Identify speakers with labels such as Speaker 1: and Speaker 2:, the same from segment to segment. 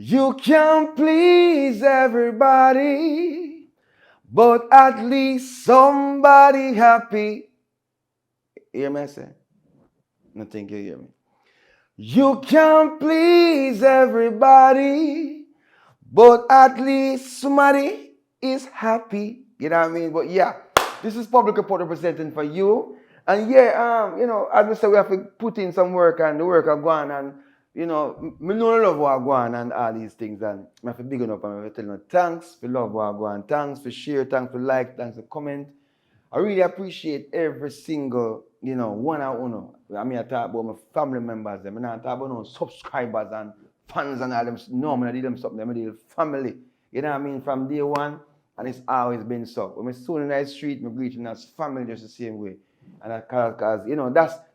Speaker 1: You can't please everybody, but at least somebody happy. Hear me say? I think you hear me. You can't please everybody, but at least somebody is happy. You know what I mean? But yeah, this is Public Report representing for you. And yeah, as we said, we have to put in some work and the work are going and me know love what I go on and all these things and I have to big enough and I have to tell you thanks for love what I go on, thanks for share, thanks for like, thanks for comment. I really appreciate every single, one and one. I mean, I talk about my family members, I talk about no subscribers and fans and all them. No, I did them something, I did family. You know what I mean? From day one, and it's always been so. When I soon in the street, I greet them as family just the same way. And because,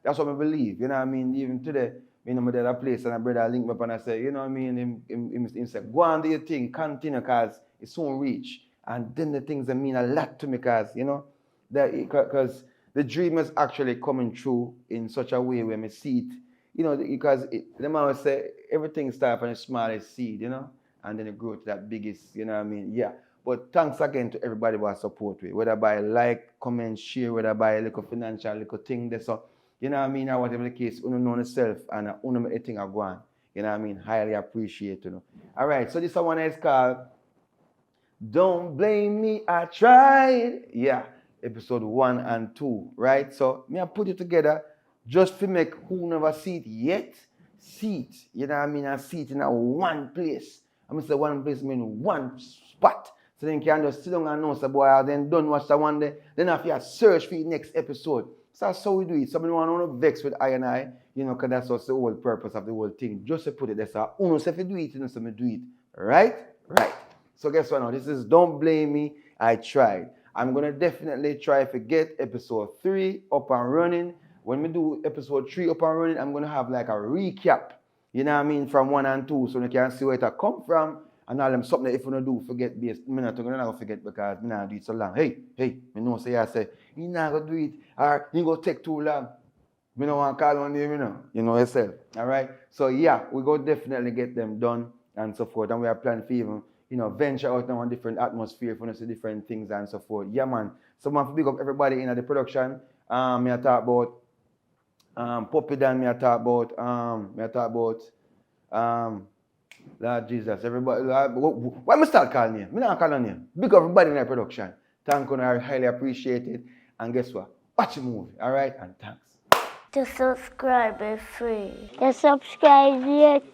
Speaker 1: that's what I believe. You know what I mean? Even today, I'm at a place and a brother link me up and I say, you know what I mean? Him say, go on do your thing, continue, because it's soon reach. And then the things that mean a lot to me, because, because the dream is actually coming true in such a way where I see it, because them always say everything starts from the smallest seed, and then it grows to that biggest, you know what I mean? Yeah. But thanks again to everybody who support me, whether by like, comment, share, whether by a little financial, little thing, that's all. You know what I mean? Or whatever the case, you know yourself and you know anything I go on. You know what I mean? Highly appreciate, All right, so this one is called Don't Blame Me, I Tried. Yeah, episode 1 and 2, right? So me I put it together just to make who never see it yet, see it. You know what I mean? I see it in a one place. I'm going to say one place mean one spot. So then you can just sit down and know, so boy, I then done watch that one day. Then after you search for the next episode. So that's how we do it. Somebody want to vex with I, because that's what's the whole purpose of the whole thing. Just to put it there. So uno say if you do it, so me do it. Right? Right. So guess what now? This is Don't Blame Me, I Tried. I'm going to definitely try to get episode 3 up and running. When we do episode 3 up and running, I'm going to have like a recap. You know what I mean? From 1 and 2, so you can see where it come from. And all them something that if you don't do, forget based. I'm not going to forget because I not do it so long. Hey, I know say I say, you not going to do it or you go take too long. I don't want to call on you, you know yourself. All right? So yeah, we go definitely get them done and so forth. And we are planning for even, venture out in a different atmosphere for us to see different things and so forth. Yeah, man. So I have to big up everybody in the production. Me I talk about Puppy Dan, me I talk about Lord Jesus, everybody. Why me start calling you? Me not calling you. Big up everybody in the production. Thank you, I highly appreciate it. And guess what? Watch the movie, all right? And thanks.
Speaker 2: To subscribe is free. To subscribe yet.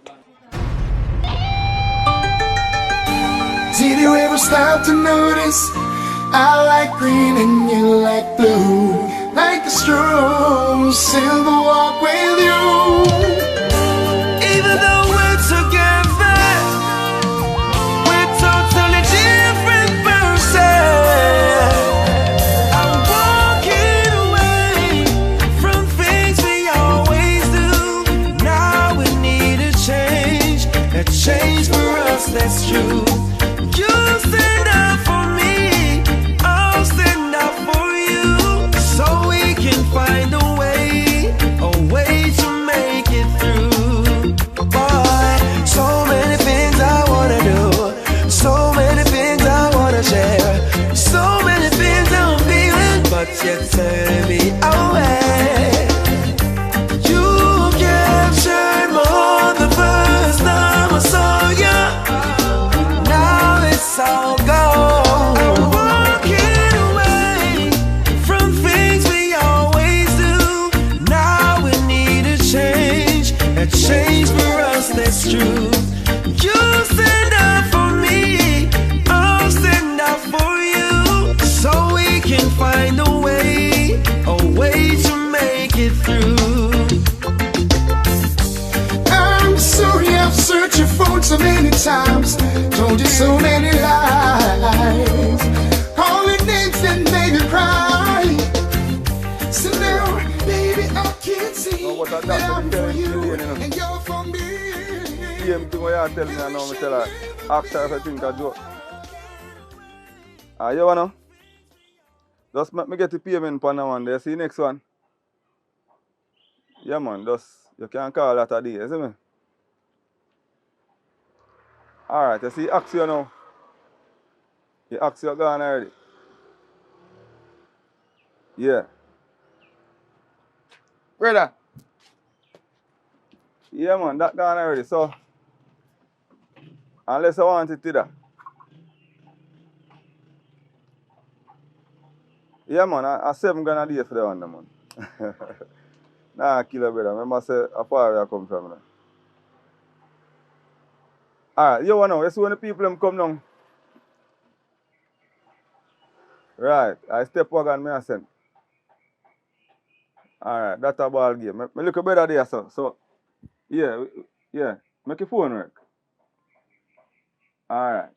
Speaker 3: Did you ever stop to notice I like green and you like blue? Like the strolls in the walk with you. Even though we're together, we're totally different persons. I'm walking away from things we always do. Now we need a change for us, that's true. You stand up for me, I'll stand up for you, so we can find a way to make it through. Boy, so many things I wanna do, so many things I wanna share, so many things I'm feeling, but you're turning me away. You captured more the first time I saw you. Now it's all gone. I'm walking away from things we always do. Now we need a change for us, that's true. You stand up for me, I'll stand up for you, so we can find a way to make it through. I'm sorry I've searched your phone so many times, told you so many lies, calling names that made you cry. So now, baby, I can't see that I'm for you and you're for me.
Speaker 4: Same thing what you tell me, I know me tell her, ask her if I think I joke. You wanna? Just make me get the payment for now and there. See you next one. Yeah man, just you can call that a day, see me? Alright, you see Axio now. The Axio gone already. Yeah.
Speaker 1: Brother.
Speaker 4: Yeah man, that gone already. So unless I want it to that. Yeah man, I 7 grand a day for the one man. Nah, killer brother. Remember say how far where I come from now. Alright, you know, you see when the people them come down. Right, I step wagon me I send. Alright, that's a ball game. Me look better there, so yeah, yeah. Make your phone work. Alright.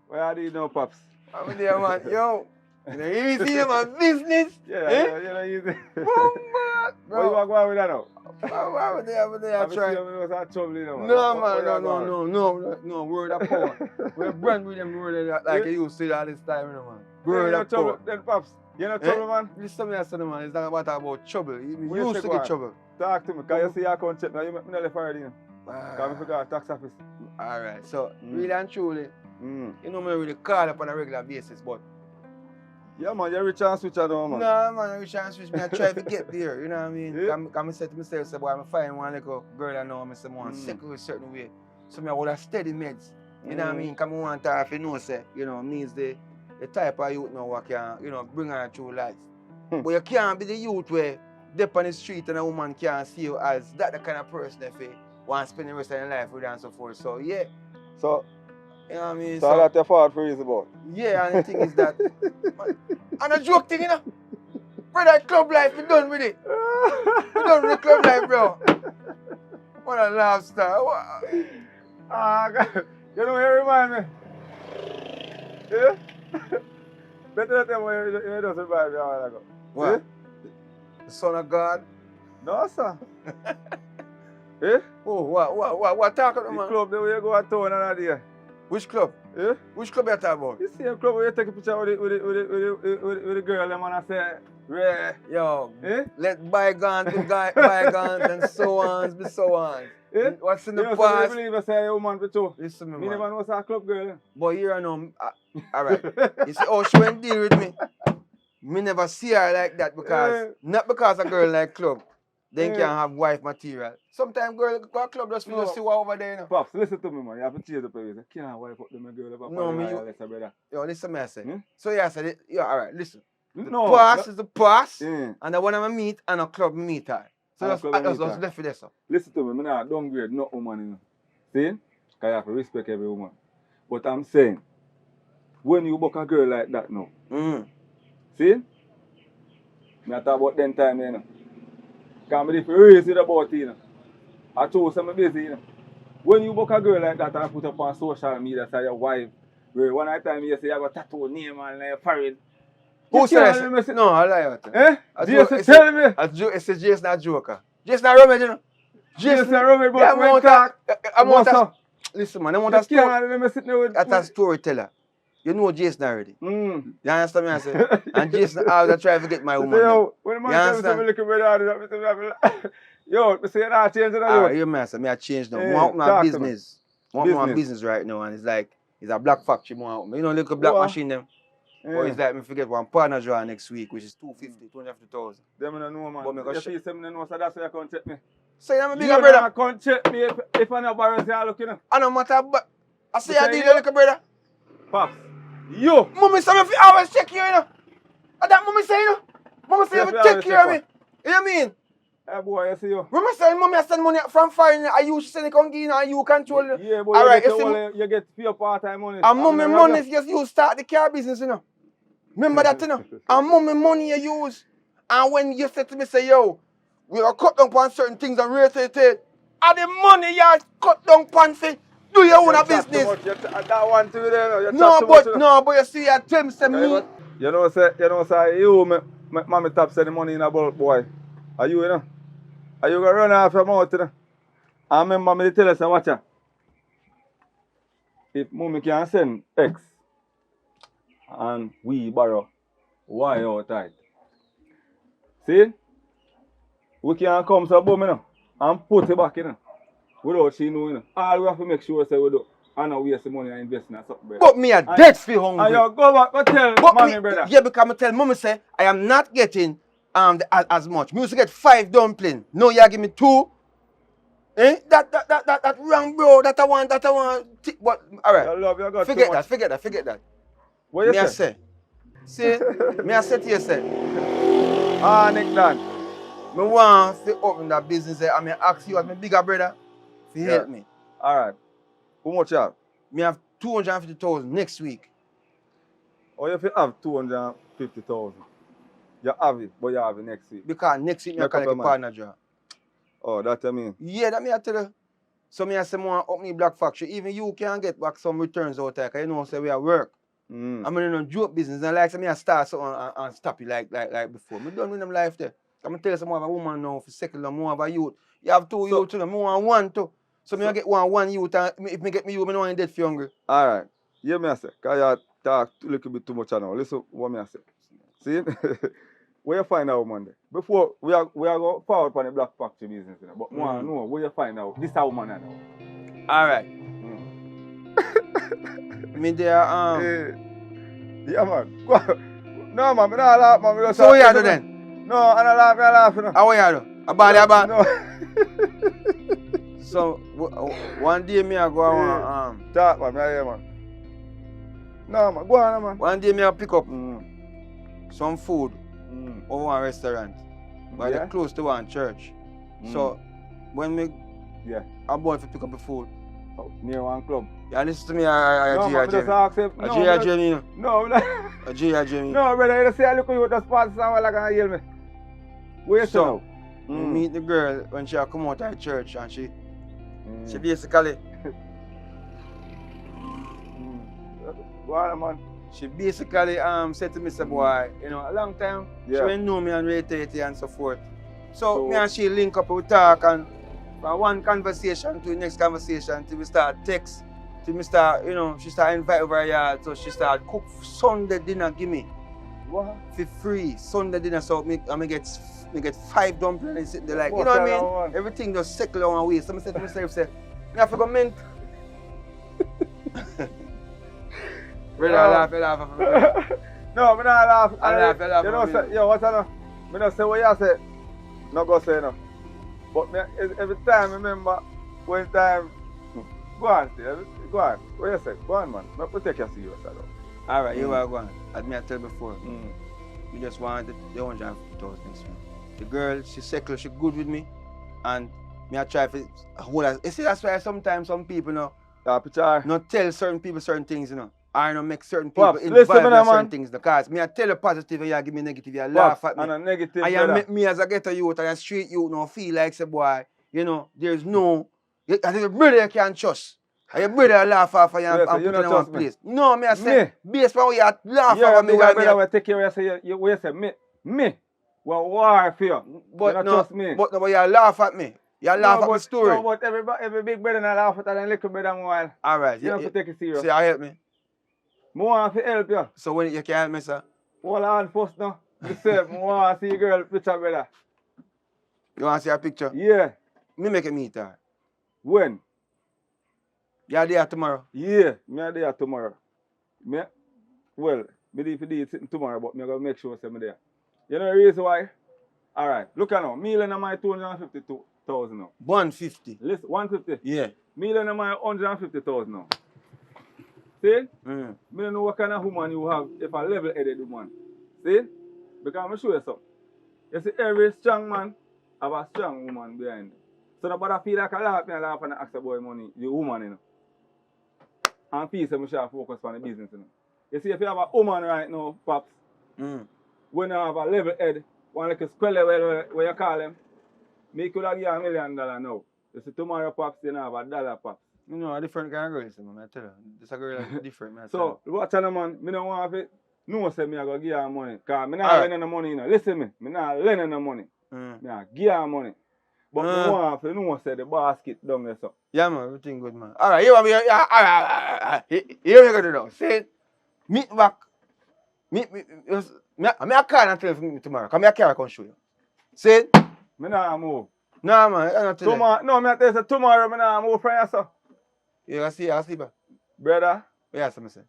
Speaker 4: Where are you now, Pops?
Speaker 1: I'm there, man. Yo. You know, you see my business?
Speaker 4: Yeah,
Speaker 1: Eh?
Speaker 4: you know, easy.
Speaker 1: Boom,
Speaker 4: What you want to go on with that now?
Speaker 1: I'm there,
Speaker 4: Have you
Speaker 1: try.
Speaker 4: seen me was a trouble, you know, man?
Speaker 1: No,
Speaker 4: What
Speaker 1: man,
Speaker 4: you want to go on?
Speaker 1: no, word of power. We're brand with them word like you used to say all this time, you know, man. Word
Speaker 4: You
Speaker 1: of
Speaker 4: trouble,
Speaker 1: power.
Speaker 4: then, Pops. You know trouble, man?
Speaker 1: Listen to me, I said, man, it's not about trouble. You
Speaker 4: What you
Speaker 1: used
Speaker 4: say,
Speaker 1: to
Speaker 4: go
Speaker 1: get
Speaker 4: on?
Speaker 1: trouble.
Speaker 4: Talk to me, because you see your account check now, you make me nearly already, you know. Because I forgot tax office.
Speaker 1: Alright, so really and truly,
Speaker 4: Mm.
Speaker 1: you know me really call up on a regular basis, but
Speaker 4: Yeah, man, you're rich and switch, I know, man.
Speaker 1: nah, man, I wish I switch me. I try to get there, you know what I mean?
Speaker 4: Yeah.
Speaker 1: Because I said to myself, say, boy, I'm find one little girl I know, I say, man, second a certain way. So I would have steady meds. You know what I mean? Because I want her to know, say, you know, means the type of youth now who can, you know, bring her through life. But you can't be the youth where dip on the street and a woman can't see you as that the kind of person that want to spend the rest of their life with her and so forth. So, yeah.
Speaker 4: So,
Speaker 1: You know what I mean?
Speaker 4: so that's your fault for reason about.
Speaker 1: Yeah, and the thing is that, and a joke thing, you know? Brother, club life, we done with it. We done with the club life, bro. What a laugh star.
Speaker 4: Ah, God. You know what you remind me? Yeah? Better than them when you just remind me a while ago.
Speaker 1: What?
Speaker 4: Yeah?
Speaker 1: The son of God?
Speaker 4: No, sir. Eh?
Speaker 1: Oh, what talking about,
Speaker 4: The
Speaker 1: man?
Speaker 4: club there where you go to town another day.
Speaker 1: Which club?
Speaker 4: Eh?
Speaker 1: Which club you talking about?
Speaker 4: You see a club where you take a picture with the girl them and I say, Ray.
Speaker 1: Yo,
Speaker 4: Eh?
Speaker 1: let bygones be bygones and so on be so on.
Speaker 4: Eh?
Speaker 1: What's in the
Speaker 4: You know,
Speaker 1: past?
Speaker 4: so believe I say a woman for two.
Speaker 1: Listen to me,
Speaker 4: Me
Speaker 1: man.
Speaker 4: never know say a club girl. Eh?
Speaker 1: But here I know, alright. You see how she went deal with me? Me never see her like that because, not because a girl like club, then can have wife material. Sometimes girl go to club just for just see what over there, you know.
Speaker 4: Pops, listen to me, man. You have to change the place. You can't wipe up them girl.
Speaker 1: No, me
Speaker 4: you. Brother.
Speaker 1: Yo, listen to me, I say. So yeah, I said, yeah, alright, listen. The
Speaker 4: No.
Speaker 1: past is the past,
Speaker 4: Yeah.
Speaker 1: and the one I meet and a club me meet her. So
Speaker 4: And a
Speaker 1: that's
Speaker 4: club meet
Speaker 1: just
Speaker 4: her.
Speaker 1: left for this.
Speaker 4: Listen to me, I'm not downgrade no woman, you know. See? Because you have to respect every woman. But I'm saying, when you book a girl like that now, see? I talk about them time, you know. Because I'm raise it about it, you know. I told some busy, you know. When you book a girl like that and put up on social media, say your wife, where one time you say you have a tattoo name and forehead.
Speaker 1: Who said that? No, I lie about it.
Speaker 4: Eh? Jason, tell me.
Speaker 1: It's a Jason a joker. Jason a rummage, you know.
Speaker 4: Jason rummage, but when talk.
Speaker 1: Listen, man, I want a story. That's a storyteller. You know Jason already. You understand me? I say? And Jason always try to get my woman.
Speaker 4: Yo, when the man tells me look at me, yo, I say you're not changing that.
Speaker 1: Alright, you master, me I change now. More my business. More business right now, and it's like it's a black factory more. You know, look at black machine them. Or it's like me forget one partner draw next week, which is 250,000.
Speaker 4: Them don't know, man.
Speaker 1: But me go
Speaker 4: you see them know, so that's why you can't check me.
Speaker 1: So you're a bigger brother.
Speaker 4: You can't check me if I'm not borrowing, say I look, you know.
Speaker 1: I don't matter, but I say I deal with a brother.
Speaker 4: Pops, yo.
Speaker 1: Mommy say me always check you, you know. And that mommy say, you know. Mommy say you take care of me. You know what I mean?
Speaker 4: Hey boy, you see you.
Speaker 1: Remember saying mommy I send money from foreign, I used to send it on and you control it.
Speaker 4: Yeah, but
Speaker 1: alright,
Speaker 4: you get your part-time money.
Speaker 1: And mommy money is just you start the car business, you know. Remember that, you know. And mommy money you use. And when you say to me, say, yo, we are cut down on certain things and reiterate it. And the money you cut down on for do your own business.
Speaker 4: That one too there.
Speaker 1: No, but you see, I tell me, say me.
Speaker 4: You know, say, you, mommy top send the money in a bulk, boy. Are you, you know? Are you going to run off your mouth, you know? I remember me tell us, watch out. If mommy can send X and we borrow Y outside, see? We can come to a boom, you know, and put it back, you know. Without she knowing, you know. All we have to make sure say we do. And not waste the money and invest in something, brother.
Speaker 1: But me a dead feel hungry.
Speaker 4: And you go back and tell
Speaker 1: but
Speaker 4: mommy,
Speaker 1: me,
Speaker 4: brother.
Speaker 1: Yeah, because I tell mommy say I am not getting as much. Me used to get 5 dumplings. No, you give me 2. Eh? That wrong, bro. That I want. But all right.
Speaker 4: Your love, you got
Speaker 1: Forget
Speaker 4: too much.
Speaker 1: Forget that.
Speaker 4: What you
Speaker 1: Me I
Speaker 4: say?
Speaker 1: See, me I say to you say,
Speaker 4: Nick Dan.
Speaker 1: me want to open that business. I mean, ask you as my bigger brother to help me.
Speaker 4: All right. How much you have?
Speaker 1: Me have 250,000 next week.
Speaker 4: Or if you have 250,000, you have it, but you have it next week.
Speaker 1: Because next week me I collect a partner job.
Speaker 4: Oh, that you mean?
Speaker 1: Yeah, that me I tell you. So me I say more up me black factory. Even you can get back some returns out there, because you know say we are work. I mean, in a joke business, and like say me I start something and stop it like before. Me done with them life there. I'm gonna tell you some more of a woman now for second and more of a youth. You have 2 youth to them, more than 1 too. So me I get one youth, and if me get me you, me know I'm dead for hungry.
Speaker 4: All right. Hear me I say, because you talk a little bit too much now. Listen what me I say. See? Where you find out woman there? Before we are go forward on the black factory business, you know, but more know where you find out this a woman now.
Speaker 1: All right. Me there
Speaker 4: Yeah man. Go on. No man, me not laugh man. Me
Speaker 1: so what you do then?
Speaker 4: No, I don't laugh, I laugh. You know.
Speaker 1: How what you do? About
Speaker 4: No.
Speaker 1: So one day me I go on
Speaker 4: Talk man, me hear man. No man, go on man.
Speaker 1: one day me I pick up some food over one restaurant. But they're close to one church. So when me I bought to pick up the food.
Speaker 4: Near one club.
Speaker 1: Yeah, listen to me, I Jamie.
Speaker 4: No,
Speaker 1: Jamie.
Speaker 4: no, brother, you say I look at you with the spots and like I hear me. Where
Speaker 1: so meet the girl when she come out of church and she basically
Speaker 4: Go on, man.
Speaker 1: she basically said to me, say, boy, you know, a long time she went know me and reiterate and so forth. So me and she link up, we talk, and from one conversation to the next conversation till we start text, till we start, you know, she start invite over her yard, so she start cook Sunday dinner, give me.
Speaker 4: What?
Speaker 1: For free, Sunday dinner, so I get 5 dumplings sitting there, like, you know what I mean? Everything just settle on way. So I said to myself, say, I have to go mint. Brother, I laugh.
Speaker 4: No, I not laugh.
Speaker 1: I laugh.
Speaker 4: You know, say, yo, what's that? I don't say what you say. Not go say no. But me, every time, remember, when time, go on, Steve, go on. What you say? Go on, man. Not protect you serious, though.
Speaker 1: All right, you are going. As me I tell before, we just wanted the 150,000 next week. The girl, she settled, she good with me, and me I try to hold her. You see, that's why sometimes some people, you know, not tell certain people certain things, you know. I don't make certain people involved in certain things. Because me I tell you positive and you give me negative, you laugh at me.
Speaker 4: And a negative,
Speaker 1: and you make me as a ghetto youth and a street youth now feel like, say, boy, you know, there's no, I think your brother you can't trust. And your brother laugh off of you and put in one place. No, me I say, based on how you laugh off of me.
Speaker 4: Yeah, brother will take care of you. You say, me, well, war for you.
Speaker 1: But
Speaker 4: you
Speaker 1: no,
Speaker 4: trust me.
Speaker 1: But you laugh at me. You laugh at the story.
Speaker 4: No, but every big brother not laugh at that and little brother while.
Speaker 1: All right.
Speaker 4: You have to take it serious.
Speaker 1: See, you help me.
Speaker 4: More want to help you.
Speaker 1: So when you can help me, sir?
Speaker 4: Hold on first now. You say, I want to see a girl picture, brother.
Speaker 1: You want to see a picture?
Speaker 4: Yeah.
Speaker 1: Me make a meet her.
Speaker 4: When?
Speaker 1: You are there tomorrow?
Speaker 4: Yeah, me are there tomorrow. Well, me do it sitting tomorrow, but me going to make sure I'm there. You know the reason why? All right, look at now. Me and my 252,000 now.
Speaker 1: 150.
Speaker 4: Listen, 150?
Speaker 1: Yeah.
Speaker 4: Me and my 150,000 now. See? Me don't know what kind of woman you have if a level-headed woman. See? Because I'm show you something. You see, every strong man have a strong woman behind him. So nobody feel like I laugh and ask the boy money, the woman, you know. And peace, I should focus on the business, you know. You see, if you have a woman right now, Pops, when you have a level head, one like a squirrel, where you call them, me could have given $1 million now. You see, tomorrow, Pops, you have $1, Pops.
Speaker 1: You know, a different kind of girl, man, I tell you. This a girl that's different, man.
Speaker 4: So, watch out, man. I don't want to no say me I go give her money. Because I not lending the money, you know. Listen me. I not lending the money. I give her money. But I want to know say the basket down there, so.
Speaker 1: Yeah, man, everything good, man. All right, you want me, here we go to now. Say, meet back. I call and tell you to meet me tomorrow. Come here, I can show you. Say,
Speaker 4: I not move.
Speaker 1: Nah, man, I'm not today.
Speaker 4: Tomorrow, no, I tell you, say, tomorrow, I nah move from here, sir.
Speaker 1: You gonna see her?
Speaker 4: Brother,
Speaker 1: Yes, I'm saying.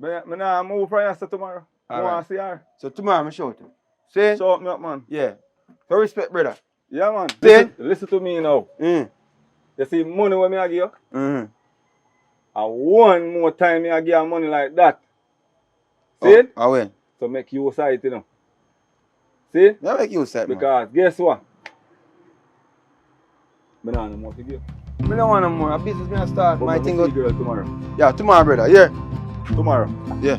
Speaker 4: I nah move from here, sir, tomorrow. I
Speaker 1: All
Speaker 4: want
Speaker 1: right.
Speaker 4: to see her.
Speaker 1: So tomorrow, I'm show you. See?
Speaker 4: Show up me up, man.
Speaker 1: Yeah. So respect, brother.
Speaker 4: Yeah, man.
Speaker 1: See?
Speaker 4: Listen to me now.
Speaker 1: Mm.
Speaker 4: You see money when I give you?
Speaker 1: Mm-hmm.
Speaker 4: And one more time I give you money like that. See
Speaker 1: Oh,
Speaker 4: it?
Speaker 1: I win.
Speaker 4: So make you use it, you know. See?
Speaker 1: Yeah, make you set, man.
Speaker 4: Because guess what? I don't know more to give.
Speaker 1: I don't want no more. A business me I start.
Speaker 4: But
Speaker 1: My
Speaker 4: I'm
Speaker 1: thing
Speaker 4: see
Speaker 1: go.
Speaker 4: girl tomorrow.
Speaker 1: Yeah, tomorrow, brother. Yeah.
Speaker 4: Tomorrow.
Speaker 1: Yeah.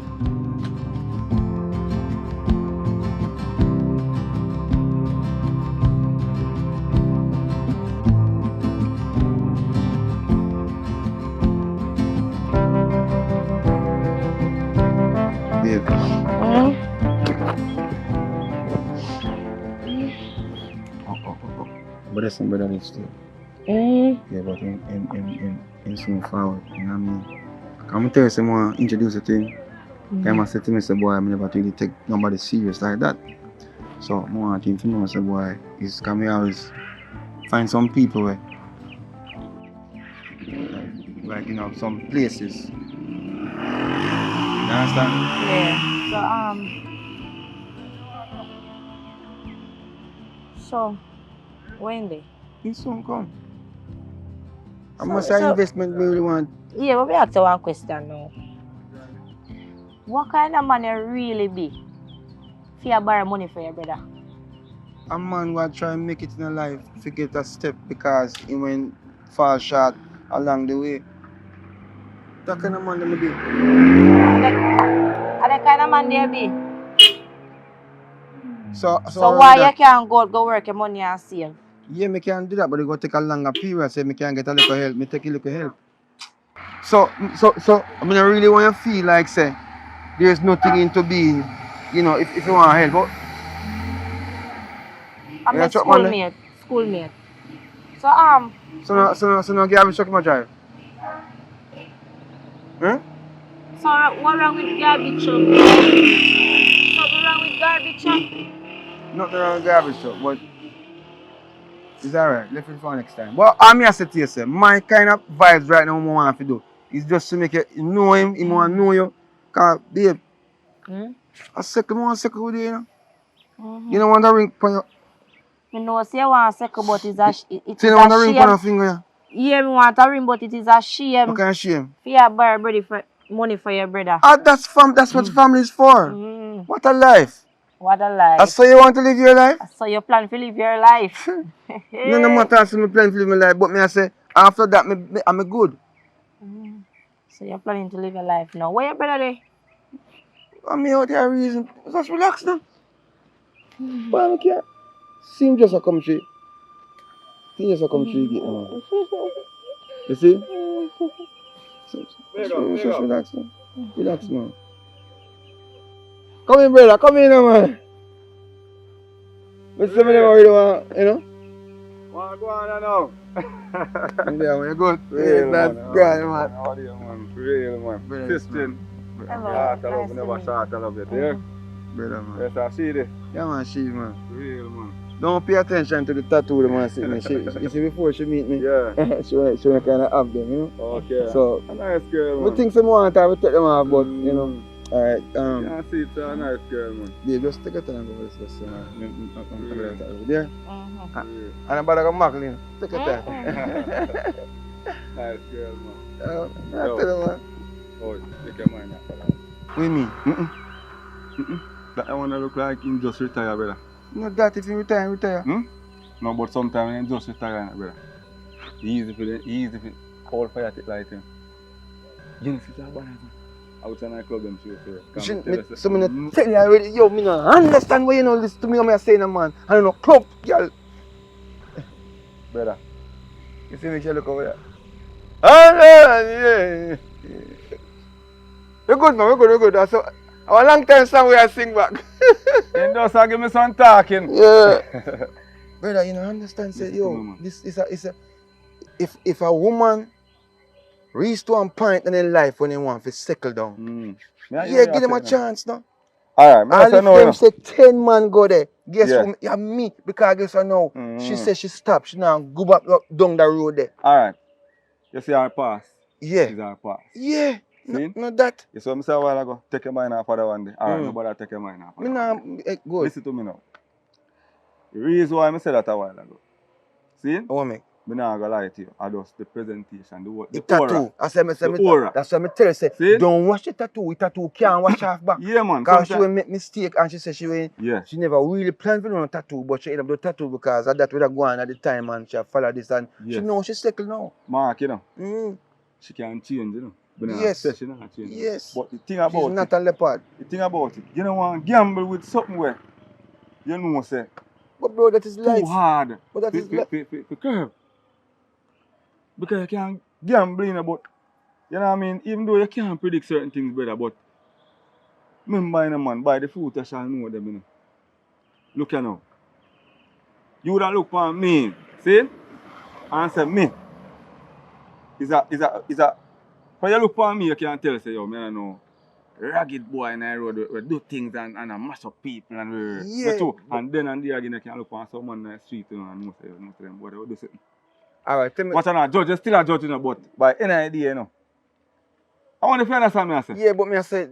Speaker 1: Babe. But that's some brother needs to. Yeah, but in soon forward, you know what I mean? I'm gonna tell you someone introduce a thing. I said to me, say, boy, I never really take nobody serious like that. So I want him to know, say, boy, is can we always find some people where, like, you know, some places. You understand?
Speaker 5: Yeah. So Wendy.
Speaker 1: He soon come. How
Speaker 5: So-
Speaker 1: much
Speaker 5: so-
Speaker 1: investment we really want?
Speaker 5: Yeah, but we ask you one question now. What kind of man you really be? If you borrow money for your brother?
Speaker 1: A man will try and make it in life to get a step because he went fall short along the way. That kind of man let me be.
Speaker 5: And the kind of man there be?
Speaker 1: So
Speaker 5: why you can't go work your money and save?
Speaker 1: yeah, me can do that, but it go take a longer period. So me can get a little help. Me take a little help. So I mean, I really want to feel like say there's nothing into being, you know, if you want help. But
Speaker 5: I'm
Speaker 1: Yeah,
Speaker 5: a
Speaker 1: chop man
Speaker 5: schoolmate.
Speaker 1: So now Gavin chuck my drive. Huh?
Speaker 5: So what wrong with garbage truck? Something wrong with garbage truck?
Speaker 1: Nothing wrong with garbage truck, but it's alright. Left it for next time. But I'm here to say to you, say, my kind of vibes right now, I want to do is just to make you know him, he want to know you. Cause babe, I want to second with you, you know. You don't want to ring for your.
Speaker 5: I know say you want a second, but it's a
Speaker 1: You don't want to ring for your finger, yeah.
Speaker 5: Yeah, me want a ring, but it is a shame.
Speaker 1: What kind of shame?
Speaker 5: For you borrow money for your brother.
Speaker 1: Ah, that's what family is for. What a life.
Speaker 5: What a life.
Speaker 1: I saw you want to live your life.
Speaker 5: So you plan to live your life.
Speaker 1: No matter if I plan to live my life, but me I say after that I'm good.
Speaker 5: So you're planning to live your life now. Where your brother there?
Speaker 1: I mean out there reason. Just relax now. But I can't. See him just a come tree. See just a come tree get now. You see? Just relax now. Relax now. Come in, brother. Come in now, man. But some of them already want, you know?
Speaker 4: What go on now?
Speaker 1: Yeah, man, you're good.
Speaker 4: Real,
Speaker 1: That's
Speaker 4: man.
Speaker 1: good, man.
Speaker 4: How are you, man? Real, man.
Speaker 1: Brother,
Speaker 4: Sister.
Speaker 5: Hello.
Speaker 4: I love
Speaker 5: Nice
Speaker 4: you,
Speaker 5: to
Speaker 4: never
Speaker 5: meet
Speaker 4: short, I love you, dear.
Speaker 1: Brother, man.
Speaker 4: Yes, I see this.
Speaker 1: Yeah, man, she, man.
Speaker 4: Real, man.
Speaker 1: Don't pay attention to the tattoo the man sitting there. You see, before she meet me,
Speaker 4: Yeah.
Speaker 1: she kind of have them, you know?
Speaker 4: Okay.
Speaker 1: So,
Speaker 4: A nice girl,
Speaker 1: we
Speaker 4: man.
Speaker 1: think some more time we take them off, but, you know, alright,
Speaker 4: Yeah, I see it's a nice girl, man.
Speaker 1: yeah, just take your time over this, just, over there.
Speaker 5: Mhm.
Speaker 4: Real.
Speaker 1: And I'm about to go Macklin. Take your time.
Speaker 4: Nice girl, man.
Speaker 1: I tell you, man.
Speaker 4: Oh, take your mind after that.
Speaker 1: What do you mean?
Speaker 4: That I wanna look like him just retire, brother.
Speaker 1: Not that if you retire.
Speaker 4: No, but sometimes he just retire, brother. Easy for call fire take like him. You know, if you are I would say I club them too, sir.
Speaker 1: So I'm tell you already, yo, me no understand why you know listen to me, I'm saying, man. I don't know, club, girl.
Speaker 4: Brother.
Speaker 1: You see me, she look over there. Yeah. We're good, man, we're good. That's our long time song we are sing back.
Speaker 4: And just give me some talking.
Speaker 1: Yeah. Brother, you know, understand, say, yo,
Speaker 4: Mama.
Speaker 1: this is a, if a woman reach to a point in their life when they want to settle down,
Speaker 4: Yeah,
Speaker 1: give them a chance, no?
Speaker 4: Alright, me
Speaker 1: And
Speaker 4: say
Speaker 1: if
Speaker 4: no, you
Speaker 1: them
Speaker 4: know.
Speaker 1: say 10 man go there, guess
Speaker 4: Yeah.
Speaker 1: who? Yeah, me. Because guess what now? She
Speaker 4: Mm-hmm.
Speaker 1: said she stopped. She now go back up, down the road there.
Speaker 4: Alright. You see our pass?
Speaker 1: Yeah.
Speaker 4: Is our pass.
Speaker 1: Yeah.
Speaker 4: See?
Speaker 1: Not that.
Speaker 4: You saw me say a while ago, take your mind off of that one day. Alright,
Speaker 1: Mm.
Speaker 4: nobody take your mind off of
Speaker 1: Me
Speaker 4: that
Speaker 1: now,
Speaker 4: one day.
Speaker 1: good.
Speaker 4: Listen to me now. The reason why I said that a while ago. See?
Speaker 1: Oh, me.
Speaker 4: Me not gonna lie to you. I just the presentation, the
Speaker 1: The
Speaker 4: aura.
Speaker 1: tattoo. I said,
Speaker 4: The aura.
Speaker 1: that's what I tell her. Say,
Speaker 4: See?
Speaker 1: don't wash the tattoo. The tattoo can't wash off back.
Speaker 4: Yeah, man.
Speaker 1: Because she will make mistake and she said she never really planned for no tattoo, but she ended up doing tattoo because of that would have gone at the time and she followed this and she know she's settled now.
Speaker 4: Mark, you know.
Speaker 1: Mm.
Speaker 4: She can change, you know. But
Speaker 1: Yes.
Speaker 4: say she not change.
Speaker 1: Yes.
Speaker 4: But the thing about
Speaker 1: She's not a leopard.
Speaker 4: the thing about it, you don't want to gamble with something where you know say
Speaker 1: But bro, that is life.
Speaker 4: too hard.
Speaker 1: But that is life.
Speaker 4: For curve. Because you can't gamble in about, you know what I mean? Even though you can't predict certain things, brother, but remember, you know, man, by the fruit you shall know them, you know. Look you now. You would have looked for me, see? And say me. Is a when you look for me, you can tell say, yo, man, I know ragged boy in the road we do things and mash up people and we too. And then and there again you can look for someone in the street, you know, and most of them boy they will do something.
Speaker 1: Alright, tell me.
Speaker 4: Watch out, judge, you still a judge, you know, but by any idea, you know. I want to find out something I say.
Speaker 1: Yeah, but me I say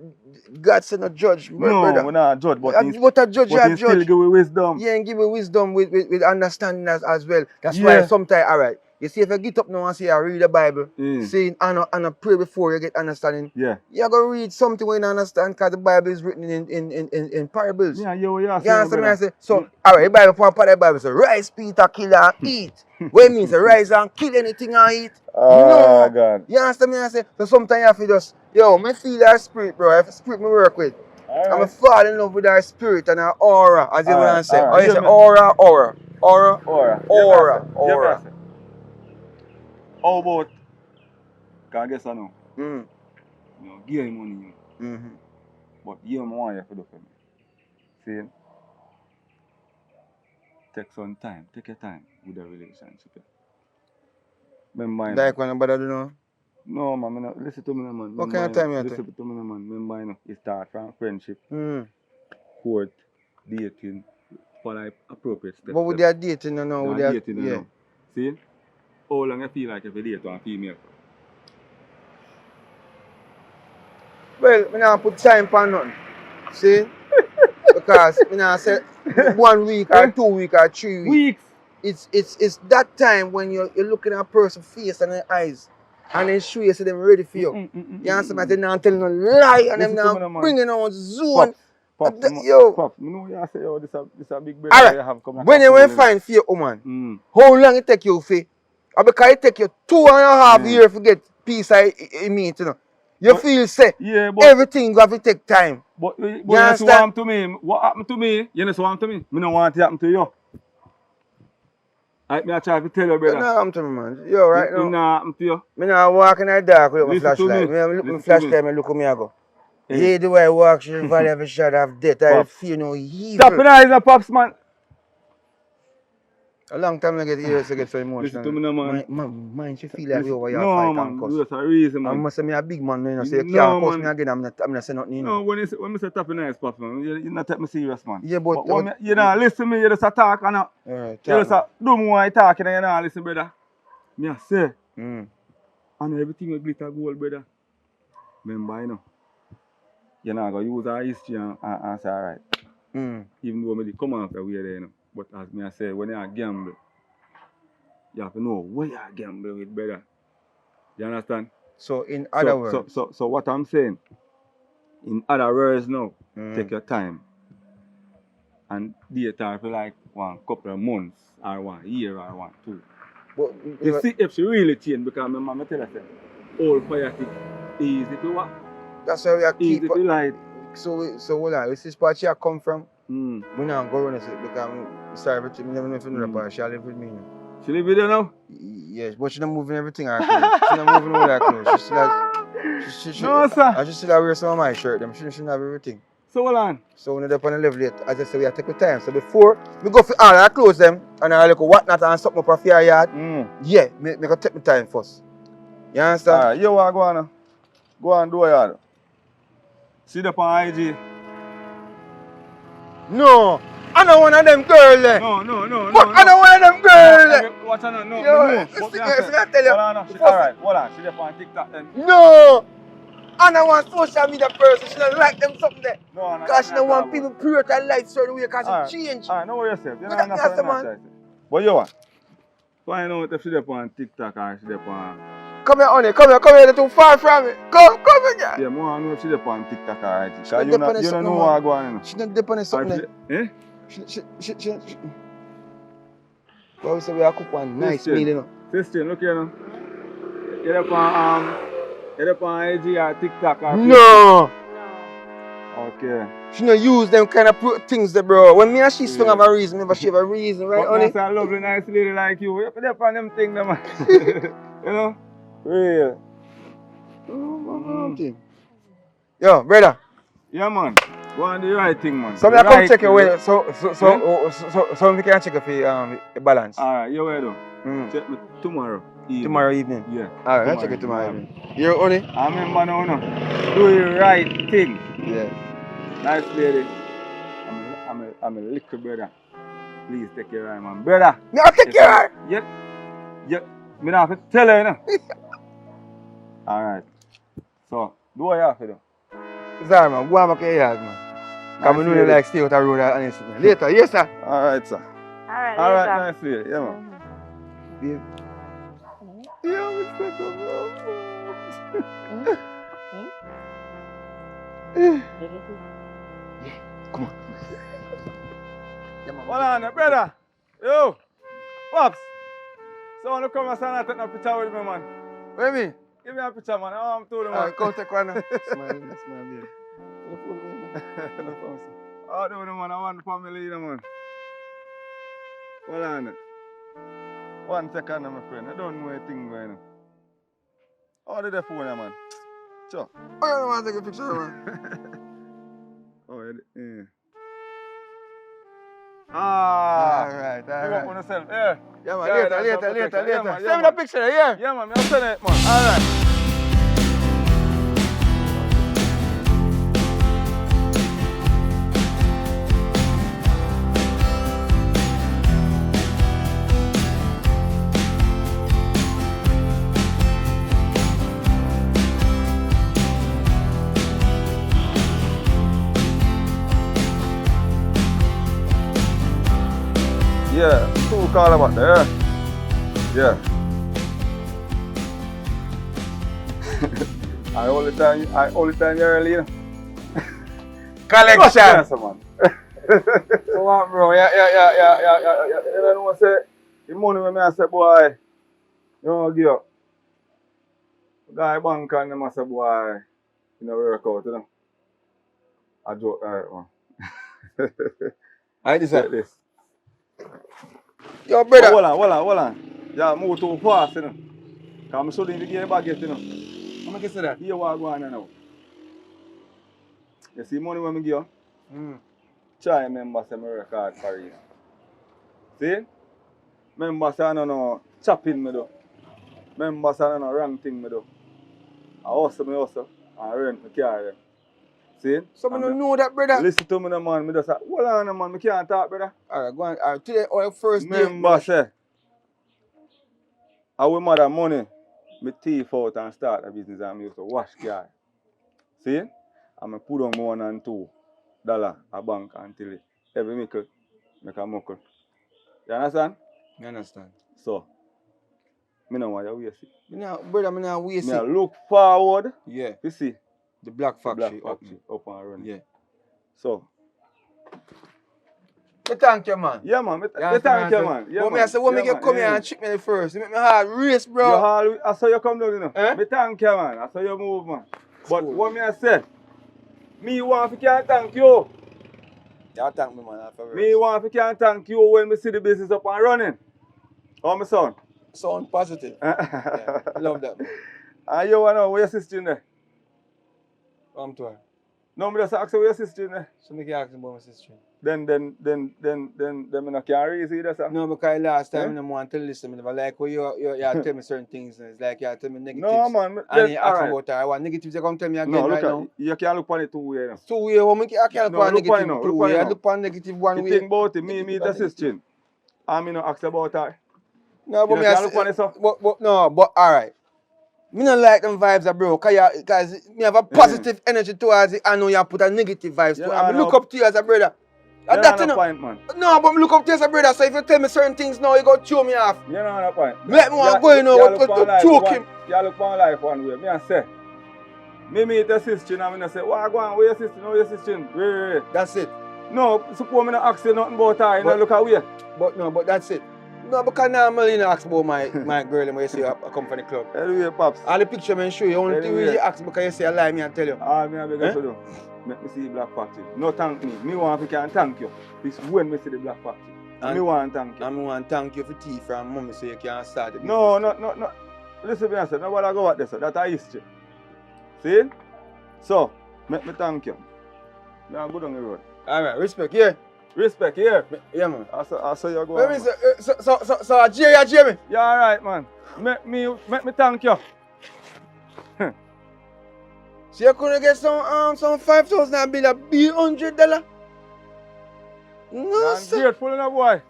Speaker 1: God said not judge, brother.
Speaker 4: No, we're not judge, but
Speaker 1: a judge,
Speaker 4: but he still give you wisdom.
Speaker 1: Yeah, and give you wisdom with understanding as well. That's why sometimes, alright, you see if you get up now and say I read the Bible, saying and pray before you get understanding, you're going to read something when you understand because the Bible is written in parables.
Speaker 4: Yeah,
Speaker 1: you understand me? I say, so, alright, the Bible, part of the Bible says, rise, Peter, kill and eat. What it means, rise and kill anything and eat.
Speaker 4: Oh, God.
Speaker 1: You understand me? I say, so sometimes you have to just, yo, me feel our spirit, bro. I have a spirit me work with. I'm fall in love with our spirit and our aura, as you want to say. Or you say aura.
Speaker 4: How about, can I guess I know? You know, give him money, you know. But you don't want you to do for me. See? Take some time, take your time with the relationship. Remember,
Speaker 1: like when nobody do know?
Speaker 4: No, man, listen to me, man.
Speaker 1: What kind of time you
Speaker 4: listen to me, man. Remember, you know, it start from friendship, court, dating, for like appropriate steps.
Speaker 1: But with their dating, you know,
Speaker 4: Now. See? How long you feel like if you date one female?
Speaker 1: Well, I don't put time for nothing. See? Because I say 1 week or 2 weeks or 3 weeks. It's that time when you're looking at a person's face and their eyes. And then show you say them ready for you. You understand me? They're not telling no lie and them now bringing on zone.
Speaker 4: Pop,
Speaker 1: yo.
Speaker 4: Pop, you know you say, yo, this a big brother you have come like
Speaker 1: when you will find for your woman, how long it take you for? Or because it take you 2.5 years to get peace I mean, you know. You feel say everything got to take time.
Speaker 4: But you want to me, what happened to me, you know what to me? I don't want it to happen to you. I try to tell you, brother.
Speaker 1: It not happen to me, man. Yo, right now.
Speaker 4: It not happen to you.
Speaker 1: I not walk in the dark with my flashlight. I look at my flashlight and look at me and go. Yeah, the way I walk through the valley of a shadow of death, I feel no evil.
Speaker 4: Stop it, eyes, Pops, man.
Speaker 1: A long time I get ears to get so emotional.
Speaker 4: Listen to me now, man.
Speaker 1: Mine, she feel like we over here
Speaker 4: no,
Speaker 1: fight
Speaker 4: man,
Speaker 1: and cuss.
Speaker 4: that's a reason, man.
Speaker 1: I must say me a big man, you know, so you can't cuss me again, I'm not saying nothing, you know.
Speaker 4: No, when I say top nice, Pops, man, you not take me serious, man.
Speaker 1: Yeah, but
Speaker 4: you know, listen to me, you just talk and you just do more talking and you know, listen, brother. Me I say, and everything will glitter gold, brother. Remember, you know, you're not going to use our history and say, alright. Even though I did come after we there, you know. But as me I say, when you gamble, you have to know what you gamble with, brother. You understand?
Speaker 1: So in other words.
Speaker 4: So what I'm saying, in other words now, take your time. And date her for like one couple of months, or 1 year, or 1, 2. But you see if she really changed, because my mama tell her, old fire stick, easy to what?
Speaker 1: That's how we are
Speaker 4: easy to light.
Speaker 1: So hold on, this is part she come from. We now go run it because I'm sorry, but I never know if you know that part. She live with me now.
Speaker 4: She live with you now?
Speaker 1: Yes, but she not moving everything out clothes. She not moving all her clothes. She still has, no, sir. I just still wear some of my shirt. Them she have everything.
Speaker 4: So hold on.
Speaker 1: So when they're up on the level yet, as I say, we have to take the time. So before we go for all our clothes them and I look whatnot and something up a fair yard, yeah, me go take my time first. You understand?
Speaker 4: Alright, you want to go on do yard. See the on IG.
Speaker 1: No. I know one of them girls there.
Speaker 4: No.
Speaker 1: But I know one of them girls there.
Speaker 4: Watch out, no.
Speaker 1: Yo,
Speaker 4: Me know.
Speaker 1: see,
Speaker 4: But me
Speaker 1: see,
Speaker 4: I say,
Speaker 1: I tell you.
Speaker 4: hold on,
Speaker 1: First-
Speaker 4: alright, hold on. She there on TikTok then.
Speaker 1: No. I know one social media person. She don't like them something there.
Speaker 4: No,
Speaker 1: Because she
Speaker 4: that's
Speaker 1: don't
Speaker 4: not
Speaker 1: want people to create a life certain way because
Speaker 4: Alright.
Speaker 1: it change.
Speaker 4: Alright, know what yourself. You know
Speaker 1: But
Speaker 4: that's
Speaker 1: that's the
Speaker 4: what
Speaker 1: man.
Speaker 4: But yo, find out if she there on TikTok or she there on...
Speaker 1: Come here, honey. Come here. You're too far from me. Come here, girl.
Speaker 4: Yeah, more know if she there on TikTok or IG.
Speaker 1: She
Speaker 4: Because
Speaker 1: not
Speaker 4: you
Speaker 1: depend on
Speaker 4: don't
Speaker 1: something,
Speaker 4: know
Speaker 1: man.
Speaker 4: what going on.
Speaker 1: She not depend on something there.
Speaker 4: Eh?
Speaker 1: She. Well, we say we are cook one nice meal, you know.
Speaker 4: Sister, look here now. You're there on IG or TikTok or
Speaker 1: No.
Speaker 4: Okay.
Speaker 1: She no use them kind of things there, bro. When me and she still have a reason, never she have a reason, right,
Speaker 4: But
Speaker 1: honey?
Speaker 4: that's a lovely, nice lady like you. You're there on them things, man. You know? Real.
Speaker 1: Yo, brother.
Speaker 4: Yeah, man. Go on the right thing, man.
Speaker 1: So me
Speaker 4: The
Speaker 1: come
Speaker 4: right
Speaker 1: check your
Speaker 4: thing.
Speaker 1: way. So we can check if you balance.
Speaker 4: Alright, you where though?
Speaker 1: Mm.
Speaker 4: Check me tomorrow evening.
Speaker 1: Tomorrow evening.
Speaker 4: Yeah.
Speaker 1: Alright, I'll check it tomorrow evening. You honey?
Speaker 4: I remember now, no. Do the right thing.
Speaker 1: Yeah.
Speaker 4: Nice lady. I'm a little brother. Please take care of her, man. Brother.
Speaker 1: Me I'll take care of her.
Speaker 4: Yep. Me not have to tell her, you know. Alright. So, do what you have to do.
Speaker 1: Sorry, man. Go and make your yard, man. Because I know you like stay out the road honestly. Later, yes, sir.
Speaker 4: Alright, sir.
Speaker 5: Alright,
Speaker 4: Alright,
Speaker 5: later.
Speaker 4: nice lady. Yeah, man.
Speaker 1: Babe.
Speaker 4: Yeah, we set up,
Speaker 1: Come on. Yeah, man.
Speaker 4: Hold on, brother. Yo, Pops. So I want to come and stand and take a picture with me, man.
Speaker 1: What do you mean?
Speaker 4: Give me a picture, man. I'm to the man.
Speaker 1: Alright, come take one now. Smile, babe.
Speaker 4: Oh, do the man. I want the family, you know, man. Hold on. 1 second, my friend. I don't know anything going on. How did the phone, man? Sure.
Speaker 1: Oh, you don't want to take a picture, man.
Speaker 4: Oh, yeah. Ah.
Speaker 1: Alright.
Speaker 4: You work on yourself, yeah.
Speaker 1: Yeah, man.
Speaker 4: Yeah,
Speaker 1: Later.
Speaker 4: that's the picture. Yeah, man,
Speaker 1: Send me
Speaker 4: yeah,
Speaker 1: the
Speaker 4: man.
Speaker 1: picture, yeah?
Speaker 4: Yeah, man. I'll send it, man.
Speaker 1: Alright.
Speaker 4: Yeah, two call about there. Yeah. I all the time you're early, you know.
Speaker 1: Collection.
Speaker 4: Yes, man. Come on, bro. Yeah. You know what I say? The money when I say, boy, you don't give up. Guy bank and them I say, boy, you know, work out, you know. I joke, alright, man.
Speaker 1: Alright, this
Speaker 4: Take this.
Speaker 1: Yo, brother.
Speaker 4: Hold on. Yeah, move too fast, you know. Because I'm showing the game back, you know.
Speaker 1: How much you say that?
Speaker 4: Here what go on now. You see money when I give you? Try remember say me record for you. See? Remember say I don't know chopping me do. Remember say I don't know wrong thing me do. I hustle. I rent my car them. See?
Speaker 1: So I don't know that, brother.
Speaker 4: Listen to me no man, me just say, hold on no man, me can't talk, brother.
Speaker 1: Alright, go on. Alright, today our first day.
Speaker 4: Remember say, I with mother money, me thief out and start a business and me used to wash car. See? And me put on $1 and $2 a bank until every mickle make a muckle. You understand?
Speaker 1: You understand?
Speaker 4: So, me no want you waste it.
Speaker 1: Brother, me now waste
Speaker 4: Me
Speaker 1: it.
Speaker 4: look forward,
Speaker 1: Yeah.
Speaker 4: you see,
Speaker 1: The black
Speaker 4: the
Speaker 1: factory.
Speaker 4: black factory up and running.
Speaker 1: Yeah.
Speaker 4: So,
Speaker 1: Me thank you, man.
Speaker 4: yeah man, me
Speaker 1: understand,
Speaker 4: thank you
Speaker 1: sir?
Speaker 4: man. Yeah,
Speaker 1: But me I say, when me get come here and trick me first, you make me heart race, bro.
Speaker 4: I saw you come down, you know.
Speaker 1: Eh?
Speaker 4: Me thank you man, I saw you move man. But
Speaker 1: Cool.
Speaker 4: what me I say, me want to can thank you.
Speaker 1: Yeah, thank me, man. After
Speaker 4: Me want to can thank you when me see the business up and running. How me sound?
Speaker 1: Sound positive. Yeah, love that, man.
Speaker 4: And you wanna know where your sister in there?
Speaker 1: Come to her.
Speaker 4: No, me just ask you your sister, eh?
Speaker 1: So me can ask him about my sister.
Speaker 4: Then me not can raise either, sir.
Speaker 1: No, because last time
Speaker 4: Eh?
Speaker 1: I want to listen. I like how you tell me certain things. It's like you tell me negatives.
Speaker 4: No, man.
Speaker 1: And you ask me
Speaker 4: Alright.
Speaker 1: about her. I want negatives. You come tell me again
Speaker 4: No,
Speaker 1: right
Speaker 4: look
Speaker 1: now.
Speaker 4: at you can't look on it two ways now.
Speaker 1: Two way. I can't
Speaker 4: No,
Speaker 1: look on
Speaker 4: look on it
Speaker 1: negative
Speaker 4: now,
Speaker 1: two
Speaker 4: look on
Speaker 1: way.
Speaker 4: it
Speaker 1: I
Speaker 4: now.
Speaker 1: look on negative one
Speaker 4: The
Speaker 1: way.
Speaker 4: thing about it, me the sister. And me no ask about her.
Speaker 1: No, but
Speaker 4: You
Speaker 1: me
Speaker 4: can't look on it, sir.
Speaker 1: but alright. Me not like them vibes, bro. Cause me have a positive energy towards it. I know you put a negative vibes
Speaker 4: You
Speaker 1: to it.
Speaker 4: know,
Speaker 1: I
Speaker 4: I
Speaker 1: look
Speaker 4: know.
Speaker 1: up to you as a brother.
Speaker 4: You
Speaker 1: And that,
Speaker 4: know
Speaker 1: you know.
Speaker 4: point, man.
Speaker 1: No, but me look up to you as a brother. So if you tell me certain things now, you go throw me off.
Speaker 4: You know that point.
Speaker 1: Let me want to go, you know, to choke him.
Speaker 4: You look on life one way. Me I say. Me meet the sister and me say, what go on? Where your sister? No, your sister. Wait.
Speaker 1: That's it.
Speaker 4: No, suppose me not ask you nothing about her. You know, look away.
Speaker 1: But that's it. No, because normally you don't ask about my girl when you say I come from the club.
Speaker 4: Anyway, Pops.
Speaker 1: All the picture I show you, only thing
Speaker 4: Anyway.
Speaker 1: you ask because you say a lie me and tell you.
Speaker 4: All me I beg you to do. Make me see the Black Factory. No thank me. Me want to can thank you. This when me see the Black Factory. And me want to thank you.
Speaker 1: And me want to thank you for tea from mommy so you can start it.
Speaker 4: No. Listen to me, I said, nobody go at this. That's a history. See? So, make me thank you. Me I go down the road.
Speaker 1: Alright, respect, yeah.
Speaker 4: Respect, here.
Speaker 1: Yeah, man.
Speaker 4: I saw you go
Speaker 1: Let
Speaker 4: on,
Speaker 1: me
Speaker 4: man.
Speaker 1: so Jerry.
Speaker 4: Yeah, alright, man. Make me thank you.
Speaker 1: So you couldn't get some 5,000 and bill a $100? No,
Speaker 4: I'm
Speaker 1: sir.
Speaker 4: grateful enough, boy.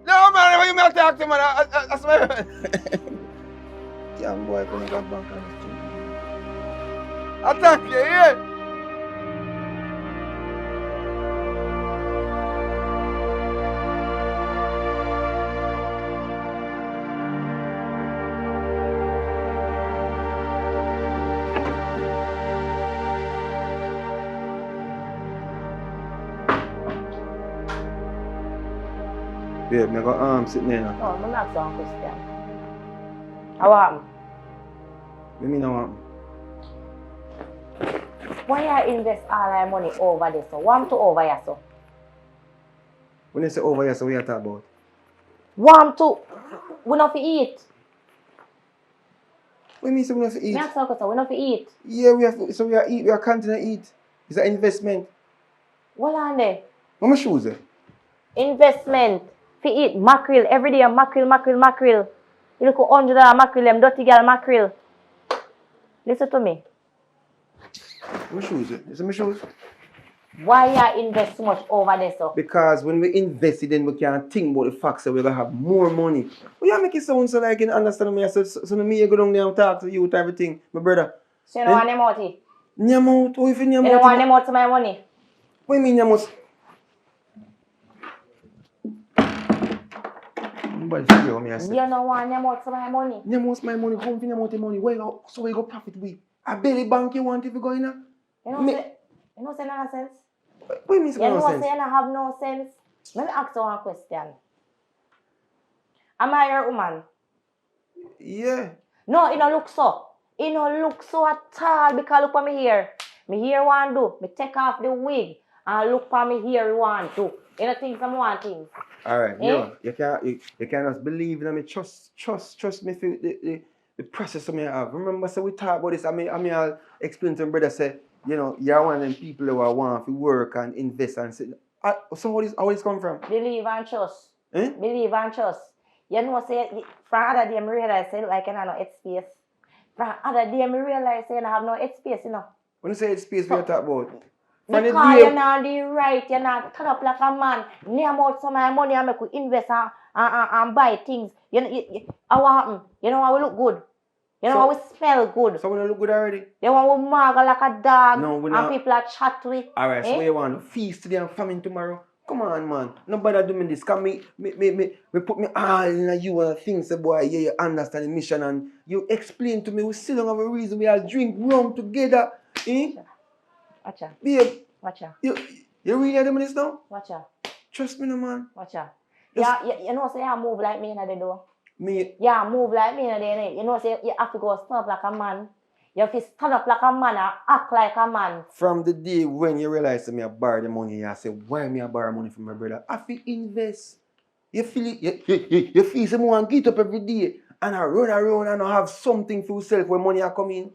Speaker 1: No, man, when you may talk to man, I swear. Yeah, boy, couldn't go back on the street. I thank you, yeah. Babe, I got sitting there now.
Speaker 5: No, I'm not asking one question. How happened?
Speaker 1: What mean I want?
Speaker 5: Why you invest all our money over this? So want to over here, so?
Speaker 1: When you say over here, so what you talk about?
Speaker 5: Want to? We not fi eat.
Speaker 1: What mean say we have to eat?
Speaker 5: Me ask you a question, we not fi eat.
Speaker 1: Yeah, we have to, so we are eat, we are continue to eat. It's an investment.
Speaker 5: Hold on there.
Speaker 1: What my shoes there?
Speaker 5: Investment. Fi eat mackerel every day, mackerel. You look $100 mackerel, them dirty girl mackerel. Listen to me.
Speaker 1: My shoes there? Is it my shoes?
Speaker 5: Why you invest so much over there, so?
Speaker 1: Because when we invest it, then we can think about the facts that we're gonna have more money. But you make it sound so like you understand me. So me you go down there and talk to you with everything, my brother.
Speaker 5: So you don't want them out here?
Speaker 1: Nyam out? What if you nyam
Speaker 5: You
Speaker 1: out?
Speaker 5: don't want them out to my money?
Speaker 1: What do you mean nyam out? Nobody say what me I say.
Speaker 5: You don't want them out to my money?
Speaker 1: Nyam out's my money. Come for nyam out the money. Where you go? So where you go profit with? A belly bank you want if you go in there?
Speaker 5: You know say nonsense?
Speaker 1: What do you mean
Speaker 5: You know
Speaker 1: nonsense?
Speaker 5: say you don't have no sense? Let me ask you one question. Am I your woman?
Speaker 1: Yeah.
Speaker 5: No, it don't look so. It don't look so at all because look at me here. Me here want do. Me take off the wig and look at me here want do. You know things I'm wanting.
Speaker 1: Alright,
Speaker 5: Eh?
Speaker 1: you can't just believe in me. Trust me for the process of me have. Remember, so we talk about this. I'll explain to my brother, say, you know, you're one of them people who want to work and invest and say, so how this come from?
Speaker 5: Believe and trust.
Speaker 1: Eh?
Speaker 5: Believe and trust. You know say from other day me realize say like you know no head space. From other day me realize say you have no head space, you know.
Speaker 1: When you say it's space, what you talk about? From the
Speaker 5: Because
Speaker 1: day-
Speaker 5: you're not the right, you're not turn up like a man. Name out some of my money and make we invest and buy things. How happen? You know how we look good. You know how we smell good.
Speaker 1: So we don't look good already?
Speaker 5: You want we margle like a dog
Speaker 1: No, we
Speaker 5: and
Speaker 1: not.
Speaker 5: people are chat with.
Speaker 1: Alright, so
Speaker 5: Eh?
Speaker 1: what you want? Feast today and famine tomorrow? Come on, man. Nobody doing this. Cause me put me all in you and things, say, boy, yeah, you understand the mission and you explain to me, we sit down have a reason we all drink rum together. Eh?
Speaker 5: Watcha.
Speaker 1: Babe,
Speaker 5: Watcha.
Speaker 1: you really are doing this now?
Speaker 5: Watcha.
Speaker 1: Trust me, no, man.
Speaker 5: Watcha.
Speaker 1: Yes.
Speaker 5: Yeah, you know say you move like me in the door.
Speaker 1: Me,
Speaker 5: Yeah, move like me in the day. You know say you have to go stand up like a man. You have to stand up like a man and act like a man.
Speaker 1: from the day when you realize that me I borrow the money, you say, why me I borrow money from my brother? I feel invest. You feel it, you feel some want get up every day and I run around and I have something for yourself when money are coming.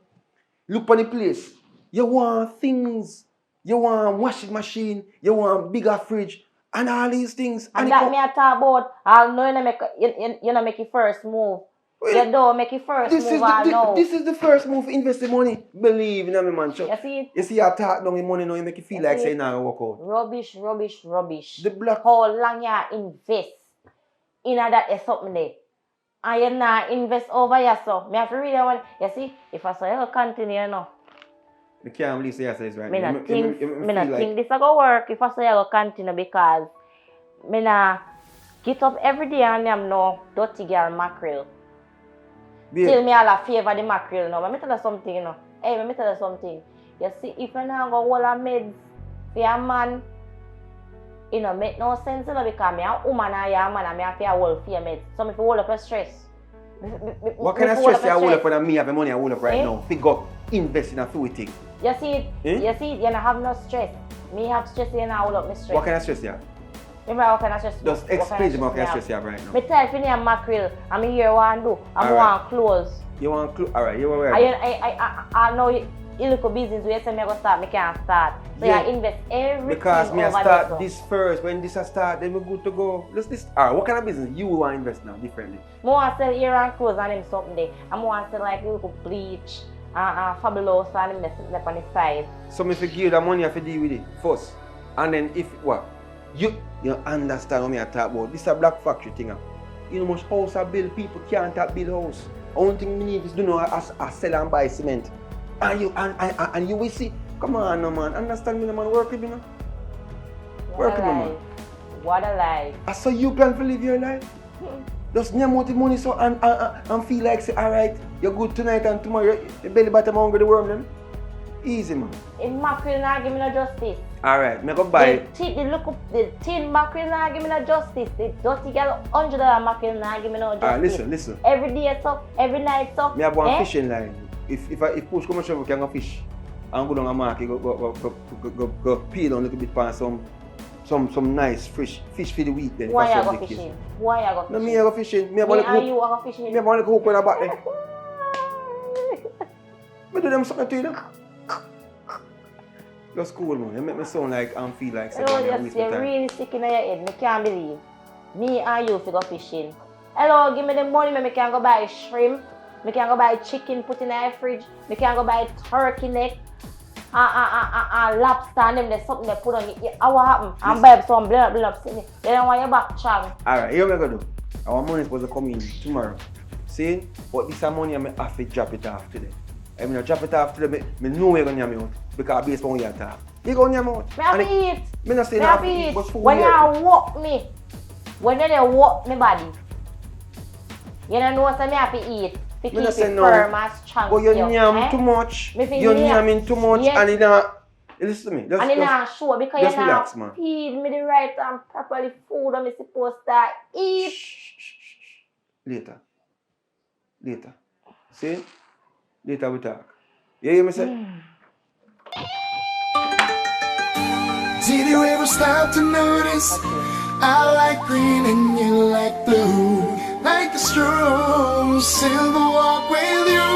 Speaker 1: Look on the place. You want things. You want washing machine. You want bigger fridge. And all these things.
Speaker 5: And that me I talk about, I'll know you know make your first move.
Speaker 1: Well,
Speaker 5: You don't make your first move, I know.
Speaker 1: This is the first move to invest the money. Believe in me, man.
Speaker 5: You see it?
Speaker 1: You see, I talk down the money now, you make you feel like saying now work out.
Speaker 5: Rubbish.
Speaker 1: The black.
Speaker 5: How long you invest in that is something there. And you not invest over here, so me have to read that one. You see, if I say, continue now.
Speaker 1: I can't believe say yes right.
Speaker 5: Me not think this is going to work if I say I go continue because me not get up every day and I'm no dirty girl mackerel. Till me all a favor the mackerel now. Let me tell you something, you know. Hey, let me tell you something. You see, if you not go hold a meds for a man, it don't make no sense, you know, because me a woman and you a man and me have to hold for your meds. So me have to hold up your stress.
Speaker 1: What kind of stress you hold up when me have the money I hold up right now? Pick up, invest in a few things.
Speaker 5: You see it? You see it? You don't have no stress. Me have stress, you don't hold up my stress.
Speaker 1: What kind of stress you have?
Speaker 5: Remember what kind of stress?
Speaker 1: Just explain to me what kind of stress you have right now.
Speaker 5: Me tell you if you need mackerel, I'm here what I do. I want clothes.
Speaker 1: You want clothes? Alright, you want
Speaker 5: I know you look at business where you say me go start, me can't start. So you invest everything
Speaker 1: because me
Speaker 5: over
Speaker 1: start
Speaker 5: there,
Speaker 1: this first. When this start, then we good to go. Alright, what kind of business you want to invest now differently?
Speaker 5: I want to sell ear and clothes and them something there. I want to sell like little bleach fabulous and them left on the side.
Speaker 1: So me give you the money, I have to deal with it first. And then if what? You understand what me I talk about. This is a black factory thing. You know much house I build, people can't build house. Only thing we need is do know I sell and buy cement. And you will see. Come on no man, understand me no man, work with me no. Work with me man.
Speaker 5: What a life.
Speaker 1: So you plan to live your life? Just name out the money so and feel like say alright, you're good tonight and tomorrow your belly bottom hungry the worm them. Easy man.
Speaker 5: If mackerel not give me no justice.
Speaker 1: Alright, me go buy
Speaker 5: the tin mackerel not give me no justice. The dirty girl $100 mackerel not give me no justice.
Speaker 1: Alright, listen.
Speaker 5: Every day so, every night so.
Speaker 1: Me have one fishing line. If push come shovel can go fish. And go down a market, go peel on a little bit pan some nice fish for the week then.
Speaker 5: Why you go fishing? Why you go fishing?
Speaker 1: No, me I go fishing. Me
Speaker 5: and you go fishing?
Speaker 1: Me have one hook on the back there. Me do them something to you know. Just cool man. You make me sound like I feel like
Speaker 5: you're really sick in your head. Me can't believe. Me and you go fishing. Hello, give me the money, me can go buy shrimp. Me can go buy chicken, put in the fridge. Me can go buy turkey neck. Lobster and them there's something they put on it. What happen? And buy some blood sitting. You don't want your back chang.
Speaker 1: Alright, here we go do. Our money is supposed to come in tomorrow. See? But this money I have to drop it off today. I mean I drop it off today, me know you're gonna me out. Because based on your talk. You gonna me out.
Speaker 5: Me have to eat.
Speaker 1: Me not saying I have to eat, but food.
Speaker 5: When you walk me, when you walk my body, you don't know what I have to eat. To keep it firm and strong.
Speaker 1: But you yam too much. You yamming too much and it not. Listen to me.
Speaker 5: And it not sure because you
Speaker 1: relax,
Speaker 5: not feed me the right and properly food I'm supposed to eat.
Speaker 1: Later. See? Later we talk. You hear me say?
Speaker 3: Did you ever stop to notice I like green and you like blue? Like the strolls in the walk with you.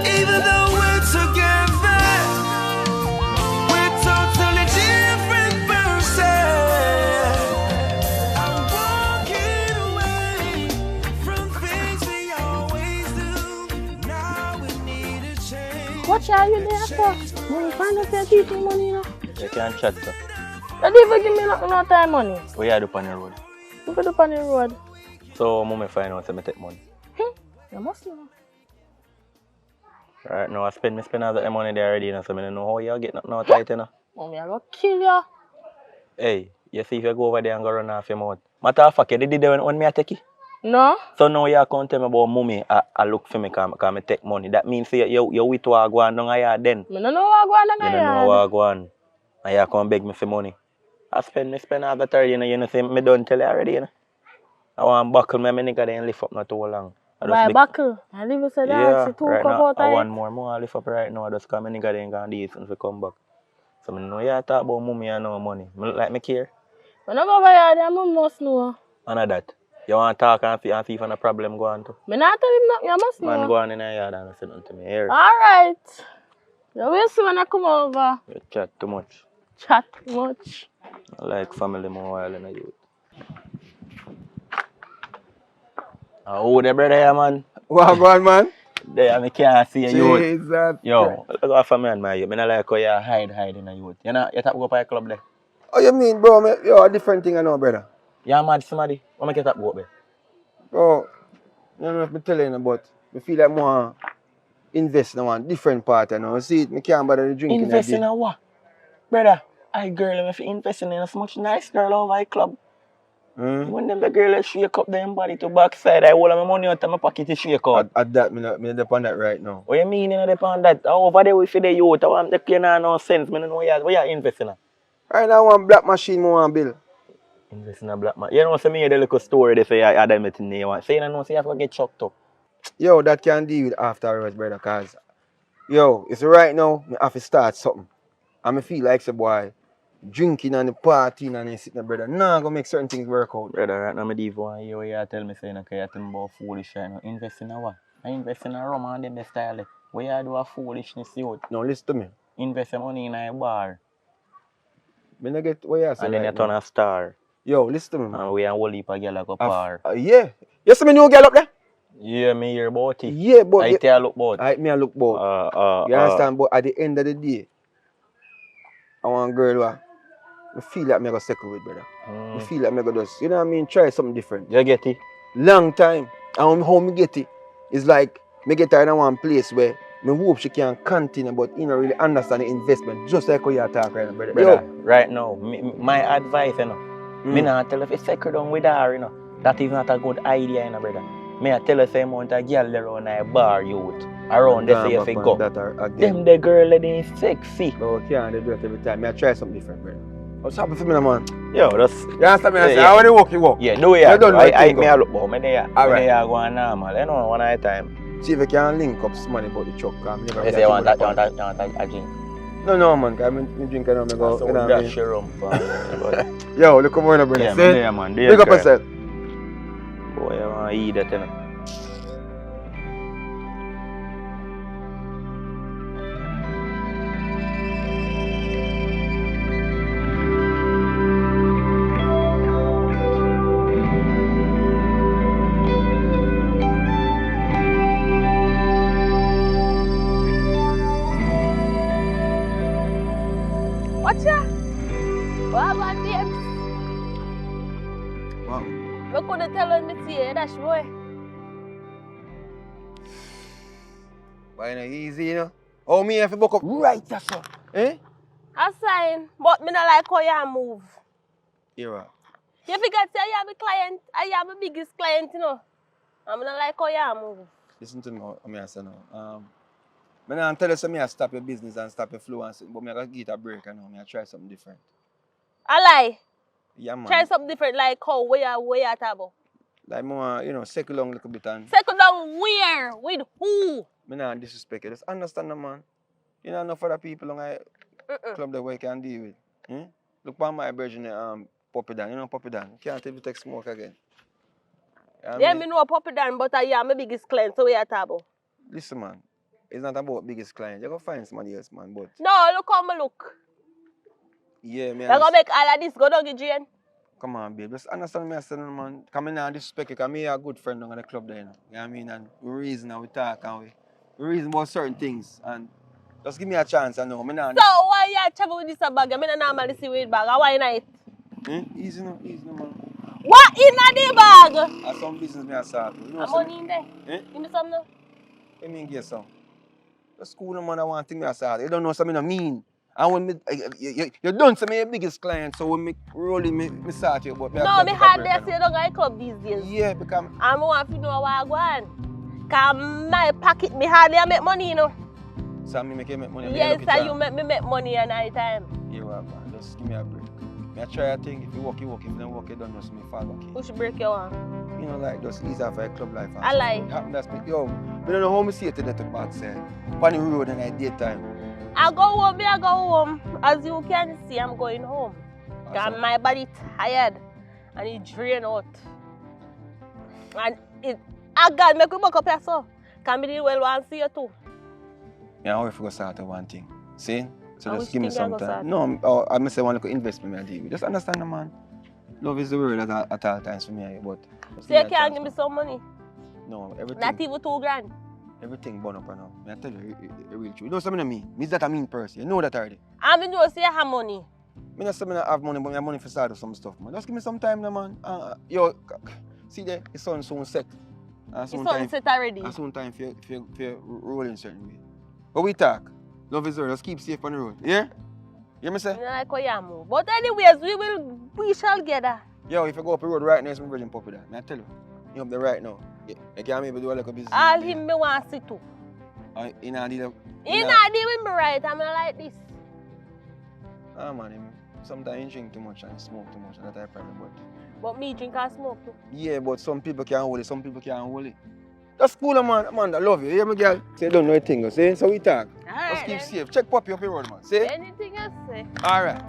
Speaker 3: Even though we're together, we're totally different person. I'm walking away from things we always do. Now we need a change.
Speaker 2: What are you there for? When you find out you're teaching money, you know?
Speaker 6: You can't chat, sir.
Speaker 2: You never give me no time money.
Speaker 6: What you do on the road?
Speaker 2: You put up on the road.
Speaker 6: So, mom find out I take money.
Speaker 2: You must know.
Speaker 6: Right now, I spend all the money there already, so I don't know how you get nothing out of it, you know.
Speaker 2: Mommy, I go kill you.
Speaker 6: Hey, you see if you go over there and go run off your mouth. Matter of fact, you did it when me I take it.
Speaker 2: No.
Speaker 6: So now you can't tell me about mommy, I look for me because I take money. That means you with what I go on down here then.
Speaker 2: I don't know what I go on down here.
Speaker 6: You don't know what I go on. And you come beg me for money. I spend all the 30, you know, say, me don't tell you already, you know. I want to buckle me, nigga, then lift up not too long.
Speaker 2: Why buckle? I leave you say that,
Speaker 6: yeah,
Speaker 2: she too
Speaker 6: right
Speaker 2: now,
Speaker 6: I want more, I lift up right now. I just come, nigga, then go and do something to come back. So I know you talk about mommy and no money. I look like me care.
Speaker 2: When I go over here, then I must know.
Speaker 6: And that. You want to talk and see if a problem go on too?
Speaker 2: I not tell him nothing, you must know.
Speaker 6: Man, go on in the yard and say nothing to me. Here.
Speaker 2: Alright.
Speaker 7: You will see when I come over.
Speaker 6: You chat too much.
Speaker 7: Chat much.
Speaker 6: I like family more while in the youth. Oh, the brother here, man.
Speaker 1: What going, man?
Speaker 6: There, I can't see you.
Speaker 1: Jesus
Speaker 6: Yo,
Speaker 1: Christ.
Speaker 6: look out for me and my youth. I like how you hide in the youth. You know, you tap go up a club there.
Speaker 1: Oh, you mean, bro? Yo, a different thing I know, brother.
Speaker 6: You mad somebody? What make you tap go up there?
Speaker 1: Bro, I don't know if I'm telling you, but I feel like more invest in one different part, you know. See, I can't bother the drinking
Speaker 6: Invest
Speaker 1: a
Speaker 6: in
Speaker 1: day.
Speaker 6: a what? Brother, I girl, if you invest in a much nice girl over a club. When them the girl shake up them body to backside, I hold my money out of my pocket to shake out.
Speaker 1: At that, I'm not upon that right now.
Speaker 6: What you mean you not depend on that? Over there with the youth, I want to play no sense. I don't know where you invest in.
Speaker 1: Right now, one black machine more want bill.
Speaker 6: Invest in a black man. You know, so me the little story they say I had them in there. Say you know, say you have to get chucked up.
Speaker 1: Yo, that can deal with afterwards, brother, cause yo, it's right now, I have to start something. And I feel like, say, boy, drinking and the partying and the sitting, brother, nah, gonna make certain things work out.
Speaker 6: Brother, right now, I deep one year where you tell me saying, okay, you tell me about foolish right now. Invest in a what? I invest in a rum and them style. Where you do a foolishness, you?
Speaker 1: No, listen to me.
Speaker 6: Invest your money in a bar.
Speaker 1: Me not get what you say
Speaker 6: And then
Speaker 1: right
Speaker 6: you turn
Speaker 1: now.
Speaker 6: a star.
Speaker 1: Yo, listen to me, man.
Speaker 6: And we a whole heap of girl like a par.
Speaker 1: Yeah. You see me new girl up there?
Speaker 6: Yeah, me hear about it.
Speaker 1: Yeah, but
Speaker 6: I tell you look about.
Speaker 1: I look both. You understand? But at the end of the day, I want a girl who I feel like I'm going to settle with, brother. I feel like I'm going to just, you know what I mean, try something different.
Speaker 6: You get it?
Speaker 1: Long time. And how me get it, it's like, me get her in one place where me hope she can continue, but you don't really understand the investment, just like how you talk right now, brother.
Speaker 6: Brother, right now, my advice, you know, me not tell if you secure down with her, you know, that is not a good idea, you know, brother. Me I tell you same amount of girl around a bar youth. Around there say you fi go. Them the girl that is sexy.
Speaker 1: But we can't do it every time. Me I try something different, brother. What's happening for me, man?
Speaker 6: Yo, that's...
Speaker 1: You understand me? I say, how do you walk, you walk?
Speaker 6: Yeah, do it.
Speaker 1: You don't know
Speaker 6: I look about me there.
Speaker 1: Alright.
Speaker 6: Me there going normal, you know, one at a time.
Speaker 1: See if you can link up some money about the truck.
Speaker 6: You say you want that a drink?
Speaker 1: No, man, because I drink and I go,
Speaker 6: So
Speaker 1: you know
Speaker 6: that
Speaker 1: what
Speaker 6: share rum,
Speaker 1: Yo, look over here, brother.
Speaker 6: Yeah,
Speaker 1: See?
Speaker 6: man, there, man.
Speaker 1: Look up yourself.
Speaker 6: Boy, you want to eat that, you know.
Speaker 7: Watch ya. What about them?
Speaker 1: Wow.
Speaker 7: Look what they tell me to you, that's boy.
Speaker 1: But it's not easy, you know. Oh, me have to book up right, that's all. Eh?
Speaker 7: I sign, but me not like how you move.
Speaker 1: Here,
Speaker 7: You forget say I am a client, I am the biggest client, you know. I'm not like how you move.
Speaker 1: listen to me, I say now. I don't tell you something, I stop your business and stop your flow and something, but I gotta give it a break, you know. I try something different.
Speaker 7: I lie.
Speaker 1: Yeah, man.
Speaker 7: Try something different like how, where you at about.
Speaker 1: Like more, you know, settle down a little bit and...
Speaker 7: Settle down where? With who?
Speaker 1: I don't disrespect you. Just understand the man. You know enough other people on my club that we can deal with. Look at my version Puppy Dan. You know Puppy Dan? You can't even take smoke again. You know
Speaker 7: me know Puppy Dan, but I am my biggest client, so where you at about.
Speaker 1: Listen, man. It's not about biggest client. You go find somebody else, man. But
Speaker 7: no, look how me look.
Speaker 1: yeah, man.
Speaker 7: You're gonna make all of this go down, Jane.
Speaker 1: Come on, babe. Just understand me, man. Come in and disrespect you, because me a good friend on the club there, you know. You know what I mean? And we reason and we talk and we reason about certain things. And just give me a chance, I know.
Speaker 7: So why you travel with this bag? I mean, normally see with bag. Why not?
Speaker 1: Easy no, man.
Speaker 7: What in the bag?
Speaker 1: That's some business me I start. You know,
Speaker 7: I'm money in there. Give me some now.
Speaker 1: I mean, get some. The school no man, I want thing me I start. You don't know something I mean. And when me, you don't say me your biggest client, so when me rolling me start you about me.
Speaker 7: No, me hard there say you don't go to club these days.
Speaker 1: Yeah, because
Speaker 7: I want to know why I go on. Because my pocket, me hardly make money, you know.
Speaker 1: so me make you make money.
Speaker 7: Yes, so you make me make money at night time.
Speaker 1: Yeah, well, man. Just give me a break. Me I try a thing. If you walk, you walk. If you don't walk, you don't know. So me fall back.
Speaker 7: Who should break your arm?
Speaker 1: You know, like just easy for a club life.
Speaker 7: I lie.
Speaker 1: That's me. Yo, I don't know how me see it today to back side. On the road and at daytime.
Speaker 7: I go home. As you can see, I'm going home. Because my body tired and it drain out. And I got me back up here so. Can be well want to see you too.
Speaker 1: Yeah, I worry for start one thing. See? So
Speaker 7: And
Speaker 1: just
Speaker 7: which
Speaker 1: give me
Speaker 7: thing you
Speaker 1: some
Speaker 7: go
Speaker 1: time.
Speaker 7: start?
Speaker 1: No, I must say one little investment I deal with. Just understand the man. Love is the word at all times for me, but
Speaker 7: So you can't give me some money?
Speaker 1: no, everything.
Speaker 7: Not even 2 grand.
Speaker 1: Everything burn up now. I tell you, it real true. You know something of me? Me's that a mean person. You know that already.
Speaker 7: I mean, you say you have money.
Speaker 1: Me not say me not have money, but I have money for start with some stuff, man. Just give me some time now, man. See there, the sun soon set.
Speaker 7: The sun set already.
Speaker 1: And soon time for you rolling certain way. But we talk. Love is there. Just keep safe on the road. Yeah? You hear me say?
Speaker 7: I like how you move. But anyways, we shall get that.
Speaker 1: Yo, if you go up the road right now, it's my virgin puppy there. I tell you. You up there right now. Yeah, I can't maybe do a little business.
Speaker 7: All him me want to see too.
Speaker 1: He not deal
Speaker 7: He not deal with me right. I'm not like this.
Speaker 1: Ah man, sometimes you drink too much and smoke too much and that type of problem.
Speaker 7: But me drink and smoke too.
Speaker 1: Yeah, but some people can't hold it, some people can't hold it. That's cool, man. Amanda, I love you. You hear me, girl? Say, don't know a thing, see? So we talk. Let's keep safe. Check puppy up your road, man. See?
Speaker 7: Anything you say.
Speaker 1: All right.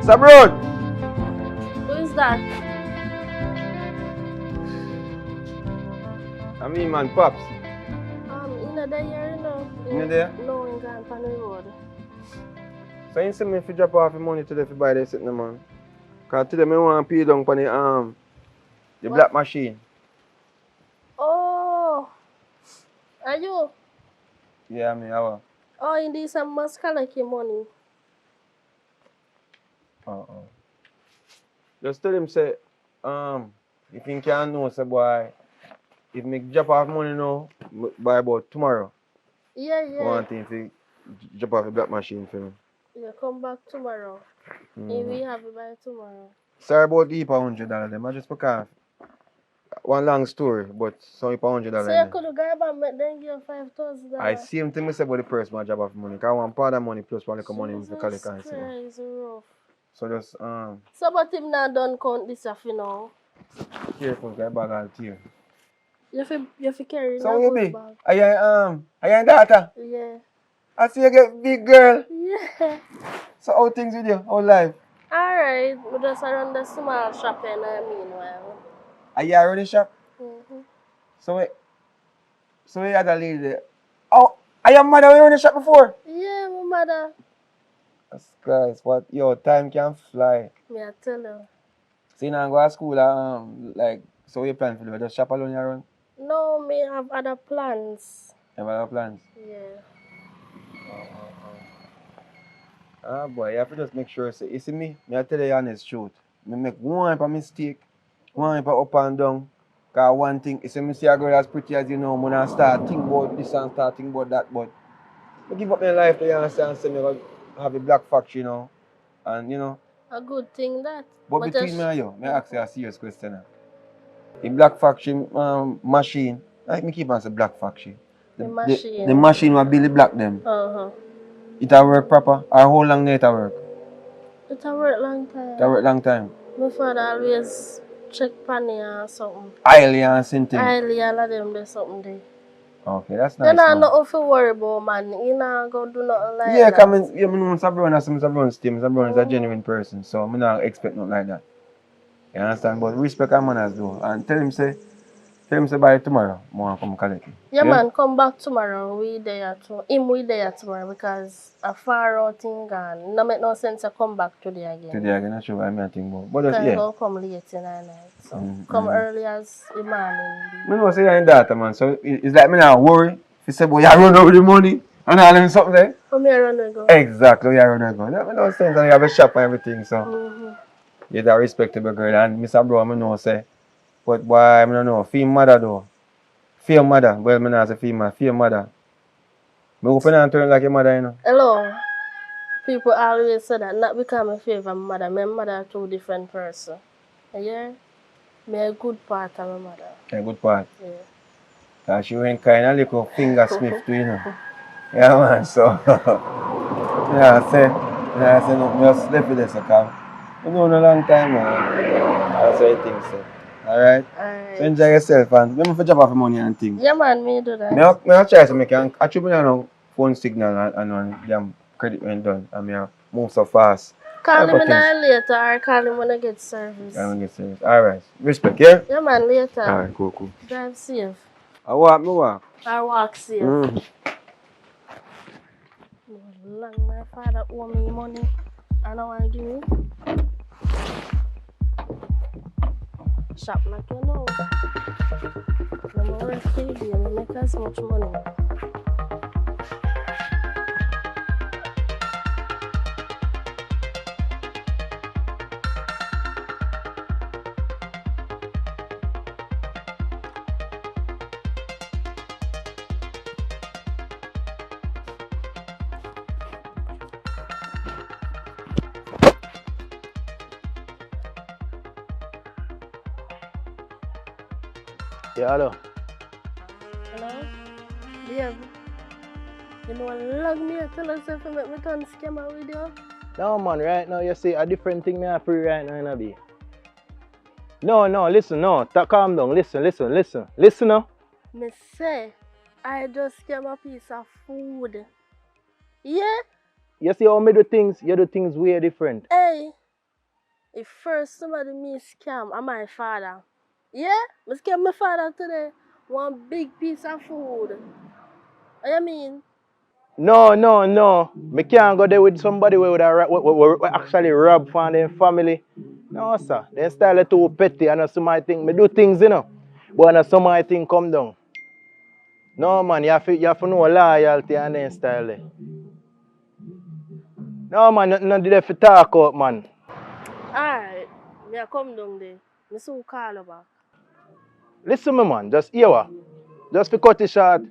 Speaker 1: Sabron!
Speaker 7: Who is that?
Speaker 1: I mean, man, Pops.
Speaker 7: In the there, you know.
Speaker 1: In there?
Speaker 7: No, in Grand Pan Road.
Speaker 1: So you see me if you drop off the money today to buy this sitting, man. Because today I want to pay down for the black machine.
Speaker 7: Oh! Are you?
Speaker 1: Yeah, I mean, I will.
Speaker 7: Oh, indeed, some must collect your money.
Speaker 1: Just tell him, say, if you can't know, say, boy, if me drop off money now, by about tomorrow.
Speaker 7: Yeah.
Speaker 1: I want him to drop off the black machine for me.
Speaker 7: Yeah, come back tomorrow. If we have it by tomorrow.
Speaker 1: Sorry about the heap of $100 them. I just because one long story, but some heap of $100.
Speaker 7: So you could go back and make them give you $5,000.
Speaker 1: I see him tell me say about the person I drop off money. Because I want part of money plus one little money to collect and see.
Speaker 7: Christ, rough.
Speaker 1: So just
Speaker 7: So but him not done count this off, you know.
Speaker 1: careful, because bag all tear.
Speaker 7: You have to carry
Speaker 1: So
Speaker 7: that
Speaker 1: you be?
Speaker 7: bag.
Speaker 1: Are you a daughter?
Speaker 7: Yeah.
Speaker 1: I see you get big girl.
Speaker 7: Yeah.
Speaker 1: So how things with you? How life?
Speaker 7: Alright, we just around the small shop in the meanwhile.
Speaker 1: Are you already shop?
Speaker 7: Mm-hmm.
Speaker 1: So you had a lady there. Oh, are your mother were in the shop before?
Speaker 7: Yeah, my mother.
Speaker 1: Jesus Christ, what yo time can fly.
Speaker 7: Me I tell you.
Speaker 1: So you now go to school like so you plan for do? Just shop alone you run?
Speaker 7: No, me have other plans.
Speaker 1: You have other plans?
Speaker 7: Yeah.
Speaker 1: Ah boy, you have to just make sure say, you see me I tell you the honest truth. Me make one mistake, one up and down. Cause one thing, you see me see a girl as pretty as you know, when I start think about this and start think about that, but I give up my life to you understand, say me gonna have a black factory, you know. And you know.
Speaker 7: A good thing that.
Speaker 1: But between me and you, may I ask you a serious question. The black factory machine, like me keep on say black factory.
Speaker 7: The machine.
Speaker 1: The machine will build the black them.
Speaker 7: Uh-huh.
Speaker 1: It will work proper, or how long it will work?
Speaker 7: It will work long time.
Speaker 1: It will work long time.
Speaker 7: My father always check panny or something.
Speaker 1: Oily and something.
Speaker 7: Oily, all of them do something there.
Speaker 1: Okay, that's nice.
Speaker 7: You don't know nothing to worry about, man. You not go do nothing like
Speaker 1: yeah,
Speaker 7: that.
Speaker 1: Yeah, because I know Mr. Brown is Mr. Brown is a genuine person, so I don't expect nothing like that. You understand? But respect our manners though. And tell him say by tomorrow, I want to come collect him.
Speaker 7: Yeah, man, come back tomorrow. We there tomorrow because a far out thing gone. No make no sense to come back today again.
Speaker 1: Today again, not sure what I think about. But just,
Speaker 7: yeah. Go come late in the night. So come early as the morning.
Speaker 1: I know say you're in data, man. So it's like me not worry. If you say, boy, you run out with the money and all them something there.
Speaker 7: Come here run and go.
Speaker 1: Exactly, you run and go. That makes no sense. And you have a shop and everything, so you're that respectable girl. And Mr. Bro, I know say. But boy, I don't know. Female mother though. Female mother. Well, I not say female. Female mother. I open and turn like your mother, you know.
Speaker 7: Hello. People always say that not because my favorite mother. My mother are two different person. Yeah? Me a good part of my mother.
Speaker 1: A good part?
Speaker 7: Yeah.
Speaker 1: Because she went kind of little finger smith too, you know. Yeah, man. So, yeah, I say no, just left with this, okay? You know, in a long time, man. That's what I think, so. Alright?
Speaker 7: Alright.
Speaker 1: So enjoy yourself and remember to drop off money and things.
Speaker 7: Yeah, man, me do that.
Speaker 1: I try to make it. I try to phone signal and damn credit when done. I mean, move so fast.
Speaker 7: Call him later or call him when I get service.
Speaker 1: Alright. Respect, yeah?
Speaker 7: Yeah, man, later.
Speaker 1: Alright, cool.
Speaker 7: Drive safe.
Speaker 1: I walk.
Speaker 7: Or walk safe. Long my father owe me money. I don't want to give me. Shop like you know. I'm work baby and I make as much money.
Speaker 6: Yeah, hello.
Speaker 7: Hello? Babe. You know, love me. I tell us if you make me turn scammer with you.
Speaker 6: No, man, right now you see a different thing me I free right now, you know, be. No, listen, no. Calm down. Listen now.
Speaker 7: Me say, I just scam a piece of food. Yeah?
Speaker 6: You see how me do things, you do things way different.
Speaker 7: Hey. If first somebody me scam, I'm my father. Yeah? Me scam my father today. One big piece of food. What you mean?
Speaker 6: No. Me can't go there with somebody who actually rob from their family. No, sir. Their style is too petty. I know somebody think me do things, you know. But I know somebody think come down. No, man, you have to know loyalty and their style. No, man, nothing there for talk out, man.
Speaker 7: Alright. Me a come down there. Me soon call you back.
Speaker 6: Listen, me, man. Just hear what. Just for cut it short,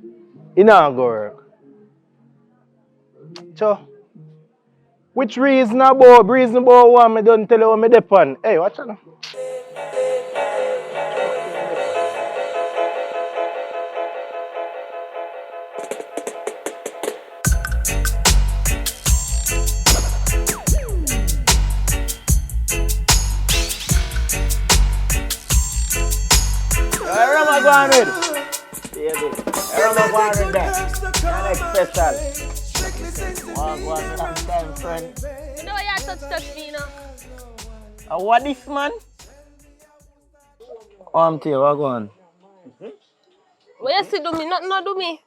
Speaker 6: it not go work. So, which reasonable one me don't tell you what me depend. Hey, watch out now. Where am I going with? Where am I going with that? Next special. One time, friend.
Speaker 7: You know you touch me, you know?
Speaker 6: What this, man? I'm tell you, what going?
Speaker 7: What you see do me? Nothing no do me.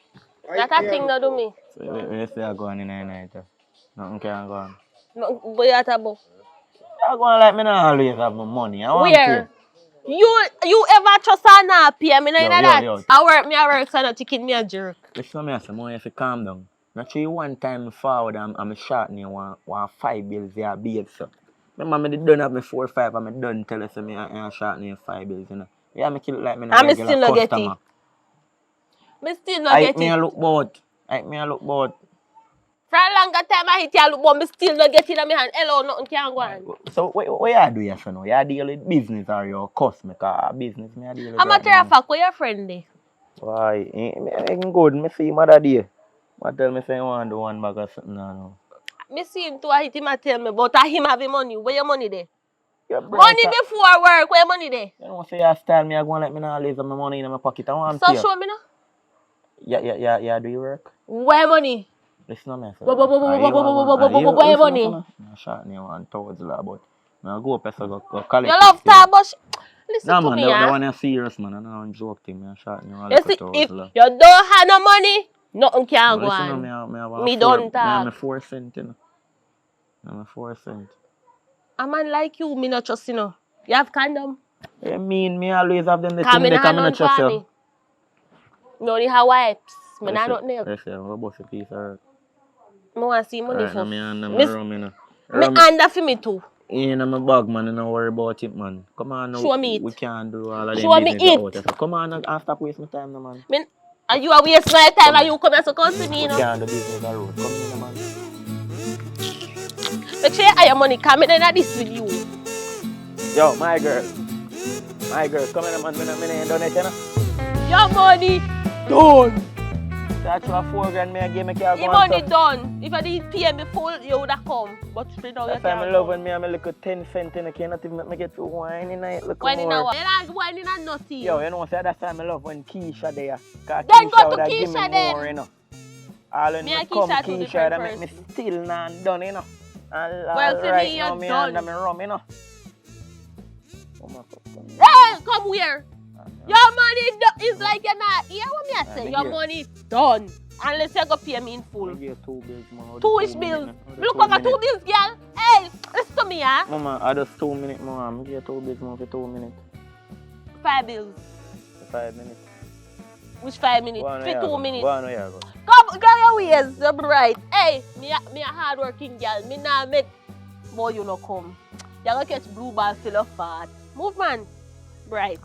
Speaker 7: That a thing no do me.
Speaker 6: So, you see I going in the night. Nothing can go on.
Speaker 7: No, but you at about.
Speaker 6: I going like me not always have my money. I want
Speaker 7: Where? You ever trust a nappy? I mean, that. I work, so not chicken me a jerk.
Speaker 6: Listen, I say, man, you have to calm down. Naturally, one time forward, I'm shorting you one 5 bills, yeah, beard, so. Remember, I done have me 4 or 5, and I done tell us me I'm shorting you 5 bills, you know. Yeah, I kill it like me not regular
Speaker 7: still not
Speaker 6: customer.
Speaker 7: get it. Me still not get it.
Speaker 6: Me look bored.
Speaker 7: For a longer time, I hit you look, but me still not get it in my hand. Hello, nothing can go on.
Speaker 6: So, what you do here, so now? You deal with business or your customer? Because business, me deal with
Speaker 7: I'm a matter of fact, where your friend there?
Speaker 6: Why? I'm good. Me see him other day. I tell me say I want to do one bag of something now.
Speaker 7: Me see him too, I hit him and tell me, but him having money. Where your money there?
Speaker 6: Money
Speaker 7: before work, where your money there?
Speaker 6: You know, say you style me, I go and let me not leave my money in my pocket. I want
Speaker 7: so show me now.
Speaker 6: Yeah, do you work?
Speaker 7: Where money?
Speaker 6: Listen to me, sir.
Speaker 7: Where your money?
Speaker 6: I'm shot you one towards the but I go up and go collect.
Speaker 7: You love tar, but listen
Speaker 6: no,
Speaker 7: to
Speaker 6: man,
Speaker 7: me,
Speaker 6: that one is serious, man. I don't joke thing. I'm shot you one
Speaker 7: you see, if you don't have no money, nothing can go on. Me don't talk.
Speaker 6: I'm a 4 cent, you know. I'm a 4 cent.
Speaker 7: A man like you, me not trust, you know. You have condom?
Speaker 6: You mean me always have them the
Speaker 7: thing
Speaker 6: they
Speaker 7: not
Speaker 6: not trust you?
Speaker 7: Me only have wipes. Me not nothing else.
Speaker 6: Let's see, I'm about a piece of
Speaker 7: I want to see money for
Speaker 6: me
Speaker 7: under for me too.
Speaker 6: In my bag, man, don't worry about it, man. Come on now.
Speaker 7: Show me it.
Speaker 6: We can't do all of them
Speaker 7: Show me
Speaker 6: business
Speaker 7: it.
Speaker 6: out. Come on, and stop wasting my time, no, man.
Speaker 7: Are you a waste my time and you come here to come to me, you know?
Speaker 6: We can't do business on the road. Come here, man.
Speaker 7: Make sure you have your money coming in at this with you.
Speaker 6: Yo, my girl, come here, man. I ain't done it, you know?
Speaker 7: Your money.
Speaker 6: Done. That's why 4 grand me again, me can't
Speaker 7: The
Speaker 6: go
Speaker 7: money
Speaker 6: on.
Speaker 7: done. If I didn't pay me full, you would have come. But straight now you
Speaker 6: That's why
Speaker 7: can't
Speaker 6: I
Speaker 7: go.
Speaker 6: love when me and me look at 10 cent and I cannot even make me get to wine in it. Look
Speaker 7: Wine in
Speaker 6: more.
Speaker 7: a what? You're not wine in a nutty.
Speaker 6: Yo, you know, say that's why I love when Keisha there. Cause
Speaker 7: Then go
Speaker 6: Keisha
Speaker 7: to
Speaker 6: would give me
Speaker 7: Keisha then.
Speaker 6: more, you know. All when
Speaker 7: Me
Speaker 6: me
Speaker 7: and
Speaker 6: come,
Speaker 7: Keisha two
Speaker 6: Keisha
Speaker 7: different
Speaker 6: that make me
Speaker 7: persons.
Speaker 6: still not done, you know. And
Speaker 7: Well, to
Speaker 6: right
Speaker 7: me,
Speaker 6: now,
Speaker 7: you're
Speaker 6: me
Speaker 7: done.
Speaker 6: under me rum, you know.
Speaker 7: Hey, come here. Your money is like you're not. Hear what me I say? Your money done. Unless you go pay me in full.
Speaker 6: I give 2 bills, man.
Speaker 7: 2-ish bills. Look at 2 bills, girl. Hey, listen to me, huh?
Speaker 6: Mama, I just 2 minutes, man. I give 2 bills, man, for 2 minutes.
Speaker 7: 5 bills.
Speaker 6: 5 minutes.
Speaker 7: Which 5 minutes?
Speaker 6: Go on,
Speaker 7: For
Speaker 6: yeah,
Speaker 7: 2
Speaker 6: go.
Speaker 7: minutes.
Speaker 6: Go on, yeah, go.
Speaker 7: Come, girl, your ways. You're right. Hey, me a hard-working girl. Me nah make boy you no come. You gonna catch blue ball still a fart. Move, man. Right.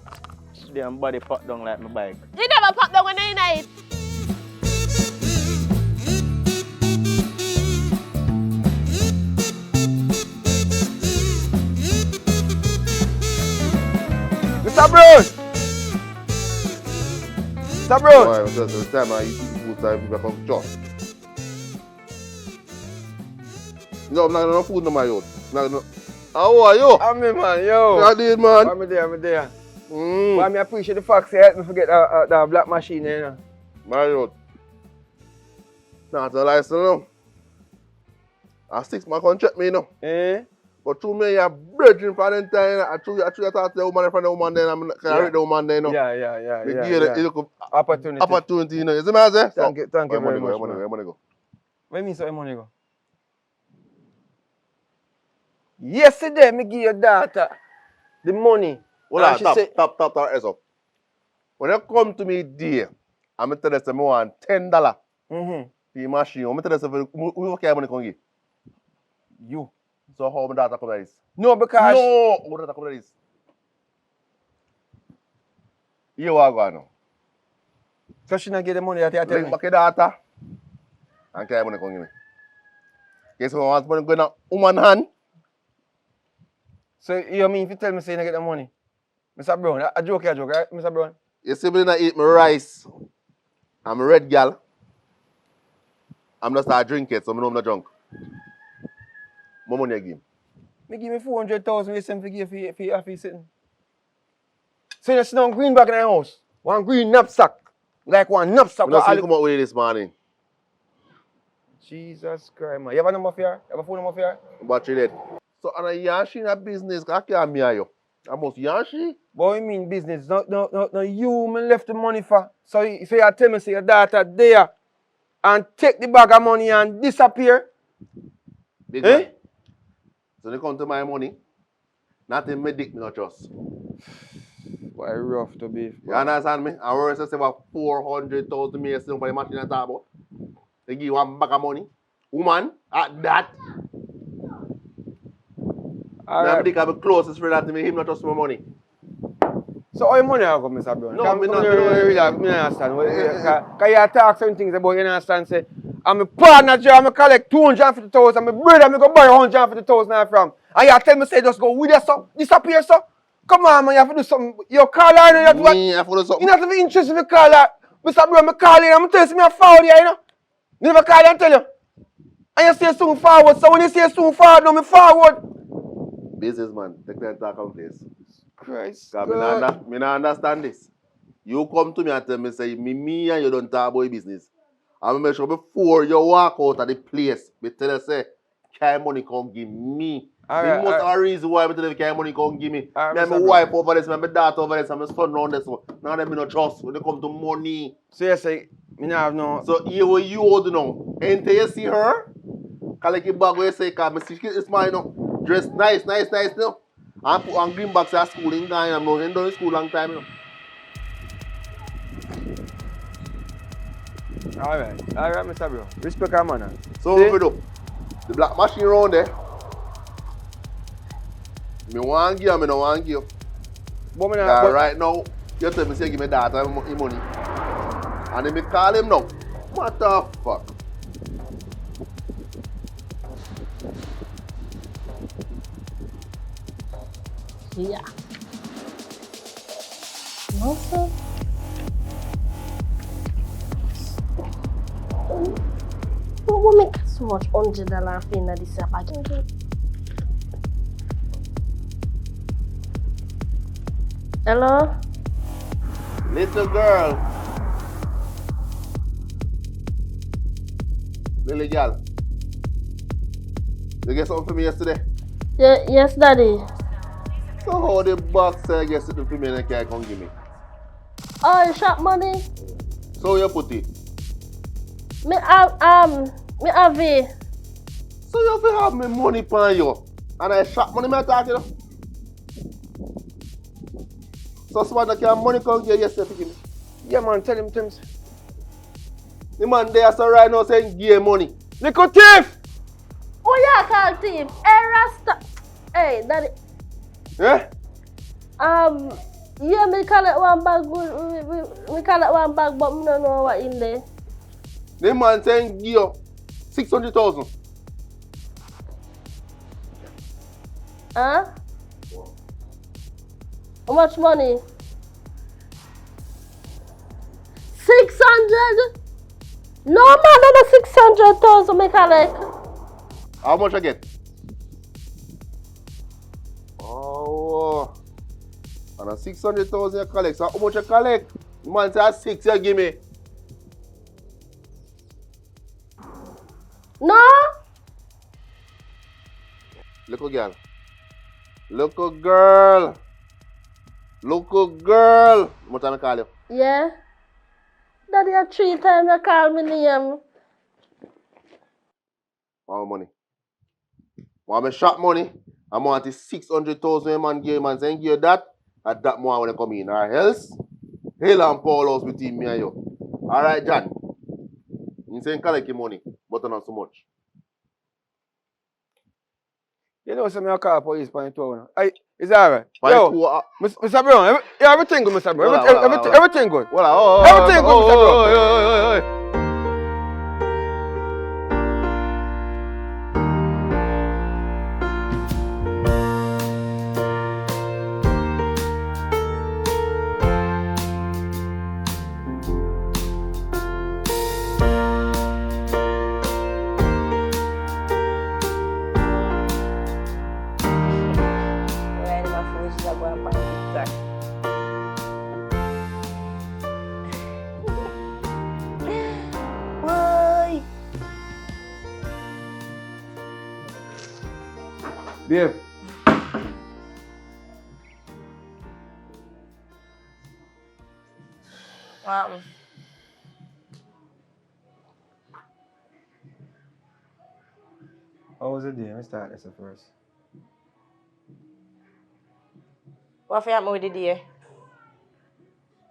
Speaker 6: Damn body pop down like my bike.
Speaker 7: You never pop down when I night.
Speaker 1: Mr. Brown! Mr. Brown!
Speaker 8: Why? The time I eat food time, people come to church. No, I'm not gonna food no my youth. How are you?
Speaker 1: I'm me, man, yo.
Speaker 8: Yeah, I did, man.
Speaker 1: I'm there. But I appreciate the fact that you helped me forget the black machine, you know.
Speaker 8: My youth. Not a license, no. I 6 months contract me, no.
Speaker 1: Eh?
Speaker 8: But through me, you're brethren for the time. I talk to the woman from the woman, then I'm gonna read the woman, then, no.
Speaker 1: Yeah.
Speaker 8: We give you
Speaker 1: Opportunity.
Speaker 8: you know. You see me, I say?
Speaker 1: Thank you very much.
Speaker 8: Where money go?
Speaker 1: Where mean so your money go? Yesterday, me give your daughter the money.
Speaker 8: Hold
Speaker 1: and
Speaker 8: on,
Speaker 1: she
Speaker 8: stop,
Speaker 1: say,
Speaker 8: stop, heads up. When you come to me dear, I'm gonna tell you something, I want $10 for your machine. I'm gonna tell you something, we work here money can give.
Speaker 1: You.
Speaker 8: So how my daughter come like this?
Speaker 1: No, because...
Speaker 8: No, how my daughter come like this? You are going now.
Speaker 1: So she not get the money that you tell
Speaker 8: Bring
Speaker 1: me?
Speaker 8: back your daughter and carry money come give me. Guess who wants money going to woman hand?
Speaker 1: So you mean if you tell me say you not get the money? Mr. Brown, a joke, right, Mr. Brown?
Speaker 8: You see me not eat my rice. I'm a red gal. I'm not start drinking, so I know I'm not drunk. More money I give him.
Speaker 1: Me give me 400,000 you send for give for your sitting. So you sit down green back in the house. One green knapsack. Like one knapsack.
Speaker 8: I'm not see you come out with it this morning.
Speaker 1: Jesus Christ, man. You have a number for her? You have a phone number for her?
Speaker 8: Battery dead. So, and a Yanshi in a business, I can't me you. I must Yanshi.
Speaker 1: What you mean business? No, you me left the money for. So you tell me say your daughter there and take the bag of money and disappear?
Speaker 8: Big man. So they come to my money. Nothing me dick me not trust.
Speaker 1: Why rough to be?
Speaker 8: You understand me? I work say about 400,000 me still for the machine and talk about. They give you one bag of money. Woman, at that.
Speaker 1: Alright.
Speaker 8: I think I'm the closest friend to me, him not trust my money.
Speaker 1: So how your money I go, Mr. Brown?
Speaker 8: No, me not
Speaker 1: understand. Because you talk certain things about you understand, say, I'm a partner, I'm a collect 250,000, my brother, I'm go buy 150,000 from. And you tell me, say, just go with us, so, disappear, so. Come on, man, you have to do something. You call her, you have to
Speaker 8: Me, I have to do something.
Speaker 1: you're not even interested if you call her. Mr. Brown, I call you, I'm telling you, I'm forward here, you know. You never call you and tell you. And you say soon forward, so when you say soon forward, no, me forward.
Speaker 8: Businessman, take that talk on place.
Speaker 1: Christ.
Speaker 8: Because me not understand this. You come to me and tell me, say, me and you don't talk about your business. I will make sure before you walk out of the place, me tell you, say, carry money come give me.
Speaker 1: Alright,
Speaker 8: The most of the reason why I tell you carry money come give me.
Speaker 1: Alright,
Speaker 8: Me and my
Speaker 1: Mr.
Speaker 8: wife over this, me and my daughter over this, and my son around this one. Now them me no trust when they come to money.
Speaker 1: So you say, me not have no...
Speaker 8: So here what you hold now. Until you see her, collect your bag where you say, cause me see this man, you know, dress nice, you know. And put on greenbacks at school in Ghana. I'm not in school long time, you know.
Speaker 1: Alright, Mr. Brown. Respect our man.
Speaker 8: So what we do? The black machine around there. Me want to give you, me no want to give you.
Speaker 1: But me
Speaker 8: Cause right now, you tell me say give me daughter money. And then me call him now. What the fuck?
Speaker 7: Yeah. No, sir. who make so much $100 in this bag? Hello?
Speaker 8: Little girl. Lily girl. You get something for me yesterday?
Speaker 7: Yeah, yes, Daddy.
Speaker 8: So how the box get something for me and can't come give me?
Speaker 7: Oh, you shop money?
Speaker 8: So you put it?
Speaker 7: Me have it.
Speaker 8: So you have to have me money for you. And I shop money me talk you know? So somebody can money come give you yesterday for me?
Speaker 1: Yeah, man, tell him.
Speaker 8: The man there so right now saying give money.
Speaker 1: Little thief!
Speaker 7: Who you call thief? Hey, Rasta. Hey, Daddy.
Speaker 8: Yeah?
Speaker 7: Yeah, me call it one bag. We call it one bag, but me don't know what in there.
Speaker 8: The man saying give you 600,000.
Speaker 7: Huh? How much money? 600? No, man, not 600,000, me collect.
Speaker 8: How much I get? Oh, and a 600,000 you collect. So how much you collect? The man say 6 you give me.
Speaker 7: No?
Speaker 8: Little girl. Little girl. Little girl. How much time I call you?
Speaker 7: Yeah. Daddy, 3 times you call me name.
Speaker 8: Want money? Want me shop money? I want the 600,000 man give man saying give you that. At that more when I come in. Or else, hell and Paul house between me and you. Alright, John. You saying collect your money, but not so much.
Speaker 1: You know, some of call police point 2. Hey, is that alright?
Speaker 8: Point
Speaker 1: Yo,
Speaker 8: 2.
Speaker 1: Mr. Brown, everything good, Mr. Brown. Everything good.
Speaker 8: Well,
Speaker 1: Everything good, Mr. Brown. Babe. How was the day? Let's start this first.
Speaker 5: What for you with the day?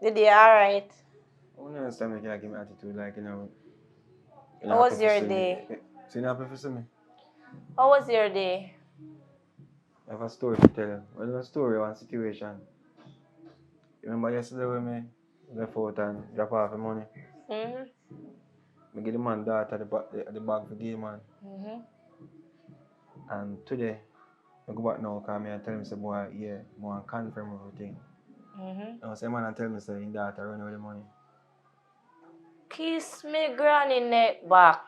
Speaker 5: The day alright.
Speaker 1: I don't understand me can't give me attitude like, you know.
Speaker 5: How was your day?
Speaker 1: So you not happy for me?
Speaker 5: How was your day?
Speaker 1: I have a story to tell you. Well, a story, one situation. You remember yesterday when me left out and drop off the money? I give the man daughter the bag for the man. And today, I go back now because I tell him, say, boy, yeah, I want to confirm everything. And say, man, I tell me, say, his daughter run away with the money.
Speaker 5: Kiss me granny neck back.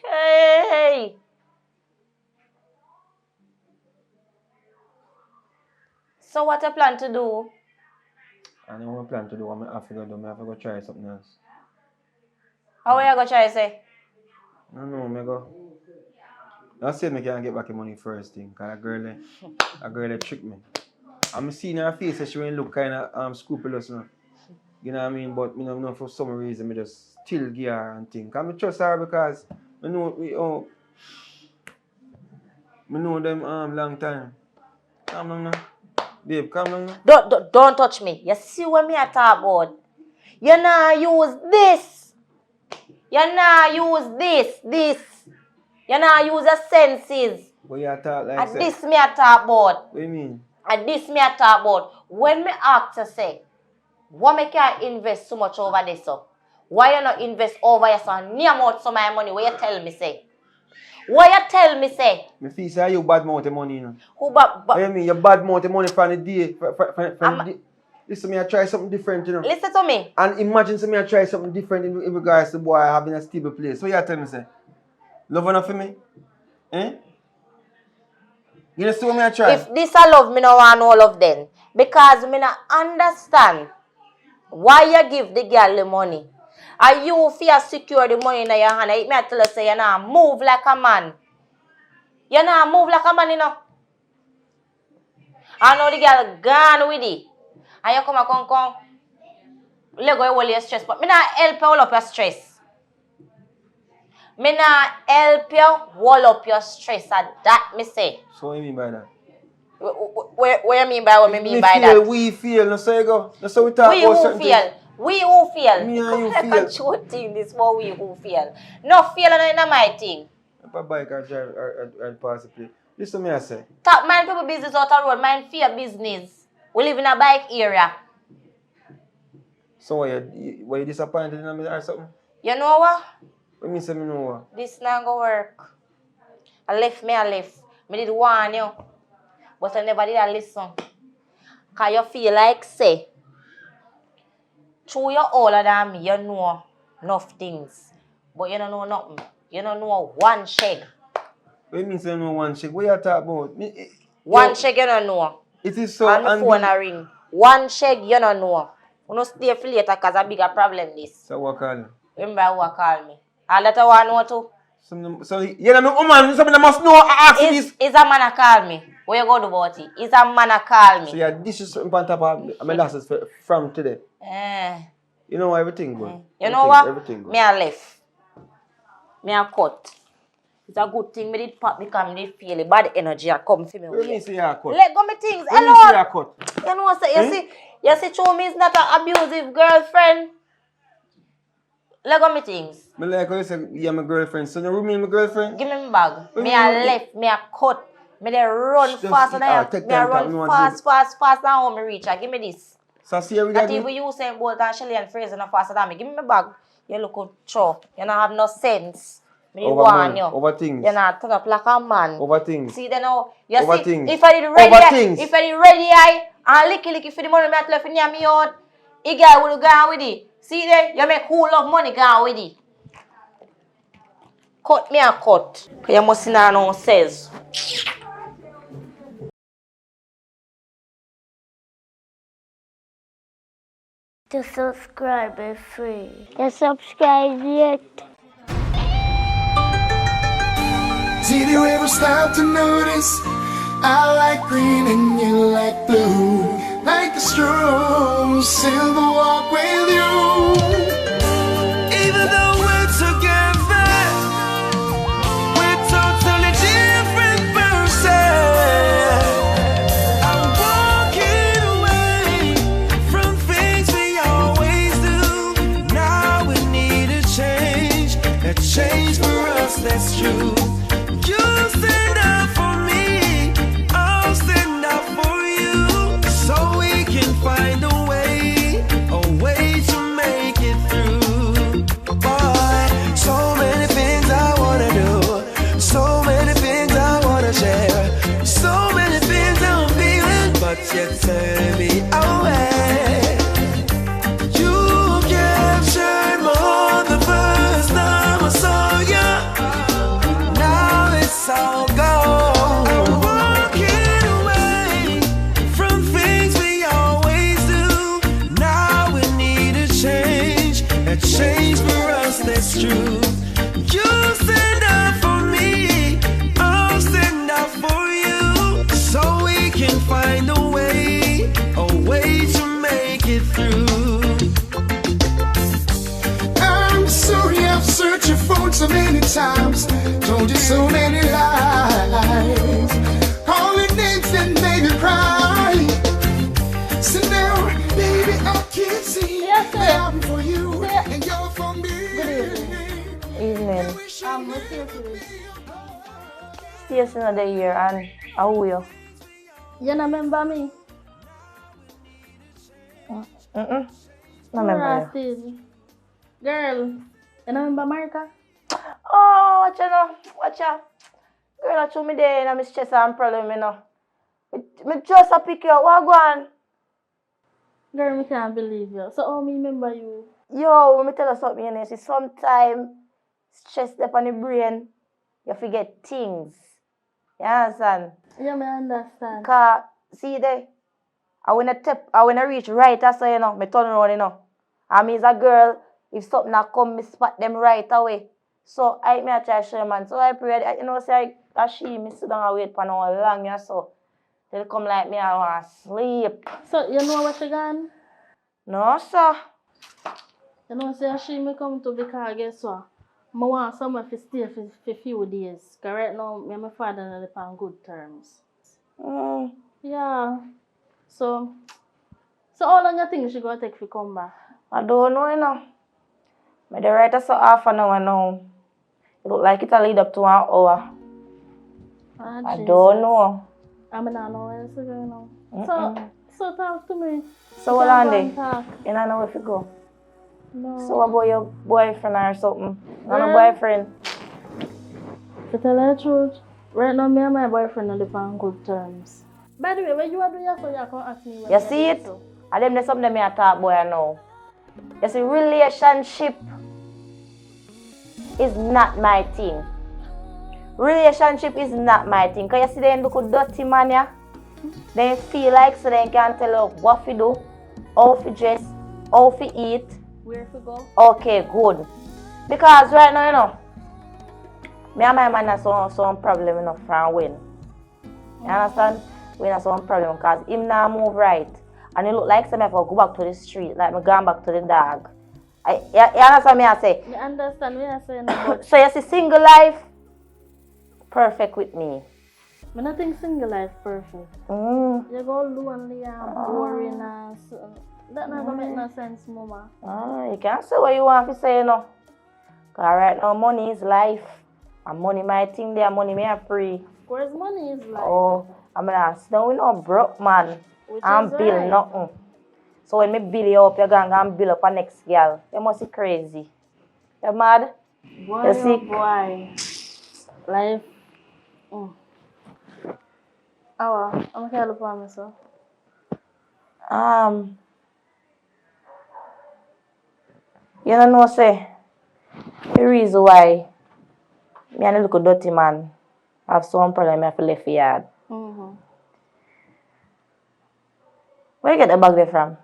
Speaker 5: Hey! So what you plan to do?
Speaker 1: I know what I plan to do. I have to go try something else.
Speaker 5: How are you going to try to say?
Speaker 1: No, I go. I said I can't get back the money first thing. Because a girl tricked me. I'm seeing her face that she won't look kind of scrupulous now. You know what I mean? But you know, for some reason, I just still give her and think. I trust her because I know them long time. Calm down now. Babe, calm down now.
Speaker 5: Don't touch me. You see what me I talk about? You nah use this. You nah use this. You nah use your senses.
Speaker 1: What you talk like
Speaker 5: and
Speaker 1: say?
Speaker 5: This me I talk about.
Speaker 1: What do you mean?
Speaker 5: And this me I talk about. When me ask you say, why me can't invest so much over this up? Why you not invest over your son? Near out some of my money. What you tell me say? What you tell me say?
Speaker 1: Me feel say you bad mouth the money, you know.
Speaker 5: Who bad?
Speaker 1: What you mean? You bad mouth the money from the day. From the day. Listen, me I try something different, you know.
Speaker 5: Listen to me.
Speaker 1: And imagine me I try something different in regards to boy having a stable place. So you tell me say? Love enough for me? Eh? You just see what me I try?
Speaker 5: If this a love, me no want no love then. Because me not understand why you give the girl the money. And you feel secure the money in your hand. Me I tell you say you not move like a man. You not move like a man, you know. I know the girl gone with it. And you come. Let go all your stress. But me not help you all up your stress. Me not help you all up your stress. And that me say.
Speaker 1: So what you mean by that?
Speaker 5: What you mean by what me mean by
Speaker 1: feel,
Speaker 5: that?
Speaker 1: we feel. No say go. That's how we talk
Speaker 5: We
Speaker 1: about
Speaker 5: who
Speaker 1: certain
Speaker 5: feel.
Speaker 1: things.
Speaker 5: We who feel.
Speaker 1: Me and
Speaker 5: Come
Speaker 1: you
Speaker 5: like
Speaker 1: feel.
Speaker 5: a short thing this for we who feel. No feel in my thing.
Speaker 1: If I bike and drive and pass the place. Listen to me I say.
Speaker 5: Stop mind people business out the road. Mind for your business. We live in a bike area.
Speaker 1: So were you disappointed in me or something?
Speaker 5: You know what?
Speaker 1: What me say me know what?
Speaker 5: This not gonna work. I left. Me did warn you. But I never did listen. Cause you feel like say through you're older than me, you know enough things. But you don't know nothing. You don't know one sheg.
Speaker 1: What you mean say you know one shake? What you talk about?
Speaker 5: One sheg you don't know.
Speaker 1: It is so
Speaker 5: And the phone a ring. One sheg you don't know. You don't stay for later cause a bigger problem this.
Speaker 1: So what call you?
Speaker 5: Remember who call me. All that I want to know too.
Speaker 1: So you know me woman, something must know ask this.
Speaker 5: Is a man a call me. What you go do about it? Is a man a call me.
Speaker 1: So yeah, this is something on top of my losses from today. You know everything good.
Speaker 5: You know what?
Speaker 1: Everything good.
Speaker 5: Me a left. Me a cut. It's a good thing me did pop because me did feel the bad energy a come for me.
Speaker 1: What do you mean say you cut?
Speaker 5: Let go me things.
Speaker 1: What do you mean say you
Speaker 5: Hello.
Speaker 1: cut?
Speaker 5: You know say you see Chumi is not an abusive girlfriend. Let go me things.
Speaker 1: Me like how you say you're my girlfriend. So you mean my girlfriend?
Speaker 5: Give me my bag. Me a left. Me a cut. Me dey run faster than you. Me a run fast than how me reach. Give me this.
Speaker 1: So see we
Speaker 5: Not
Speaker 1: got
Speaker 5: even you saying Bolt and Shelly and Fraser no faster than me. Give me my bag. You look good, show. You don't have no sense. Me warn you.
Speaker 1: Over things.
Speaker 5: You not turn up like a man.
Speaker 1: Over things.
Speaker 5: See then now. You
Speaker 1: Over
Speaker 5: see,
Speaker 1: things.
Speaker 5: if I did ready, and licky for the money me at left in me out, a guy will go with it. See there, you make whole lot of money go with it. Cut me a cut. You must not know says.
Speaker 2: To subscribe is free. You subscribe yet?
Speaker 3: Did you ever stop to notice I like green and you like blue? Like a stroll, silver walk with you. Even though we're together, we're totally different person. I'm walking away from things we always do. Now we need a change for us, that's true. You stand up for me, I'll stand up for you, so we can find a way to make it through. Boy, so many things I wanna do, so many things I wanna share, so many things I'm feeling, but you're turning me away. You captured more the first time I saw you. It's all gone. I'm walking away from things we always do. Now we need a change for us, that's true. You stand up for me, I'll stand up for you, so we can find a way to make it through. I'm sorry I've searched your phone so many times, told you so many lies, calling names that made me cry. So now, baby, I can't see that I'm for you and you're for me.
Speaker 5: Evening.
Speaker 7: What's your place?
Speaker 5: Stay another year and how are you?
Speaker 7: You don't remember me?
Speaker 5: No remember you.
Speaker 7: Girl, you don't remember Marika?
Speaker 5: Oh, watch ya. Girl, I show me there and I'm stressed and problem, you know. Me just a pick you up. What go on?
Speaker 7: Girl, I can't believe you. So how me remember you?
Speaker 5: Yo, let me tell you something, you know. See, sometimes stress up on the brain. you forget things. You understand?
Speaker 7: Yeah, me understand.
Speaker 5: Cause see there, I when I reach right, I say, you know, me turn around, you know. And me as a girl, if something a come, me spot them right away. So I try show man. So I pray, you know, say me sit down and wait for no long, yeah, so they'll come like me, I want to sleep.
Speaker 7: So you know what she gone?
Speaker 5: No, sir.
Speaker 7: You know, say she me come to because guess what? I want somewhere to stay for few days. Because right now, me and my father are on good terms. Yeah. So how long you think she gonna take to come back?
Speaker 5: I don't know, you know. But the writer so half an hour now. It look like it'll lead up to an hour. I don't know.
Speaker 7: I mean, I know where it's going now. So talk to me.
Speaker 5: So what on there? You don't know where to go.
Speaker 7: No.
Speaker 5: So what about your boyfriend or something? Not a boyfriend.
Speaker 7: To tell the truth, right now me and my boyfriend are on good terms. By the way, when you are doing so you can ask me what
Speaker 5: you see it? So. And them there's something me I talk about now. You see, relationship is not my thing. Relationship is not my thing. Cause you see them look dirty man, yeah? They feel like so they can tell you what to do, how to dress, how to eat.
Speaker 7: Where to go?
Speaker 5: Okay, good. Because right now, you know, me and my man have some problem, you know, from when. You understand? We have some problem because him now move right. And it look like some go back to the street, like me going back to the dog. You understand me I say?
Speaker 7: I understand what you're saying.
Speaker 5: So you see single life, perfect with me.
Speaker 7: I don't think single life perfect. You go lonely and boring and so. That not gonna make no sense, Mama.
Speaker 5: You can't say what you want to say, you know. Because right now money is life. And money my thing there, money me a free.
Speaker 7: Of course money is life.
Speaker 5: Oh, I'm gonna say we no broke man. I'm build nothing. So when me build you up, you're gonna build up a next girl. You must be crazy. You mad?
Speaker 7: Boy,
Speaker 5: you sick?
Speaker 7: Oh boy. Life. I'm gonna tell you for myself.
Speaker 5: You don't know, say, the reason why me and a little dirty man have some problem I have to left yard. Where you get the bag there from?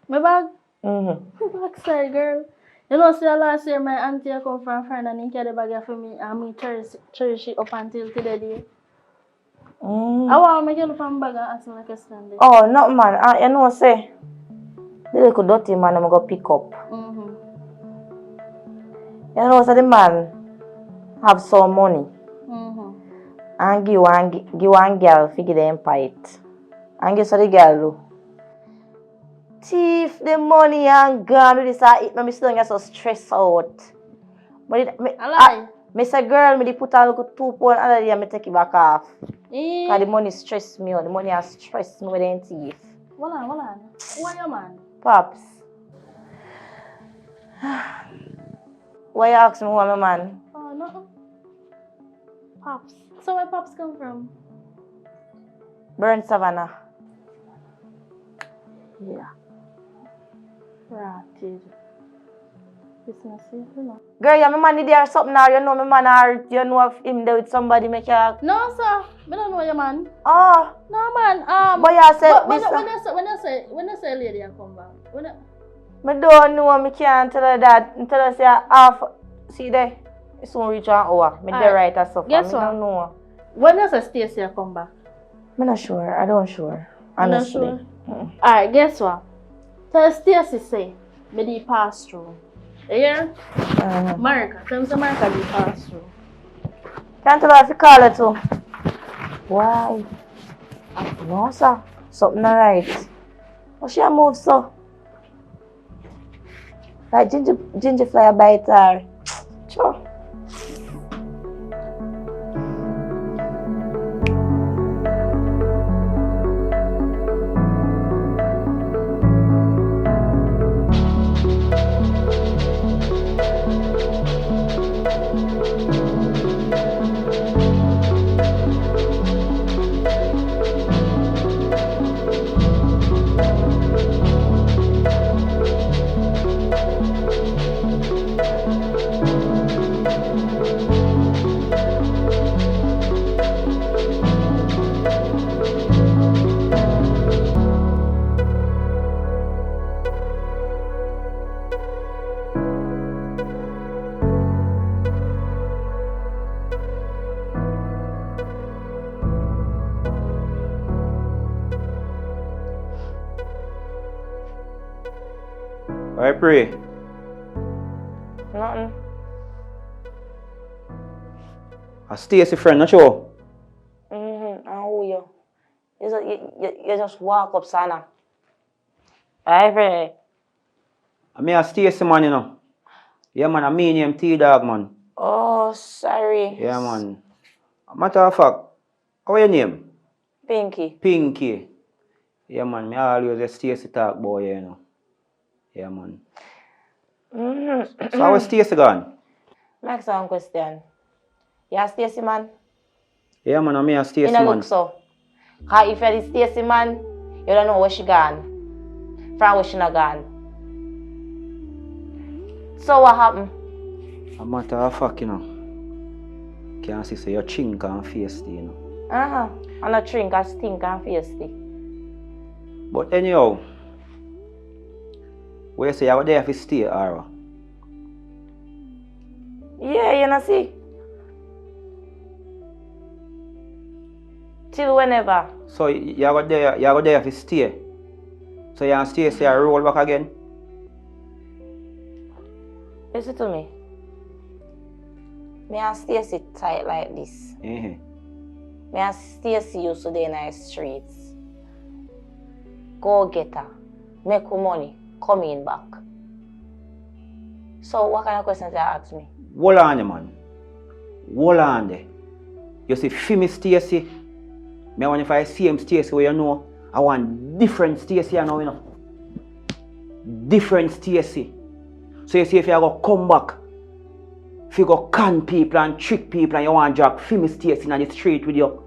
Speaker 7: My bag?
Speaker 5: My
Speaker 7: bag, sorry, girl. You know, see, last year my auntie come from France and he carried the bag for me and me cherish it up until today. I want to make you look from bag and ask me a question.
Speaker 5: Oh, no, man. You know, say, the little dirty man I'm going to pick up. You know, so the man have some money. And give one girl figure them fight. And give so the girl thief the money and gone with this it me still get so stressed out. Me say girl, me put a little 2 pound other day and me take it back off. Because the money stress me out. The money has stressed me with them thief.
Speaker 7: Hold on. Who are your man?
Speaker 5: Pops. Why you ask me who am my man?
Speaker 7: Oh, no. Pops. So where Pops come from?
Speaker 5: Burn Savannah.
Speaker 7: Yeah. Ratted. Business, you know.
Speaker 5: Girl, yeah, my man there or something or you know my man or you know if him there with somebody make you...
Speaker 7: No, sir. I don't know your man.
Speaker 5: Oh.
Speaker 7: No, man.
Speaker 5: But you said
Speaker 7: when you say lady I come back,
Speaker 5: I don't know, I can't tell her that. Until I say half, see there, it's soon reach an hour. I there right or something.
Speaker 7: Guess what?
Speaker 5: I don't know.
Speaker 7: When you say Stacy I come back?
Speaker 5: I'm not sure, I don't sure. Honestly.
Speaker 7: Not sure? Alright, guess what? Tell Stacy say, me dey pass through. You hear? America. Tell me say America dey pass through.
Speaker 5: Can't tell her if you call her too. Why? No, sir. Something not right. But she move so. Like ginger fly bite her. Sure.
Speaker 9: pray.
Speaker 5: Nothing.
Speaker 9: I Stacy friend, not sure.
Speaker 5: And who you? You just walk up, Sana. I pray.
Speaker 9: I mean, I Stacy man, you know. Yeah, man, I mean him T-Dog, man.
Speaker 5: Oh, sorry.
Speaker 9: Yeah, man. Matter of fact, how your name?
Speaker 5: Pinky.
Speaker 9: Pinky. Yeah, man, me always a Stacy talk boy, you know. Yeah, man. So how is Stacy gone?
Speaker 5: Max one question. You are Stacy man?
Speaker 9: Yeah, man, I mean, I Stacy
Speaker 5: You don't
Speaker 9: man.
Speaker 5: look so. Because if you're the Stacy man, you don't know where she gone. From where she not gone. So what happened?
Speaker 9: A matter of fact, you know. Can't see so your chin can't face it, you know.
Speaker 5: I'm not drink, I stink and feisty.
Speaker 9: But anyhow, where you say you were there to stay, or?
Speaker 5: Yeah, you know see. Till whenever.
Speaker 9: So you go there to stay. So you can stay, say you roll back again?
Speaker 5: Listen to me. Me and Stacy tight like this. Me and Stacy used to dey in the streets. Go get her. Make her money. Come in back. So what kind of questions you ask me?
Speaker 9: Hold on, man. Hold on there. You see, Fimi Stacy. Me want if I see him Stacy where you know, I want different Stacy now, you know. Different Stacy. So you see if you go come back, if you go con people and trick people and you want to drop Fimi Stacy in the street with you,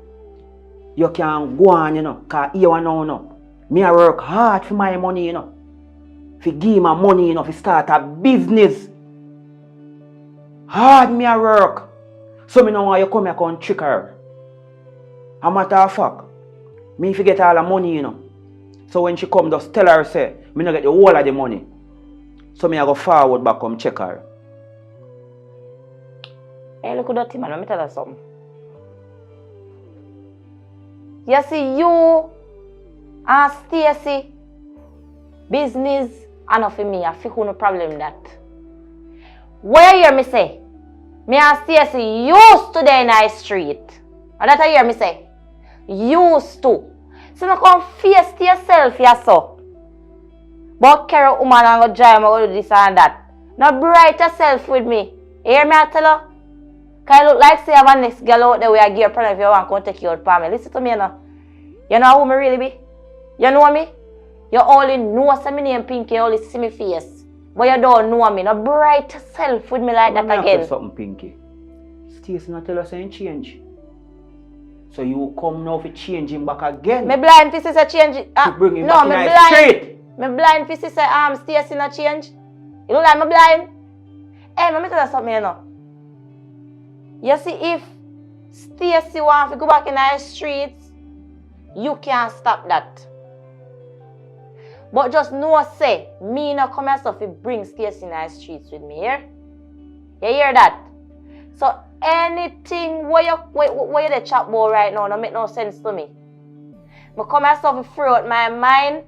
Speaker 9: you can go on, you know, because here and now, you know, me I work hard for my money, you know. For give my money, you know, to start a business. Hard me I work. So me know why you come here and trick her. A matter of fact, me forget all the money, you know. So when she come, just tell her, say, me not get the whole of the money. So me I go forward back come check her.
Speaker 5: Hey, look at that man, let me tell you something. You see, you and Stacy, business, and for me, I feel no problem that. Where you hear me say? Me and Stacy used to dey in the street. And that I hear me say? Used to. So no come face to yourself, yeah, so. But carry woman and go drive me go do this and that. Now bright yourself with me. You hear me I tell you? Can you look like say I have a next girl out there where I give a problem if you want to come take you out for me. Listen to me now. You know who me really be? You know me? You only know say my name Pinky, you only see me face. But you don't know me. Now bright yourself with me like that again.
Speaker 9: Something Pinky. Stacy not tell us saying change. So you come now for change him back again.
Speaker 5: Me blind for say change.
Speaker 9: To bring him
Speaker 5: no,
Speaker 9: back
Speaker 5: me
Speaker 9: in
Speaker 5: blind.
Speaker 9: straight.
Speaker 5: Me blind for say Stacy not change. You look like me blind. Hey, let me tell you something, you know. You see, if Stacy wants to go back in the streets, you can't stop that. But just know, say, me not come here so to bring Stacy in the streets with me, here. You hear that? So anything where you the chat about right now don't make no sense to me. I come here so to free out my mind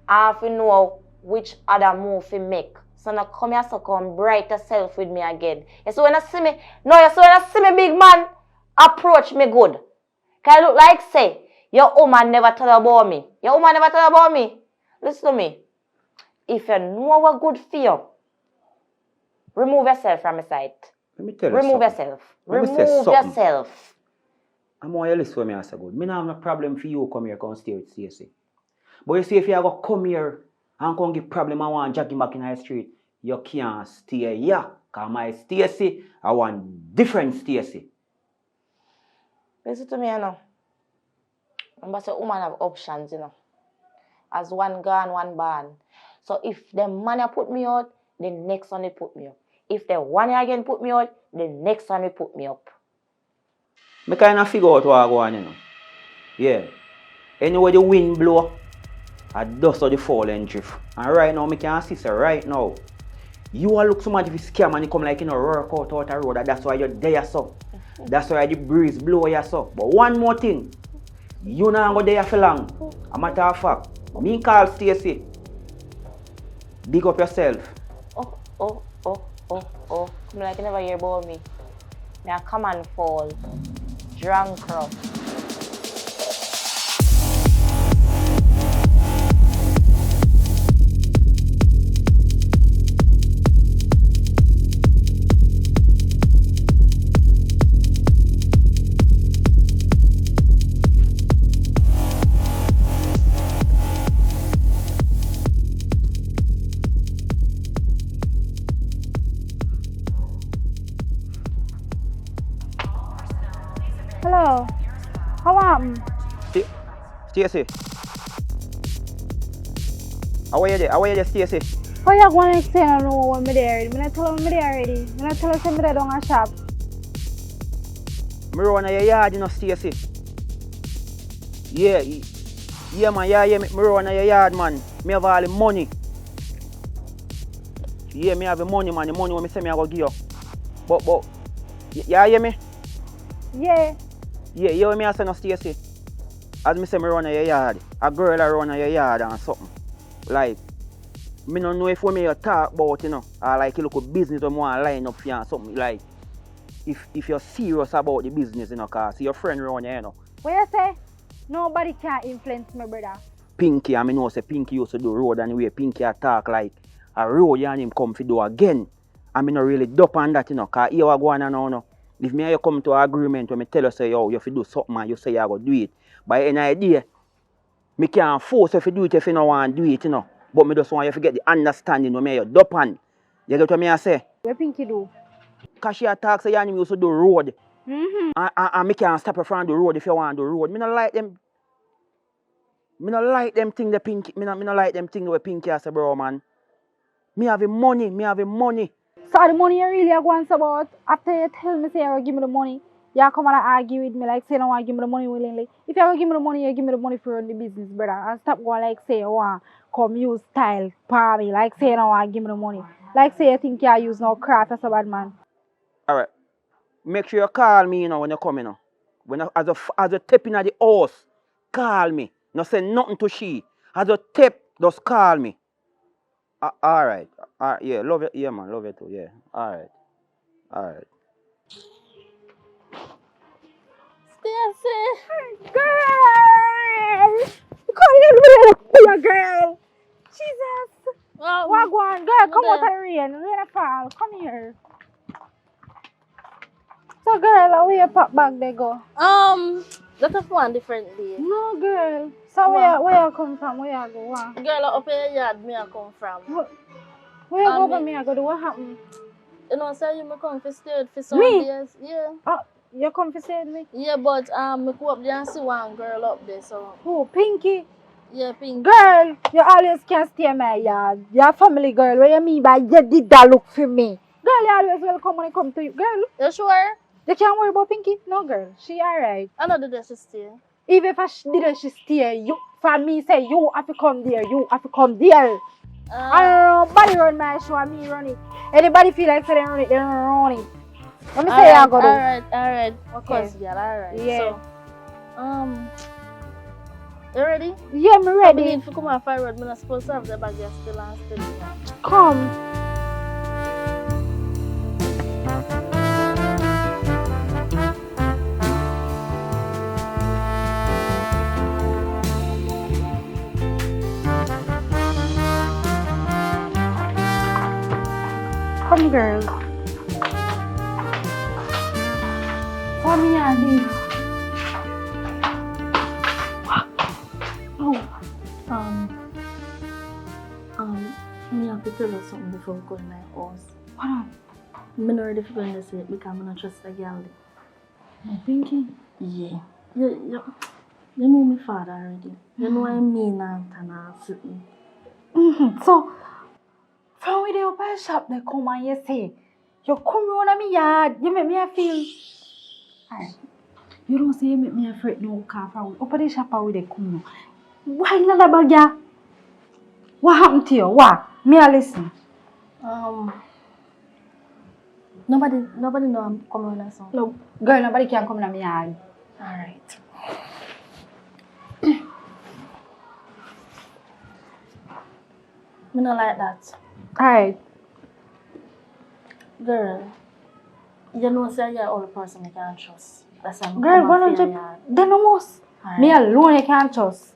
Speaker 5: and to know which other move to make. So now come here so come bright yourself with me again. You see when I see me, no, you see when I see me big man, approach me good. Can I look like say, your woman never tell about me. Your woman never tell about me. Listen to me. If you know what good for you, remove yourself from my sight.
Speaker 9: Let me tell you
Speaker 5: Remove
Speaker 9: something.
Speaker 5: yourself. Remove yourself.
Speaker 9: I'm going to listen to me as good. Me not have no problem for you come here and stay with Stacy. But you see if you go come here and come give problem I want jogging back in the street, you can't stay here. Because my Stacy, I want different Stacy.
Speaker 5: Listen to me, you know. But a woman have options, you know. As one gone, one born. So if the man put me out, the next one they put me up. If the one again put me out, the next one they put me up.
Speaker 9: I kind of figure out what I go on, you know. Yeah. Anyway the wind blow, I dust of the fallen drift. And right now, I can see, sir, right now, you all look so much if you scam and you come like you know work out the road. That's why you're there, so. That's why the breeze blow you, so. But one more thing, you not go there for long. A matter of fact, me call Stacy. Big up yourself.
Speaker 5: Oh. Come like you never hear about me. Me a come and fall. Drunk up.
Speaker 10: Hello. How am?
Speaker 9: Stacy. How are you there, Stacy?
Speaker 10: How you going to say I know when me there? Me not tell me there already. Me not tell us me there down a shop.
Speaker 9: Me run your yard, you know, Stacy. Yeah, man, me run your yard, man. Me have all the money. Yeah, me have the money, man. The money when me say me I go give you. But, you hear me?
Speaker 10: Yeah.
Speaker 9: Yeah, you hear me I say no, Stacy? As me say me run your yard, a girl I run your yard and something. Like, me don't know if we may talk about, you know, or like you look at business or want to line up for you and something. Like, if you're serious about the business, you know, cause your friend run you, you know.
Speaker 10: What you say? Nobody can influence my brother.
Speaker 9: Pinky, I mean, know say Pinky used to do road anyway. Pinky attack like a road and him come to do again. I mean, not really dope on that, you know, cause here we go on and on. No. If me and you come to an agreement when me tell you say, yo, you have to do something and you say you go do it. By any idea, me can't force you to do it if you don't want to do it, you know. But me just want you to get the understanding when me you dope on. You get what me I say?
Speaker 10: What Pinky do?
Speaker 9: Cause she attack say you used to do road.
Speaker 10: Mm-hmm.
Speaker 9: And me can't stop you from the road if you want to do road. Me not like them. Me not like them thing the Pinky. Me not like them thing the Pinky I say, bro, man. Me have the money.
Speaker 10: So the money you really are going about, after you tell me say you give me the money, you come and argue with me like say you don't want to give me the money willingly. If you give me the money, you give me the money for run the business, brother. And stop going like say you want come use style for me, like say you don't want to give me the money. Like say you think you use no craft as a bad man.
Speaker 9: Alright. Make sure you call me, you know, when you come, you know. When as a tap in at the house, call me. No say nothing to she. As a tap, just call me. Alright. Yeah, love it. Yeah, man, love it too. Yeah. Alright.
Speaker 10: Stacy, girl, you calling me a girl? Jesus, Wagwan, girl, come out of the rain. Rain fall. Come here. So, girl, where you pop back they go?
Speaker 7: That is one different day.
Speaker 10: No, girl. So, where you come from? Where you go? What?
Speaker 7: Girl, up in your yard, me I come from.
Speaker 10: Where you go from me? I go do what happened?
Speaker 7: You know, say you me come for stay for some
Speaker 10: Me?
Speaker 7: days. Yeah.
Speaker 10: Oh, you come to stay with me?
Speaker 7: Yeah, but me go up there and see one girl up there, so.
Speaker 10: Who? Pinky?
Speaker 7: Yeah, Pinky.
Speaker 10: Girl, you always can stay in my yard. You're a family girl. What you mean by you did that look for me? Girl, you always welcome when I come to you. Girl.
Speaker 7: You sure?
Speaker 10: You can't worry about Pinky? No, girl. She alright.
Speaker 7: I know that she stay.
Speaker 10: Even if she didn't, she stay. You, for me, say you have to come there. You have to come there. I don't know. Nobody run my show and me run it. Anybody feel like they run it, they don't run it. Let me say I go there.
Speaker 7: Alright.
Speaker 10: Okay.
Speaker 7: Girl, alright.
Speaker 10: Yeah.
Speaker 7: So, you ready?
Speaker 10: Yeah, I'm ready.
Speaker 7: I need to come off the road. I'm not supposed to have the bag still and still.
Speaker 10: Come. Come, girl. Come here, Dee.
Speaker 7: Me have to tell you something before we go in my house.
Speaker 10: What up?
Speaker 7: I'm not ready for going to say it because I'm not trust the girl.
Speaker 10: You thinking?
Speaker 7: Yeah. You know my father already. You know I mean and sitting.
Speaker 10: So, from where they open shop, they come and you say, you come round my yard, you make me feel. Alright. You don't say you make me afraid no car from open the shop where they come now. Why not a bag? What happened to you? What? Me a listen.
Speaker 7: Nobody know I'm coming on song.
Speaker 10: No, girl, nobody can come in my yard.
Speaker 7: Alright. Me not like that.
Speaker 10: Alright.
Speaker 7: Girl, you know say you're the only person I can trust. That's why I'm
Speaker 10: Girl,
Speaker 7: come and feel
Speaker 10: 100.
Speaker 7: yard.
Speaker 10: Then almost. Me alone, I can't trust.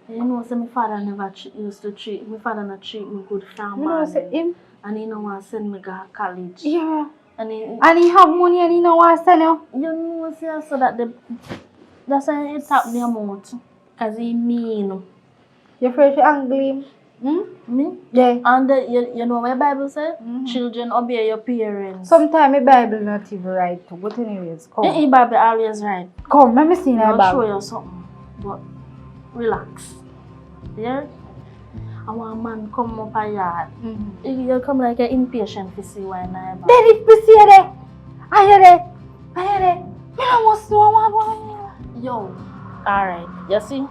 Speaker 7: You know, say my father never used to treat, my father not treat me good from
Speaker 10: You know, say him.
Speaker 7: and he don't want to send me to college.
Speaker 10: Yeah.
Speaker 7: And
Speaker 10: he have money and he don't want to send you.
Speaker 7: you know, say so that that's why he tap me amount. Because he mean.
Speaker 10: You're afraid to angle him?
Speaker 7: Me?
Speaker 10: Yeah.
Speaker 7: And you know what the Bible says? Children obey your parents.
Speaker 10: Sometimes the Bible not even right too, but anyways, come.
Speaker 7: The Bible always right.
Speaker 10: Come, let me see in the
Speaker 7: I'll
Speaker 10: Bible.
Speaker 7: show you something. But relax. Yeah? I want a man come up a yard. You come like an impatient to see why I'm about.
Speaker 10: Then if we see you there, I hear there. Me no must know what.
Speaker 7: Yo. Alright. You see?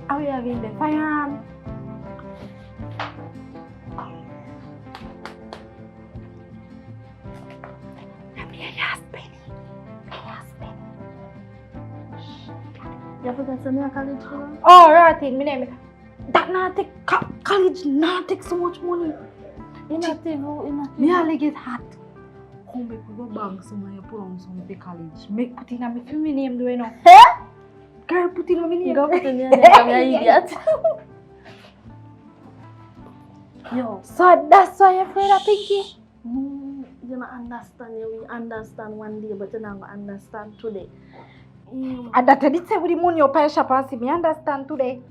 Speaker 10: Are we having the firearm?
Speaker 7: You forgot to me a college girl?
Speaker 10: Oh, right. Me name. That not take college. Not take so much money. Me only get hot. Come back with a bag somewhere you put on some for college. Make put in a me film name do you know? Girl, put in a me name.
Speaker 7: Go put in your name, you're an idiot. Yo.
Speaker 10: So that's why you're afraid of Pinky?
Speaker 7: You don't understand. You will understand one day, but you don't understand today.
Speaker 10: And that I did say with the money you pay shop and see me understand today.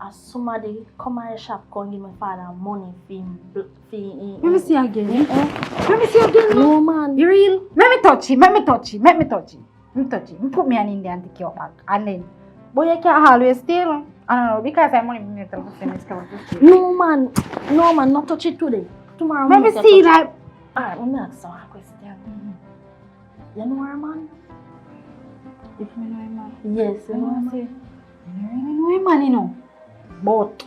Speaker 7: As somebody come to the shop, come give my father money
Speaker 10: Let me see again. Let me see again.
Speaker 7: No man.
Speaker 10: You real? Let me touch it. Let me touch it. Let me touch it. Let me touch it. Put me an Indian take your bag. And then, boy, you can't always steal. I don't know, because I'm only going to tell you.
Speaker 7: No man, not touch it today. Tomorrow
Speaker 10: Let me see that.
Speaker 7: Alright, let me ask you a question. You know her man?
Speaker 10: If you know him, man.
Speaker 7: Yes, you know her man.
Speaker 10: I don't know him, man, you know. But,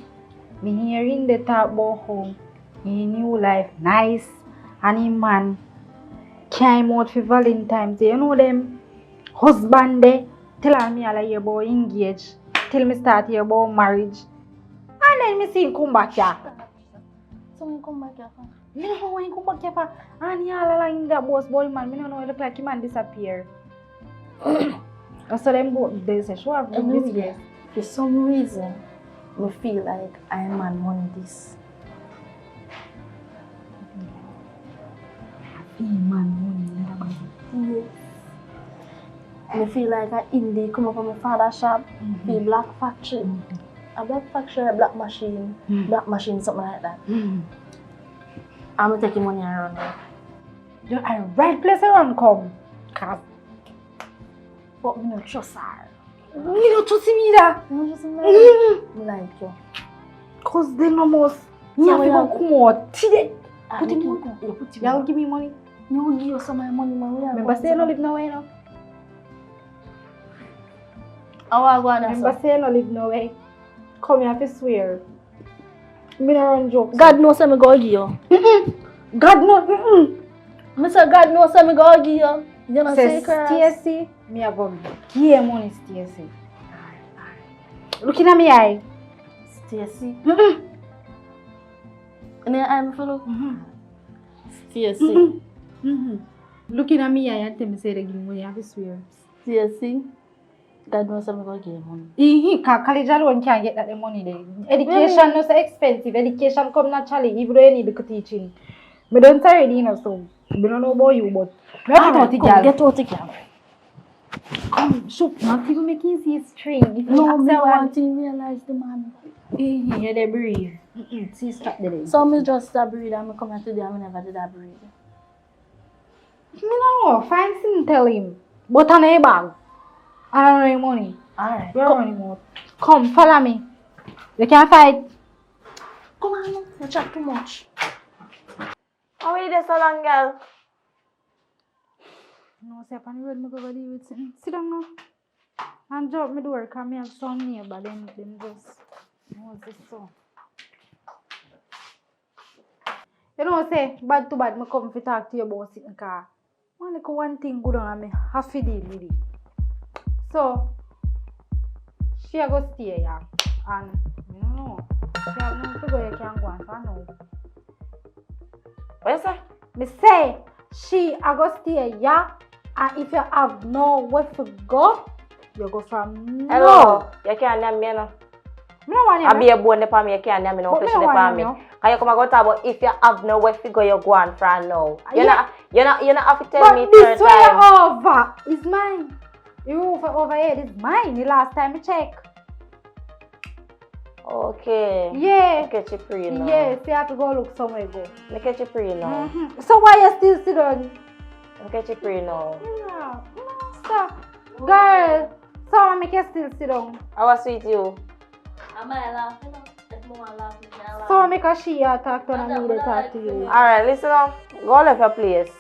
Speaker 10: me hearing the talk about how he new life nice and him man came out for Valentine's Day. You know them husband there tell me all year about engaged till me start here about marriage. And then me see him come back here.
Speaker 7: So he come back here for?
Speaker 10: Me don't know when he come back here for. And he all along that boss boy man. Me don't know it look like him man disappear. So them both they say sure I've this year.
Speaker 7: For some reason I feel like I'm man money this.
Speaker 10: I feel man money.
Speaker 7: Yes. I feel like an indie come up from my father's shop, the black factory. A black factory, a black machine, something like that. I'm taking money around there.
Speaker 10: You're a right place around come.
Speaker 7: But me not trust her.
Speaker 10: Me not trust me either.
Speaker 7: You don't trust me? Like you.
Speaker 10: Cause they no most. Me have to go come out today. Put him on. You put him. Y'all give me money.
Speaker 7: Me will give you some money, man.
Speaker 10: Remember say you no live nowhere now.
Speaker 7: How I go on
Speaker 10: Remember say you no live nowhere. Come here to swear. Me no run jokes.
Speaker 7: God knows I'm going to give you.
Speaker 10: God knows.
Speaker 7: Mr. God knows I'm going to give you. You know
Speaker 10: say Stacy, me have a give money Stacy. Looking at me eye.
Speaker 7: Stacy. And then I'm full of Stacy.
Speaker 10: Looking at me eye and tell me say they give me money. I have to swear.
Speaker 7: Stacy. God knows I'm going to give money.
Speaker 10: College alone can't get that the money there. Education is so expensive. Education come naturally, even though you need the teaching. I don't already know so. I don't know about you, but
Speaker 7: get out the girl.
Speaker 10: Come, shoot, not even make easy string.
Speaker 7: No, me want to realize the man.
Speaker 10: Yeah, they breathe. See, strap the leg.
Speaker 7: So me just breathe and I come here today and I never did that breathe.
Speaker 10: Me no, find something tell him. But on a bag. I don't know your money.
Speaker 7: Alright.
Speaker 10: Where are you? Come, follow me. You can't fight.
Speaker 7: Come on, you chat too much.
Speaker 5: How are you there so long, girl?
Speaker 10: No, say upon the road, I go leave with sitting. Sit down now. And drop me door, because I have some neighbor, then just, what's this so? You know, say, bad to bad, I come to talk to you about sitting car. One thing good on me, have to deal with it. So, she go stay here. And I don't know. If you have no figure, you can go and find out.
Speaker 5: What you say?
Speaker 10: Me say, she I go stay yeah, and if you have nowhere to go, you go from no.
Speaker 5: Hello, you can't name me no.
Speaker 10: Me no want
Speaker 5: I be a bone for me, you can't name me no fish for me. Can you come and go talk about if you have nowhere to go, you go and from now. You not have to tell me third time.
Speaker 10: But this way over is mine. The roof over here is mine. The last time I check.
Speaker 5: Okay.
Speaker 10: Yeah.
Speaker 5: Make you free now.
Speaker 10: Yes, you have to go look somewhere go.
Speaker 5: Make you free now.
Speaker 10: So why you still sit on?
Speaker 5: Make you free now.
Speaker 10: Yeah. No, stop. Girl, so I make you still sit down.
Speaker 5: I was sweet you.
Speaker 7: Am I laughing? If no one laughing, I laugh.
Speaker 10: So I make a she talk to and me talk to you.
Speaker 5: Alright, listen up. Go left your place.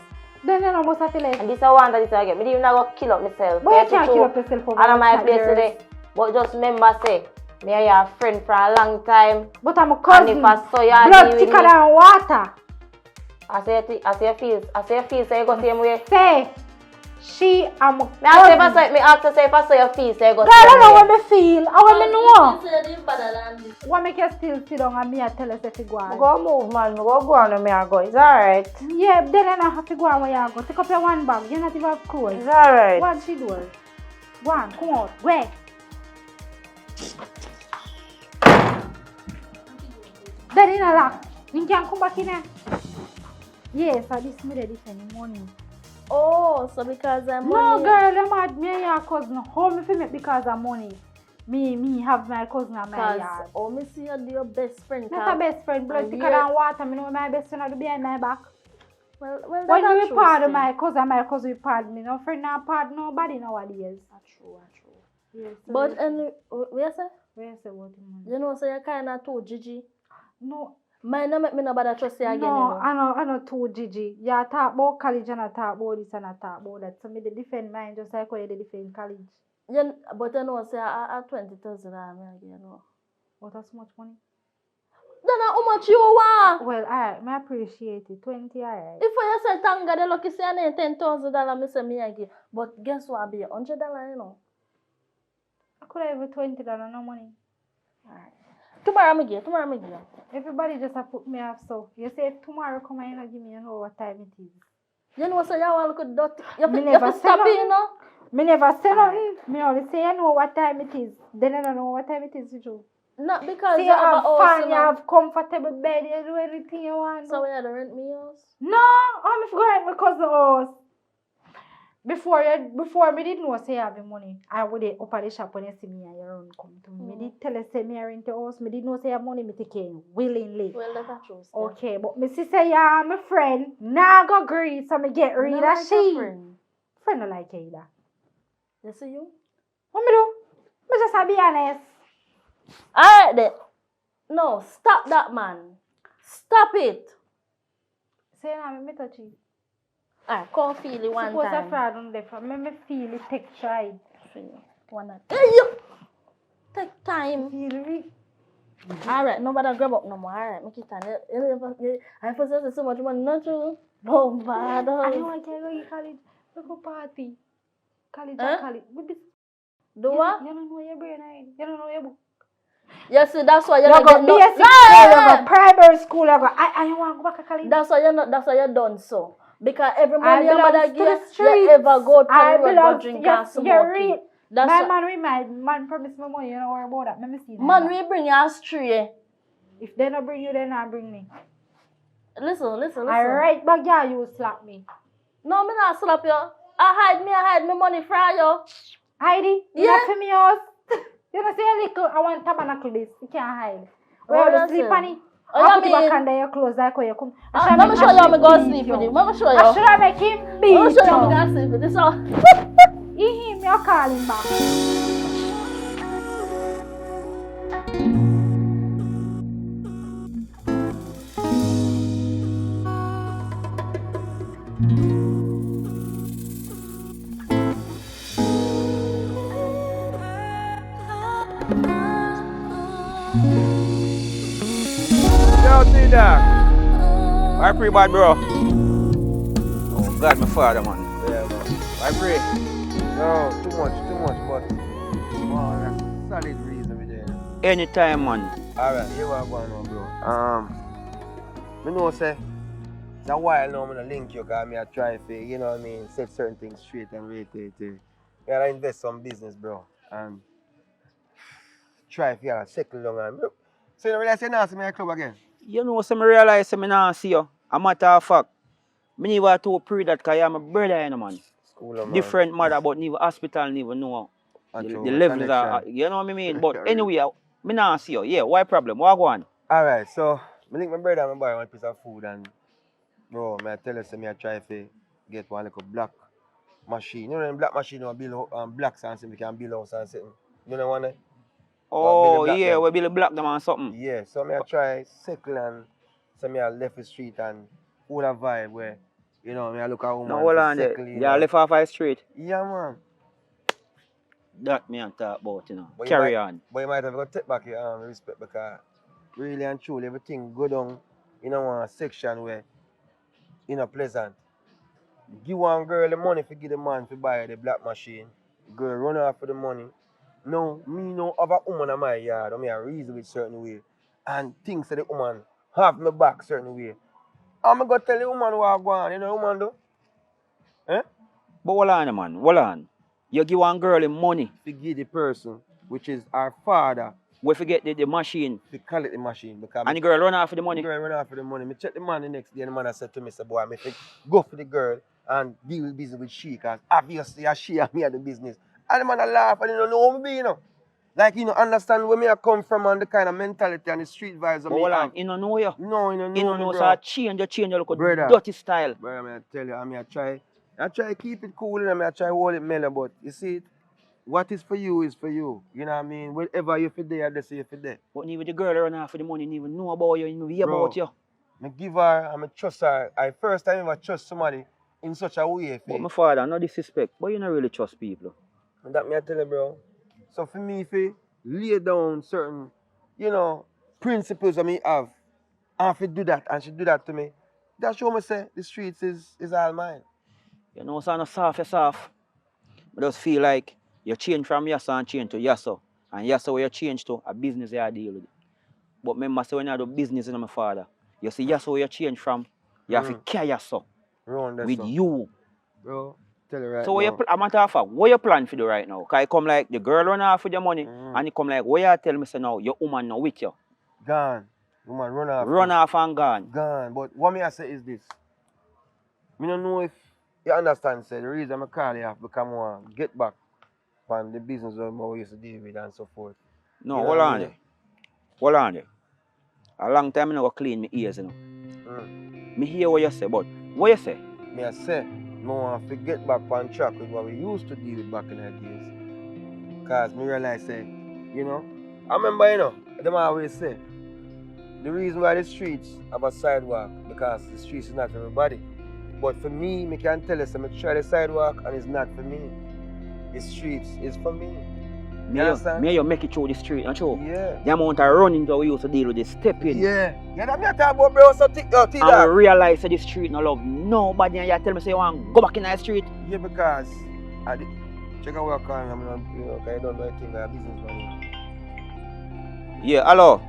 Speaker 10: Then you know, must have to left.
Speaker 5: And this I want that this I get. Me even go kill up myself.
Speaker 10: But you can't kill up yourself over
Speaker 5: out of my
Speaker 10: that,
Speaker 5: place
Speaker 10: girl.
Speaker 5: today. But just remember say, me and your friend for a long time.
Speaker 10: But I'm a cousin.
Speaker 5: And if I saw you
Speaker 10: blood
Speaker 5: with
Speaker 10: thicker
Speaker 5: me,
Speaker 10: than water.
Speaker 5: I say you feel, so you go same way.
Speaker 10: Say, she am a
Speaker 5: Me ask if I saw you feel, so you go
Speaker 10: girl, I
Speaker 5: same
Speaker 10: know
Speaker 5: way.
Speaker 10: what me feel. I want me know.
Speaker 7: You say better than this.
Speaker 10: What make you still sit down and me I tell us if you go on?
Speaker 5: Go move, man. Go on and me I go. It's alright.
Speaker 10: Yeah, then I don't have to go on where you go. Take up your one bag. You're not even have clothes.
Speaker 5: It's alright.
Speaker 10: What she do? Go on, come out. Where? Then in a lock. You can come back in here. Yes, for this me ready for the money.
Speaker 7: Oh, so because I'm
Speaker 10: No, girl, I'm mad. Me and your cousin. How me feel make because of money? Me have my cousin at my yard.
Speaker 7: Oh, me see you do your best friend.
Speaker 10: Not a best friend, blood thicker than water. Me know my best friend do behind my back.
Speaker 7: Well,
Speaker 10: when
Speaker 7: that's
Speaker 10: you pardon my cousin will pardon me. No friend not pardon nobody nowadays.
Speaker 7: True.
Speaker 10: Yes,
Speaker 7: But where say?
Speaker 10: Where say what the money?
Speaker 7: You know, so you kind of too Gigi.
Speaker 10: No.
Speaker 7: Mine no make me no bother trust you again.
Speaker 10: No,
Speaker 7: you know.
Speaker 10: I know too Gigi. You talk about college and I talk about this and I talk about that. So me they defend mine just like how you defend college.
Speaker 7: Yeah, but you know, say I 20,000 I again. No.
Speaker 10: What that's much money?
Speaker 7: Then how much you want?
Speaker 10: Well, alright, I appreciate it. 20 alright.
Speaker 7: If you say thank God, the lucky say I need $10,000, me say me again. But guess what? Be $100, you know.
Speaker 10: I could have $20 no money.
Speaker 7: Alright. Tomorrow me give.
Speaker 10: Everybody just have put me off so. You say if tomorrow come and you know give me know what time it is.
Speaker 7: You know so you want to look dirty.
Speaker 10: Me
Speaker 7: You
Speaker 10: never
Speaker 7: have to
Speaker 10: say
Speaker 7: stop it,
Speaker 10: nothing.
Speaker 7: you know.
Speaker 10: Me never say nothing. Me only say you know what time it is. Then I don't know what time it is to do.
Speaker 7: Not because
Speaker 10: See,
Speaker 7: you
Speaker 10: you
Speaker 7: have a
Speaker 10: have
Speaker 7: house,
Speaker 10: fun,
Speaker 7: you
Speaker 10: you
Speaker 7: know.
Speaker 10: have comfortable bed, you do anything you want.
Speaker 7: So we had to rent me house?
Speaker 10: No, I'm going to my cousin's house. Before me didn't know say you have the money. I would up at the shop when you see me and you run come to me. Me did tell you say me I rent the house. Me didn't know say you have money me take care willingly.
Speaker 7: Well, that's true.
Speaker 10: Okay, but me see say yeah, my friend. Now go agree so me get rid of she. Friend don't like you either.
Speaker 7: You see you?
Speaker 10: What me do? Me just have be honest.
Speaker 7: Alright then. No, stop that, man. Stop it.
Speaker 10: Say now me touch you.
Speaker 7: Alright, come feel it one
Speaker 10: Suppose
Speaker 7: time.
Speaker 10: I fraud on there. Me feel it take tried.
Speaker 7: One time. Hey, you. Take time.
Speaker 10: Feel it.
Speaker 7: Alright, nobody grab up no more. Alright, make it time. I possess so much money, not true. No bother.
Speaker 10: I don't want to go to college. We go party. College.
Speaker 7: Do what?
Speaker 10: You don't know your brain, right? You don't know your book.
Speaker 7: You see, that's why
Speaker 10: You
Speaker 7: you're not
Speaker 10: go
Speaker 7: getting no.
Speaker 10: basic school, you go primary school, you go. I want to go back to college.
Speaker 7: That's why you're not. That's why you're done so. Because every
Speaker 10: I
Speaker 7: money your mother
Speaker 10: belong to
Speaker 7: give,
Speaker 10: the
Speaker 7: you
Speaker 10: streets.
Speaker 7: ever go to
Speaker 10: I
Speaker 7: the road
Speaker 10: belong
Speaker 7: go drink
Speaker 10: to
Speaker 7: and smoke it. That's
Speaker 10: my man promised me money. You don't worry about that. Let me see.
Speaker 7: Man, we bring you astray.
Speaker 10: If they don't bring you, then I bring me.
Speaker 7: Listen.
Speaker 10: Alright, but yeah, you slap me.
Speaker 7: No, me not slap you. I hide me money from you.
Speaker 10: Heidi, you
Speaker 7: Yeah.
Speaker 10: not for me house. You know, say a little, I want tabernacle this. You can't hide.
Speaker 7: Oh,
Speaker 10: Where
Speaker 7: that's
Speaker 10: you sleep
Speaker 7: it.
Speaker 10: on it?
Speaker 7: Oh,
Speaker 10: I'll
Speaker 7: you
Speaker 10: put you back
Speaker 7: mean-
Speaker 10: under your clothes like how you come.
Speaker 7: Let me show you how me go sleep with him. Let me show you.
Speaker 10: I should have make him beat
Speaker 7: Let me show you how me
Speaker 10: you.
Speaker 7: go sleep with this. So.
Speaker 10: Him, you're calling back.
Speaker 9: Yo, T-Dog. I pray bad, bro. Oh, God, my father, man.
Speaker 1: Yeah, man.
Speaker 9: I pray.
Speaker 1: No, too much, but. Wow, that's a solid reason with there.
Speaker 9: Anytime, man.
Speaker 1: Alright, here we are going on, bro. I know say it's a while now I'm gonna link you because I try to, you know what I mean, set certain things straight and rotate it. I gotta invest some business, bro. And try to settle down and so you realize you're not see me at club again?
Speaker 9: You know, so I realize I not see you. A matter of fact, I never to pray that because I'm a brother, you know, man.
Speaker 1: School of man.
Speaker 9: Different mother, but neither hospital, neither know. The levels are, you know what I mean? But anyway, I not see you. Yeah, why problem? What go on?
Speaker 1: Alright, so I link my brother and my boy one piece of food and bro, I tell you, I try to get one little black machine. You know, the black machine will build blocks and something, we can build house and something. You know what I mean?
Speaker 9: Oh, yeah, we build black them and something.
Speaker 1: Yeah, so I try circle and so I left the street and all that vibe where, you know, I look at a woman.
Speaker 9: No, hold on there. You left off the street?
Speaker 1: Yeah, man.
Speaker 9: That me and talk about, you know. But carry on.
Speaker 1: But you might have to take back your respect because really and truly everything go down in a section where you know pleasant. Give one girl the money for give the man to buy the black machine. Girl run off for the money. No, me no other woman in my yard. I mean I reason with certain way. And things that the woman have my back certain way. I'm gonna tell the woman what I want, you know woman do? Eh?
Speaker 9: But hold on, man, hold on. You give one girl the money.
Speaker 1: To give the person, which is our father.
Speaker 9: We forget the machine.
Speaker 1: We call it the machine. Because
Speaker 9: and the girl run off for the money?
Speaker 1: The girl run off for the money. I check the man the next day and the man said to me, say, boy, I go for the girl and deal business with she because obviously she and me are the business. And the man laugh and he don't know who me be, you know. Like, you know, understand where me I come from and the kind of mentality and the street vibes of me.
Speaker 9: Hold on, he don't know you.
Speaker 1: No, he don't know
Speaker 9: he don't know,
Speaker 1: me,
Speaker 9: so I change your look
Speaker 1: brother,
Speaker 9: dirty style.
Speaker 1: Brother, I tell you, I try to keep it cool and I try to hold it mellow, but you see it, what is for you is for you. You know what I mean? Whatever you for there, they say you for there.
Speaker 9: But even the girl run off for the money, even know about you, even hear about you.
Speaker 1: I give her, I trust her. I first time ever trust somebody in such a way.
Speaker 9: But my father, no disrespect, but you don't really trust people.
Speaker 1: And that me I tell you, bro. So for me, if you lay down certain, you know, principles that me have, and if you do that, and she do that to me, that show me say the streets is all mine.
Speaker 9: You know, so no soft, you're soft. I just feel like you change from yes and change to yes. And yes, where you change to a business you deal with. But remember, say when you do business in my father, you see yes where you change from, you have to carry yourself with you.
Speaker 1: Bro, tell you right
Speaker 9: so
Speaker 1: now.
Speaker 9: So, a matter of fact, what you plan to do right now? Because it come like the girl run off with your money, and it come like, what you tell me, say now, your woman now with you?
Speaker 1: Gone. Woman run off.
Speaker 9: Run off and gone.
Speaker 1: Gone. But what me I say is this. I don't know if you understand, say, the reason I call you off because I want to get back on the business of we used to deal with and so forth.
Speaker 9: No, hold on there. Hold on there. A long time I never clean my ears, you know. Me hear what you say, but what you say?
Speaker 1: Me I say, I want to get back on track with what we used to deal with back in the days. Because me realize, say, you know, I remember, you know, them always say, the reason why the streets have a sidewalk, because the streets is not for everybody. But for me, I can tell you, so I try the sidewalk and it's not for me. The streets is for me.
Speaker 9: Me you make it through the street, not true?
Speaker 1: Yeah.
Speaker 9: The amount of running that we used to deal with, the stepping.
Speaker 1: Yeah. Yeah, that's me I talk about, bro. So
Speaker 9: and I realize that the street no love nobody, and you tell me say you want to go back in the street.
Speaker 1: Yeah, because check out what I call them, you know, because I don't know anything about business money.
Speaker 9: Yeah, hello.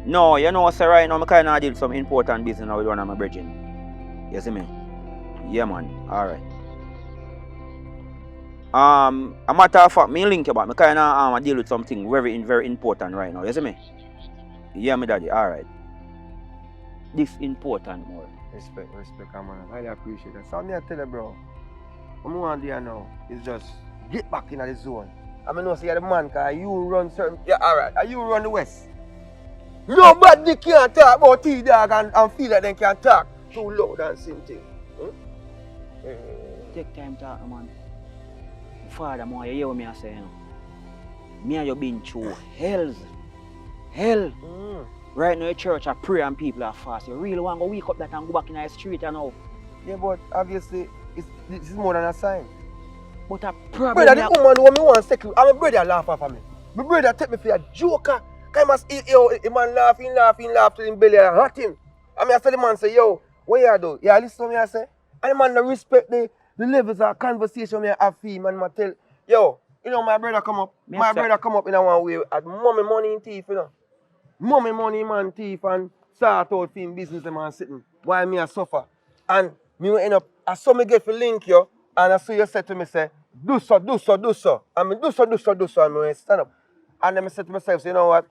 Speaker 9: No, you know, sir, right now I kind of deal with some important business now with one of my brethren. You see me? Yeah, man. All right. A matter of fact, me link you back. I kind of deal with something very important right now. You see me? Yeah, me daddy. All right. This important more.
Speaker 1: Respect, man. I highly appreciate that. So I tell you, bro, what I want to do now is just get back in the zone. I mean, no, see, you're the man, because you run certain... Yeah, all right. You run the West. Nobody can talk about T-Dog and feel like they can talk too loud and same thing.
Speaker 9: Take time talk, man. Father, man, you hear what I say, you know? Me and you been through hell. Right now, the church, I pray and people are fast. You really want to wake up that and go back in the street, you know?
Speaker 1: Yeah, but obviously, this is more than a sign.
Speaker 9: But a problem...
Speaker 1: Brother, the woman who me want to settle, and my brother laugh at me. My brother take me for a joker. The man laugh till him belly hurt him. I mean, I tell the man, say, yo, what you do? Yeah, listen to me, I say. And the man don't respect the levels of conversation we have for him. And I tell, yo, You know, my brother come up.
Speaker 9: Me
Speaker 1: My
Speaker 9: say-
Speaker 1: brother come up in a one way at mommy money in thief, you know. Mommy money man thief and start out for him business the man sitting. Why me I suffer? And me will end up, I saw me get for link you, and I saw you say to me, say, do so, do so, do so. And me do so, do so, do so, and me stand up. And then I said to myself, so you know what?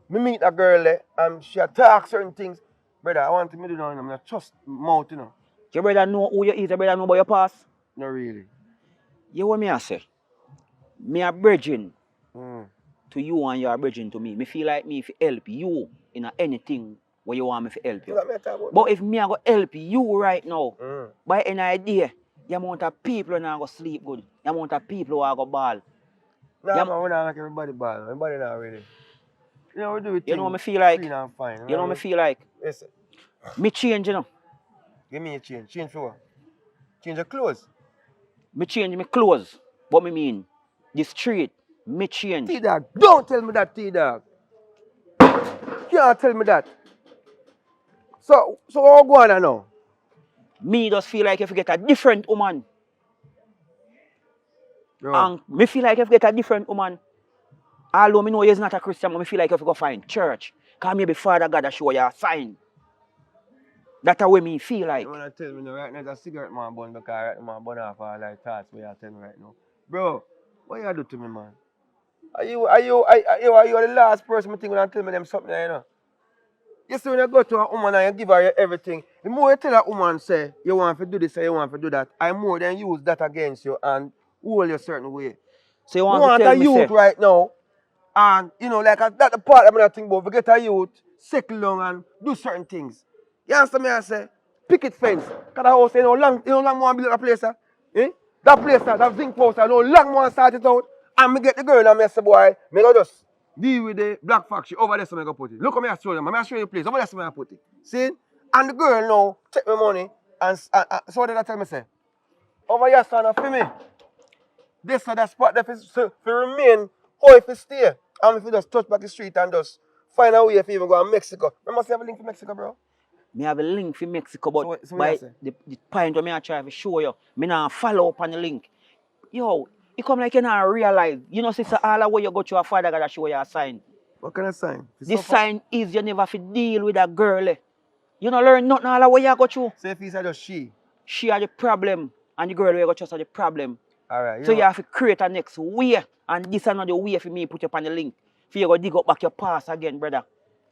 Speaker 1: Me meet a girl there, and she talk certain things. Brother, I want to me do that, I'm not trust mouth, you know.
Speaker 9: Your brother know who you is, your brother know about your past.
Speaker 1: Not really.
Speaker 9: You what me I say? Me a bridging
Speaker 1: Mm.
Speaker 9: to you and you are bridging to me. Me feel like me if help you in anything where you want me to help you.
Speaker 1: What me talk about
Speaker 9: But
Speaker 1: that?
Speaker 9: if me I go help you right now,
Speaker 1: Mm.
Speaker 9: by any idea, the amount of people now go sleep good, the amount of people who are go ball.
Speaker 1: Nah,
Speaker 9: Yeah.
Speaker 1: man, we not like everybody bad. Everybody not ready. You know, we do it
Speaker 9: You know what
Speaker 1: thing
Speaker 9: me feel like?
Speaker 1: clean and fine.
Speaker 9: You know what me feel like?
Speaker 1: Listen,
Speaker 9: Me change, you know.
Speaker 1: give me a change. Change for what? Change your clothes.
Speaker 9: Me change me clothes. What me mean? The street, me change.
Speaker 1: T-Dog, don't tell me that, T-Dog. You can't tell me that. So what go on now?
Speaker 9: Me just feel like if you get a different woman.
Speaker 1: Bro.
Speaker 9: And me feel like if you get a different woman, although me know you're not a Christian, but me feel like if you go find church, because maybe Father God will show you a sign. That's the way me feel like.
Speaker 1: You want to tell me now, right now, there's a cigarette man bun because right now, man bun off all like thoughts where you tell me right now. Bro, what you do to me, man? Are you the last person I think when you tell me them something, you know? You see, when you go to a woman and you give her everything, the more you tell a woman, say, you want to do this or you want to do that, I more than use that against you and hold you a certain way.
Speaker 9: So you
Speaker 1: You
Speaker 9: want
Speaker 1: want
Speaker 9: to tell
Speaker 1: a
Speaker 9: me,
Speaker 1: youth
Speaker 9: say,
Speaker 1: right now, and, you know, like, that's the part I'm not thinking about. Forget a youth, settle down and do certain things. You understand me, I say? Picket fence. Because the house, you know, long more build that place, eh? That place, that zinc post, I know, long more start it out. And me get the girl and me say, boy, me go just deal with the black factory over there, so me go put it. Look how me I show you, I show you the place, over there, so me I put it. See? And the girl now, take my money, and so what did I tell me, say? Over here, son, for me. This or that spot there for remain, or if you stay. And if you just touch back the street and just find a way if you even go to Mexico. Remember, say have a link to Mexico, bro?
Speaker 9: me have a link for Mexico, but
Speaker 1: So what
Speaker 9: by
Speaker 1: you say?
Speaker 9: the point where me I try to show you, me not follow up on the link. Yo, it come like you not realize. You know, sister, all the way you go to a Father God show you a sign.
Speaker 1: What kind of sign?
Speaker 9: This sign is you never have to deal with a girl. You don't learn nothing all the way you go through.
Speaker 1: Say if he said just she.
Speaker 9: She are the problem, and the girl where you go trust are the problem.
Speaker 1: Alright,
Speaker 9: So you have to create a next way, and this is another way for me put you up on the link. For you go dig up back your past again, brother.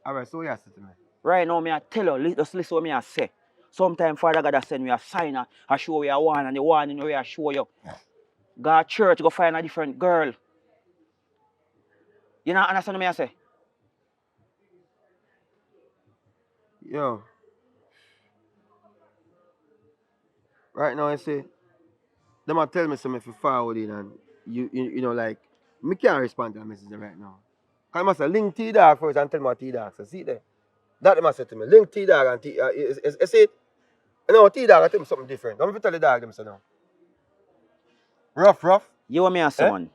Speaker 1: Alright, so what you say to me?
Speaker 9: Right now, me I tell you, just listen what me I say. Sometimes Father God send me a sign, I show you one, and the one in the way I show you. Go to church, go find a different girl. You know understand what me I say?
Speaker 1: Yo. Right now I say, them a tell me something if you forward it and you know like me can't respond to that message right now. Cause I must say link T-Dog first and tell me what T-Dog says. See there? That they must say to me. Link T-Dog and T is it? No, T-Dog I tell me something different. I'm tell the dog them so now. Rough.
Speaker 9: You what me I say,
Speaker 1: Eh?
Speaker 9: man.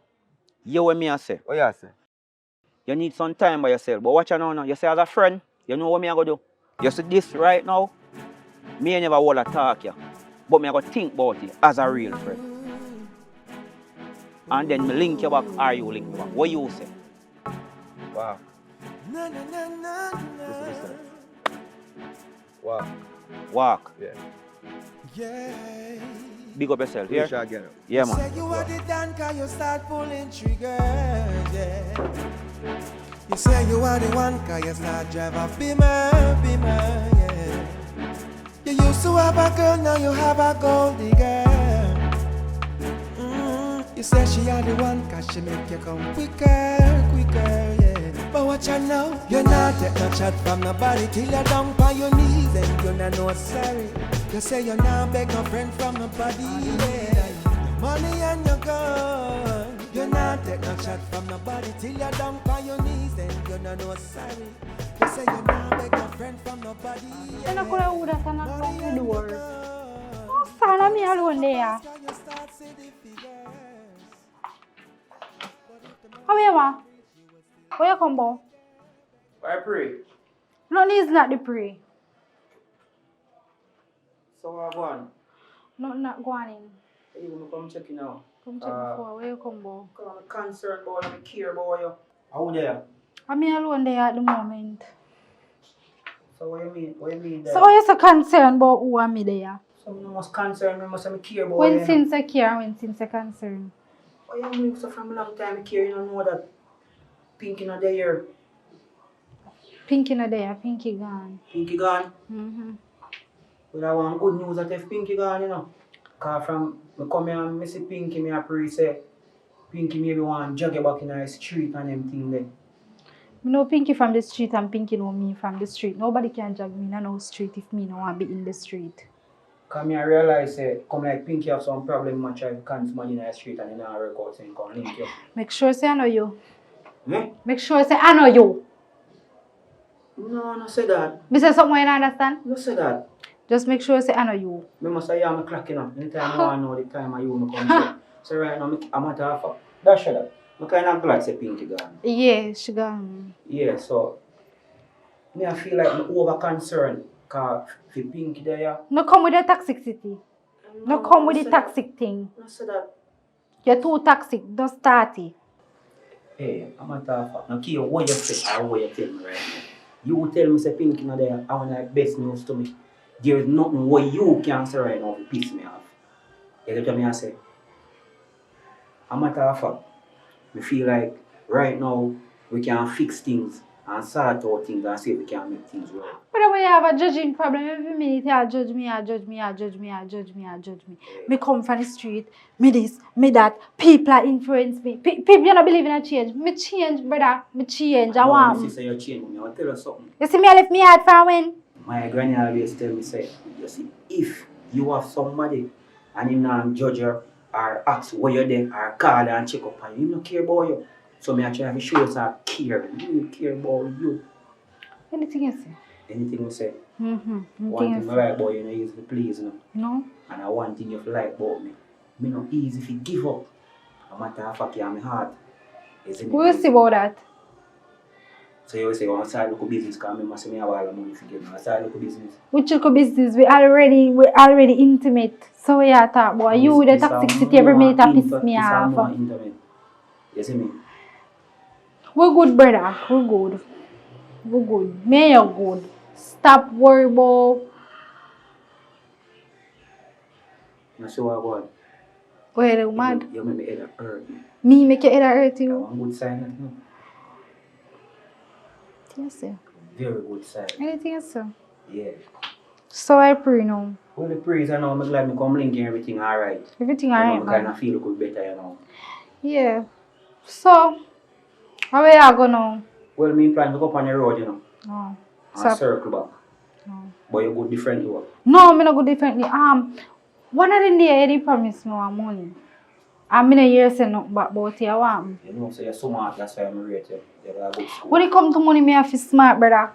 Speaker 9: You what me I say.
Speaker 1: What you say?
Speaker 9: You need some time by yourself. But watch out now. You say as a friend, you know what me I go do. You see this right now, me ain't never want to talk you. But me I go think about it as a real friend. And then me link you back or you link me back. What you say?
Speaker 1: Wow. Listen. Wow.
Speaker 9: Walk.
Speaker 8: Yeah.
Speaker 9: Big up yourself,
Speaker 1: Here?
Speaker 9: yeah?
Speaker 1: Get up.
Speaker 9: Yeah,
Speaker 8: Say
Speaker 9: man.
Speaker 8: you are the dan cause you start pulling triggers, yeah. You say you are the one cause you start drive a beamer, yeah. You used to have a girl, now you have a gold digger. You say she are the one cause she make you come quicker, yeah. But watch out now, you're not take no chat from nobody till you're down on your knees and you're not no sorry. You say you're not beg no friend from nobody, yeah. Your money and your gun. You're not take no chat from nobody till you're down on your knees and you're not no sorry. You say you're not beg no friend from nobody, yeah.
Speaker 10: Sana kula udah sana knock the door. Oh, sana me alone there. How are you, ma? Where you come, boy?
Speaker 9: I pray.
Speaker 10: No, this is not the pray.
Speaker 9: So I go on.
Speaker 10: No, not going in.
Speaker 9: You will come check it now.
Speaker 10: Come check before. Where you come, boy?
Speaker 9: I'm concerned about you. I care about you. How there?
Speaker 10: I'm alone there at the moment.
Speaker 9: So what you mean? What you mean there?
Speaker 10: So why you so concerned about who am I there?
Speaker 9: So I must concern me, must have me care about
Speaker 10: When
Speaker 9: you.
Speaker 10: since I care, when since I concerned.
Speaker 9: Oh, you mean so from a long time I care, you don't know that Pinky not there.
Speaker 10: Pinky not there, Pinky gone.
Speaker 9: Pinky gone?
Speaker 10: Mm-hmm.
Speaker 9: Well, I want good news that if Pinky gone, you know. Because from me come here and I see Pinky, I pray say Pinky maybe want to jog back in the street and them thing there.
Speaker 10: I know Pinky from the street and Pinky know me from the street. Nobody can jog me in no street if me no want to be in the street.
Speaker 9: Because I realize come like Pinky have some problem and try to con somebody in the street and then I work out and come link you.
Speaker 10: Make sure say I know you.
Speaker 9: Hmm?
Speaker 10: Make sure say I know you.
Speaker 9: No, no say that.
Speaker 10: Me say something you don't understand?
Speaker 9: No say that.
Speaker 10: Just make sure say I know you.
Speaker 9: I must say I'm clocking up. Anytime I want to know the time I you come here. So right now I'm at half up. That's that. I'm kind of glad say Pinky gone.
Speaker 10: Yeah, she gone.
Speaker 9: Yeah, so I feel like I'm over concerned because if Pinky there.
Speaker 10: No come with the toxicity. No come with the toxic thing.
Speaker 9: No say that.
Speaker 10: You're too toxic. Don't start it.
Speaker 9: Hey, I'm at half up. Now keep what you say or what you tell me right now. You tell me say Pinky not there. I want like best news to me. There is nothing what you can say right now to piss me off. You get what I say? I'm at half up. I feel like right now we can fix things and sort out things and see if we can make things right.
Speaker 10: But when you have a judging problem, every minute you judge me, you judge me, you judge me, you judge me, you judge me. Me come from the street, me this, me that. People influence me. People you not believe in a change. Me change, brother. Me change. I want.
Speaker 9: You say you change me. I want to tell you something.
Speaker 10: You see me, I left me hard from when?
Speaker 9: My granny always tell me say, you see, if you have somebody and him not judge her or ask where you're there or call and check up on you, him not care about you. So me I try to show you that I care. You care about you.
Speaker 10: Anything you say?
Speaker 9: Anything you say.
Speaker 10: Mm-hmm.
Speaker 9: One thing I like about you, you know, easy to please, you know.
Speaker 10: No.
Speaker 9: And I one thing you like about me. Me not easy if you give up. No matter how fuck you are my heart.
Speaker 10: We'll see about that.
Speaker 9: So you say, I want to start local business because I must have all the money to get me. I start local business.
Speaker 10: Which local business? We're already intimate. So we are talking about you with the toxicity every minute that piss me off.
Speaker 9: You see me?
Speaker 10: We're good, brother. We're good. We're good. Me and you're good. Stop worrying about.
Speaker 9: You see what I want?
Speaker 10: Where you mad?
Speaker 9: You make me head hurt me.
Speaker 10: Me make your head hurt you?
Speaker 9: One good sign, no?
Speaker 10: Yes, sir.
Speaker 9: Very good sign.
Speaker 10: Anything else, sir?
Speaker 9: Yeah.
Speaker 10: So I pray now.
Speaker 9: Well, the praise, I know, I'm glad I come link and everything alright.
Speaker 10: Everything alright,
Speaker 9: I kind of feel good better, you know.
Speaker 10: Yeah. So, how are you going now?
Speaker 9: Well, me plan to go up on the road, you know.
Speaker 10: Oh.
Speaker 9: And circle back. Oh. But you go differently, what?
Speaker 10: No, I'm not go differently. One of the day you promise me money. I'm not here saying nothing about you.
Speaker 9: You know, so you're so smart, that's why I'm rate you. You're good school.
Speaker 10: When it comes to money, me have to smart, brother.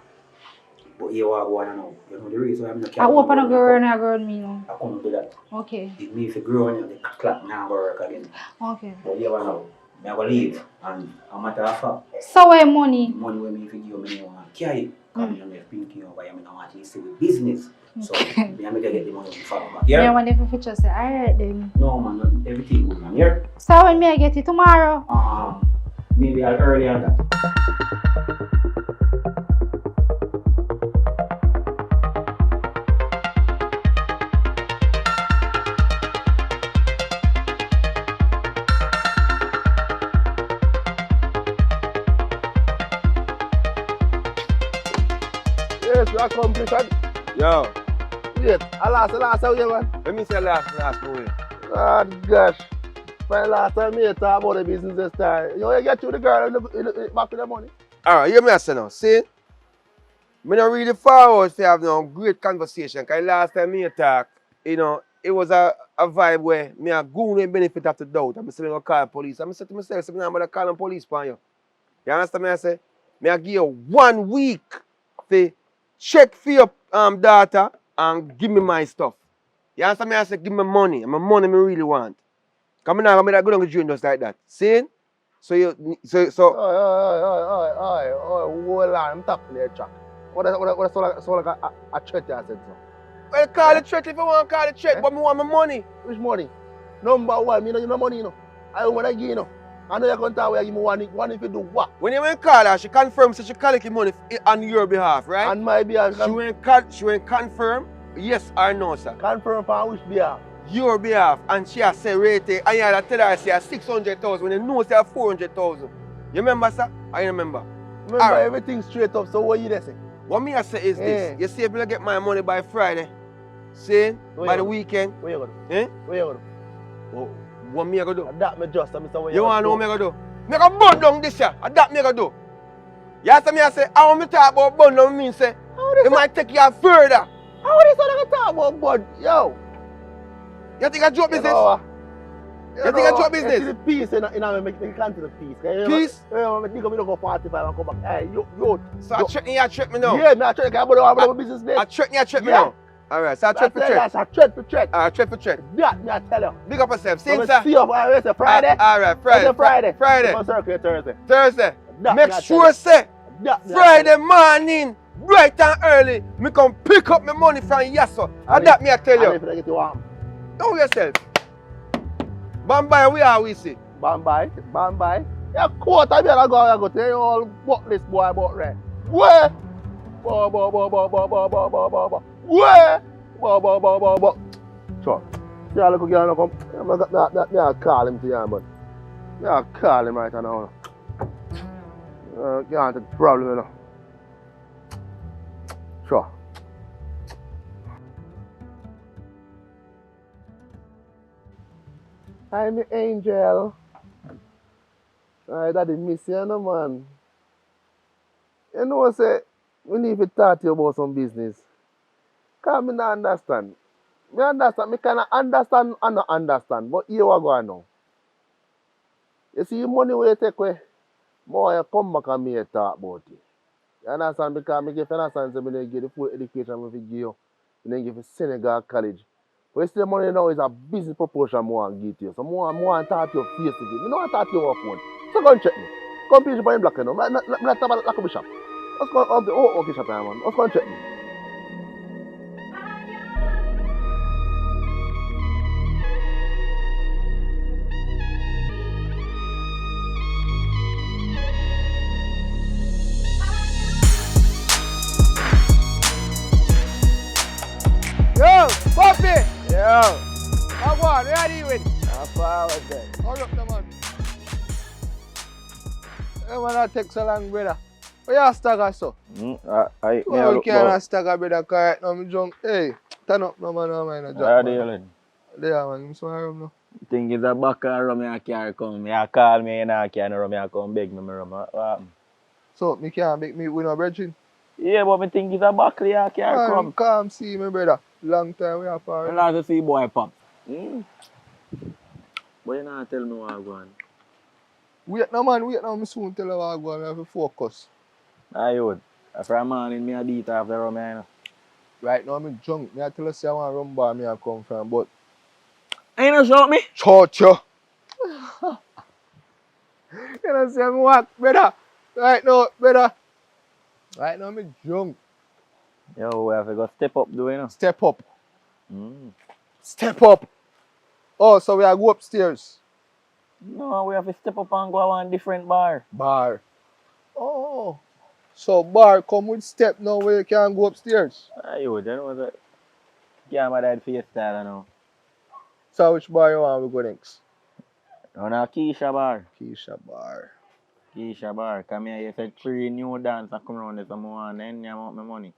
Speaker 9: But you are going to know. You know the reason why I'm not
Speaker 10: I open a girl and a girl me now.
Speaker 9: I can't do that.
Speaker 10: Okay.
Speaker 9: If me if you grow on you, the clock now go work again.
Speaker 10: Okay.
Speaker 9: But you want to know. I'm going to leave. And I'm at a fact.
Speaker 10: So where money?
Speaker 9: Money when me if you give me, I want to carry it. Because I have Pinky over, I don't want to stay with business. So, I'm going to get the money to follow back. Yeah?
Speaker 10: Yeah, when the future say, alright then.
Speaker 9: No, man, everything good, man. Here.
Speaker 10: So when me I get it tomorrow?
Speaker 9: Maybe I'll earlier than that.
Speaker 8: Yes, we accomplished it.
Speaker 1: Yo.
Speaker 8: Wait, last time, man.
Speaker 1: Let me say last movie.
Speaker 8: God gosh. For the last time me talk about the business this time. You get to the girl back with the money.
Speaker 1: Alright, hear me say now. See? Me not really forward to have no great conversation. Because last time me talk, you know, it was a vibe where me a goon with benefit of the doubt. I'm saying I'm going to call police. I'm saying to myself, I'm going to call the police for you. You understand me? I say? Me I give you 1 week to check for your data and give me my stuff. You understand me? I say, give me money. And my money me really want. Because I'm not going to go down the drain just like that. See? So you, so.
Speaker 8: Hold on, I'm talking to the track. What like a threat you said so?
Speaker 1: Well, call the threat if you want to call the threat, but I want my money.
Speaker 8: Which money? Number one, you know money, you know. I want to give you. I know you're going to tell me one if you do what?
Speaker 1: When you went call her, she confirmed that she collected money on your behalf, right?
Speaker 8: On my behalf.
Speaker 1: She went confirm, yes or no, sir?
Speaker 8: Confirm for which behalf?
Speaker 1: Your behalf. And she has said rate it, and you had to tell her say 600,000 when you know say 400,000. You remember, sir? I remember.
Speaker 8: Remember everything straight up, so what you say?
Speaker 1: What me I say is this. You see if you get my money by Friday, see? By the weekend.
Speaker 8: Where you go?
Speaker 1: Eh?
Speaker 8: Where you go?
Speaker 1: Oh, what me I go do?
Speaker 8: That me just, Mr. What
Speaker 1: you want to know what me I go do? Me go burn down this year. That me I go do. You ask me I say, how me talk about burn down mean say, it might take you further.
Speaker 8: How this one I talk about burn? Yo.
Speaker 1: You think I joke business? You think I joke business?
Speaker 8: You see the peace in me can't see the peace.
Speaker 1: Peace?
Speaker 8: I think I'm going to go 45 and come back. Hey, yo.
Speaker 1: So I check me now?
Speaker 8: Yeah, me I check. I'm going to business day.
Speaker 1: I check me now? Alright, so I check for check.
Speaker 8: That's a check for check.
Speaker 1: Alright, check for check.
Speaker 8: That me I tell you.
Speaker 1: Big up yourself. See you,
Speaker 8: sir. See you on Friday.
Speaker 1: Alright, Friday.
Speaker 8: Friday. I'm circle Thursday.
Speaker 1: Thursday. Make sure say Friday morning, bright and early, me come pick up my money from Yasso. And that me I tell you. Know yourself. Bambai, where are we see?
Speaker 8: Bambai. Yeah, quarter I go tell you all what this boy about right. Where? Where? Sure. Yeah, look again, come. I'll call him to you, man. I'll call him right now. Can't take problem, you know. Sure. I'm the angel. Daddy miss you, no, man. You know what I say? We need to talk to you about some business. Because I don't understand. I understand. I cannot understand and not understand. But here we go now. You see, the money we take away, more you come back and me talk about it. You understand? Because I give you understand, so I give the full education I give you. And then give you Senegal College. But you see, the money now is a business proportion more and give to you. So more and talk to your face to you. I don't want to talk to your phone. So go and check me. Come pitch by black, you know. I'm not talking about the shop. Let's go up the okay shop, man. Let's go and check me.
Speaker 1: Yo, Poppy!
Speaker 11: Yo!
Speaker 1: How on? Where are you doing?
Speaker 11: How far was that?
Speaker 1: Hold up, man. Hey, man, that takes so long, brother. Where you stagger, so?
Speaker 11: You
Speaker 1: can't stagger, brother, because right now I'm drunk. Hey, turn up, no, man, no, man, no drunk. There, man, I'm sorry, rum, no.
Speaker 6: Think it's a buck and rum I can't come. You call me and I can't rum, you come beg me rum. What happened?
Speaker 1: So, me can't make me with no brethren?
Speaker 6: Yeah, but me think it's a buck I can't come.
Speaker 1: Come see me, brother. Long time we are far.
Speaker 6: I'm not to see boy pop. But you not tell me what I'm going.
Speaker 1: Wait now, man, wait now, me soon tell you what I'm going. I have to focus.
Speaker 6: I would. After a morning, me a beat after rum, you know.
Speaker 1: Right now, I'm drunk. Me I tell you, say I want to run bar me I come from, but...
Speaker 6: Ain't no shout me?
Speaker 1: Shout you. You know, say me what, brother? Right now, brother. Right now, I'm drunk.
Speaker 6: Yo, we have to go step up, do you know?
Speaker 1: Step up. Step up. Oh, so we are go upstairs.
Speaker 6: No, we have to step up and go to one different bar.
Speaker 1: Bar. Oh. So bar come with step now where you can go upstairs.
Speaker 6: You know that. Yeah, my dad face style now.
Speaker 1: So which bar you want we go next?
Speaker 6: On a Keisha bar.
Speaker 1: Keisha bar.
Speaker 6: Keisha bar. Come here, you said 3 new dance come around this and then you want my money.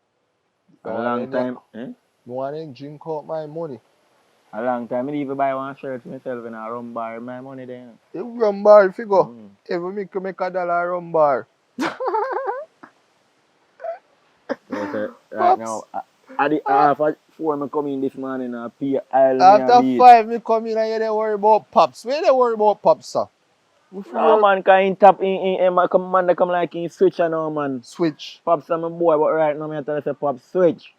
Speaker 6: A long time.
Speaker 1: I want to drink out my money.
Speaker 6: A long time. I even buy one shirt for myself in a rum bar. My money there.
Speaker 1: A rum bar figure. Every make $1 rum bar.
Speaker 6: Right now, at the half at 4 I come in this morning and pay I'll
Speaker 1: after 5 I come in and you don't worry about pops. Where they worry about pops, sir?
Speaker 6: No man, can in tap in man come like in switch and now man.
Speaker 1: Switch.
Speaker 6: Pops are my boy, but right now I tell you say Pops switch.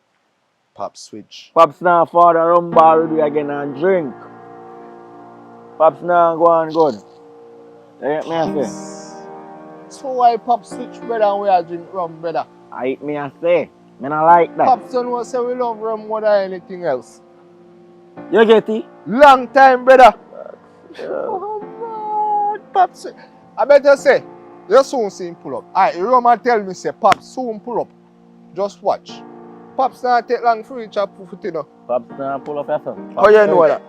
Speaker 1: Pops switch.
Speaker 6: Pops now for the rum bar with you again and drink. Pops now go on good. You get me I say?
Speaker 1: So why Pops switch brother and we are drink rum brother?
Speaker 6: I me I say. Me not like that.
Speaker 1: Pops don't want to say we love rum more than anything else.
Speaker 6: You get it?
Speaker 1: Long time brother.
Speaker 6: Yeah.
Speaker 12: Pops, I better say, you soon see him pull up. Alright, you Roma tell me say, Pops soon pull up. Just watch. Pops not take long for each up for you know.
Speaker 6: Pops not pull up yourself.
Speaker 12: How you know that?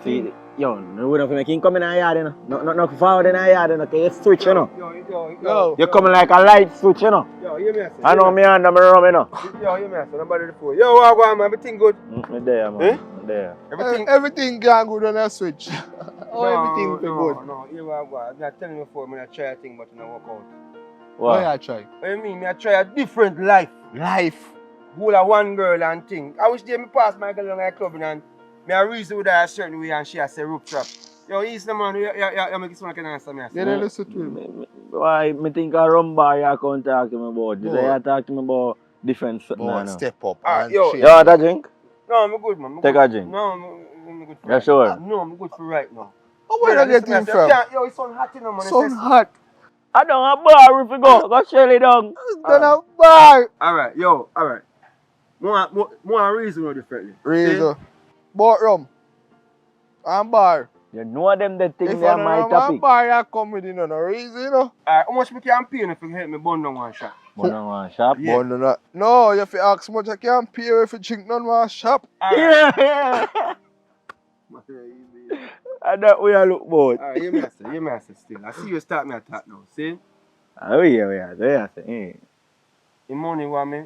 Speaker 6: See, yo, no would have make him come in the yard, you know. No forward in the yard, you know, because you switch, you know.
Speaker 12: Yo.
Speaker 6: You're coming like a light switch, you know.
Speaker 4: Yo, you me say.
Speaker 6: I know me under my room, you know.
Speaker 4: Yo, you me say. Nobody before. Yo, what man? Everything good?
Speaker 6: Me there, man.
Speaker 4: Eh?
Speaker 6: Me there.
Speaker 12: Everything can good on a switch. Everything good.
Speaker 4: No, you what go. I'm not telling you before, I try a thing but it don't work out.
Speaker 12: What you try?
Speaker 4: What you mean? I try a different life.
Speaker 12: Life?
Speaker 4: Whole of one girl and thing. I wish they me pass my girl along a club and me a reason with her a certain way and she a say rope trap. Yo, he's the man, you make it sound like an answer me.
Speaker 12: You don't listen to him.
Speaker 6: Why, me think a rum bar you can't talk to me about. You say you talk to me about different stuff.
Speaker 12: Boy, step up.
Speaker 4: Yo,
Speaker 6: want a drink?
Speaker 4: No, I'm good, man.
Speaker 6: Take a drink.
Speaker 4: No, I'm good for
Speaker 6: You sure?
Speaker 4: No, I'm good for right now.
Speaker 12: Oh, where you get him from?
Speaker 4: Yo, it's so hot, you know, man.
Speaker 12: So hot.
Speaker 6: I don't have a bar if you go. Go shell it down.
Speaker 12: Don't have bar.
Speaker 4: Alright, yo, alright. More reason differently.
Speaker 12: Reason. But rum. And bar.
Speaker 6: You know them the thing
Speaker 12: if
Speaker 6: they are my
Speaker 12: If
Speaker 6: topic.
Speaker 12: you bar, you come with no reason, you know.
Speaker 4: Alright, how much me can pay if you help me bun down one shop?
Speaker 6: Bun down one shop?
Speaker 4: Yeah.
Speaker 12: No, you have to ask much I can pay if you drink none one shop.
Speaker 6: Yeah. And that way I look both.
Speaker 4: Alright, you may say still. I see you start me attack now, see?
Speaker 6: Oh yeah.
Speaker 4: The money want me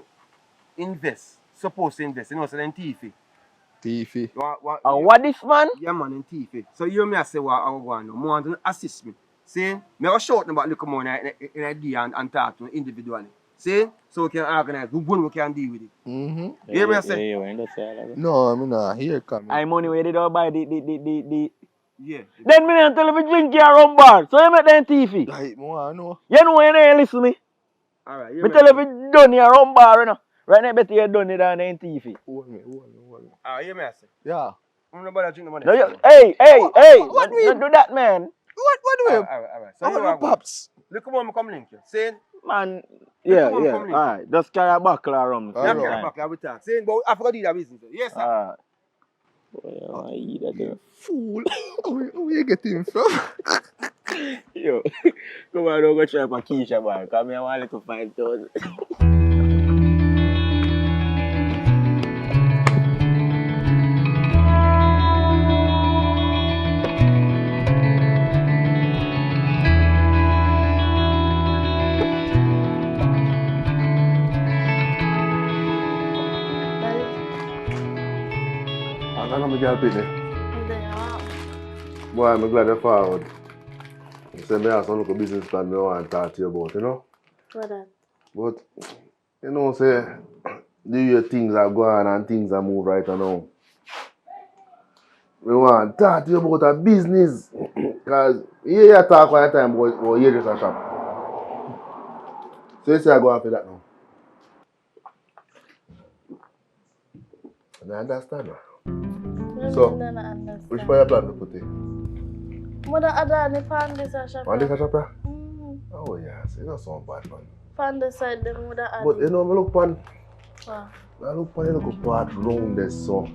Speaker 4: invest. Supposed to invest, you know, so then thiefy.
Speaker 12: Thiefy.
Speaker 6: What this man?
Speaker 4: Yeah man, in thiefy. So you may say what I want now. More to assist me. See? Me I shout about little more in a day and talk to me individually. See? So we can organize. We can deal with it.
Speaker 12: Mm-hmm.
Speaker 4: You hear me I say?
Speaker 12: No, I mean here come.
Speaker 6: I money where they don't buy the
Speaker 4: Yeah.
Speaker 6: Then me not tell you to drink your rum bar. So you make them thiefy.
Speaker 12: Like, I know.
Speaker 6: You know you ain't listen me.
Speaker 4: Alright,
Speaker 6: Me tell you to done your rum bar, you know. Right now better you done it than ain't thiefy.
Speaker 12: Hold me.
Speaker 4: Alright, you may say?
Speaker 12: Yeah.
Speaker 4: I'm not about to drink the money.
Speaker 6: No, hey,
Speaker 12: what
Speaker 6: don't do that, man.
Speaker 12: What do you?
Speaker 4: Alright. So
Speaker 12: I want the pops.
Speaker 4: Look at me come link you. See?
Speaker 6: Man, yeah. Alright, just carry a buckle of rum.
Speaker 4: Yeah, carry a buckle, I will talk. See? But I forgot to do that business. Yes, sir.
Speaker 6: Alright. Boy, I eat that girl.
Speaker 12: Fool. Where you get him from?
Speaker 6: Yo, come on, don't go try for Keisha bar. Come here, I want little 5,000.
Speaker 8: I know me girl Pitney. Boy, I'm glad you're forward. You say me have some little business plan me want to talk to you about, you know?
Speaker 7: What that?
Speaker 8: But, you know, say, the way things are going and things are moving right now. We want to talk to you about a business. Because you talk all the time about hairdresser shop. So you say I go on for that now. And I understand now. So, which part you plan to put it?
Speaker 7: Mother Adani found this shop.
Speaker 8: On this shop, yeah? Oh, yeah, so it's not so bad, man.
Speaker 7: Found the side, the mother Adani.
Speaker 8: But you know, I look pan.
Speaker 7: Wow.
Speaker 8: I look pan, you look part round the sun.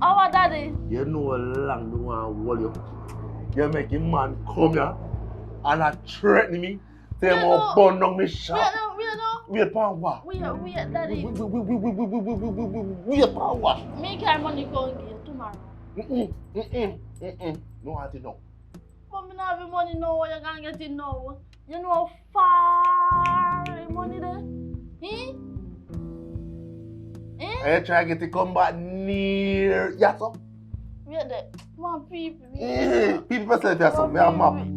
Speaker 7: Our daddy.
Speaker 8: You know how long you want to hold you. You make a man come here and threaten me. Say I'm going to burn down my shop. Wait for what?
Speaker 7: Wait, daddy.
Speaker 8: Wait for what?
Speaker 7: Make our money go and get tomorrow.
Speaker 8: No, I didn't know.
Speaker 7: But me not have money now, you can't get it now. You know how far the money there?
Speaker 8: I try to get it come back near. Yes, sir.
Speaker 7: Wait there. One people.
Speaker 8: People say yes, sir. Me a map.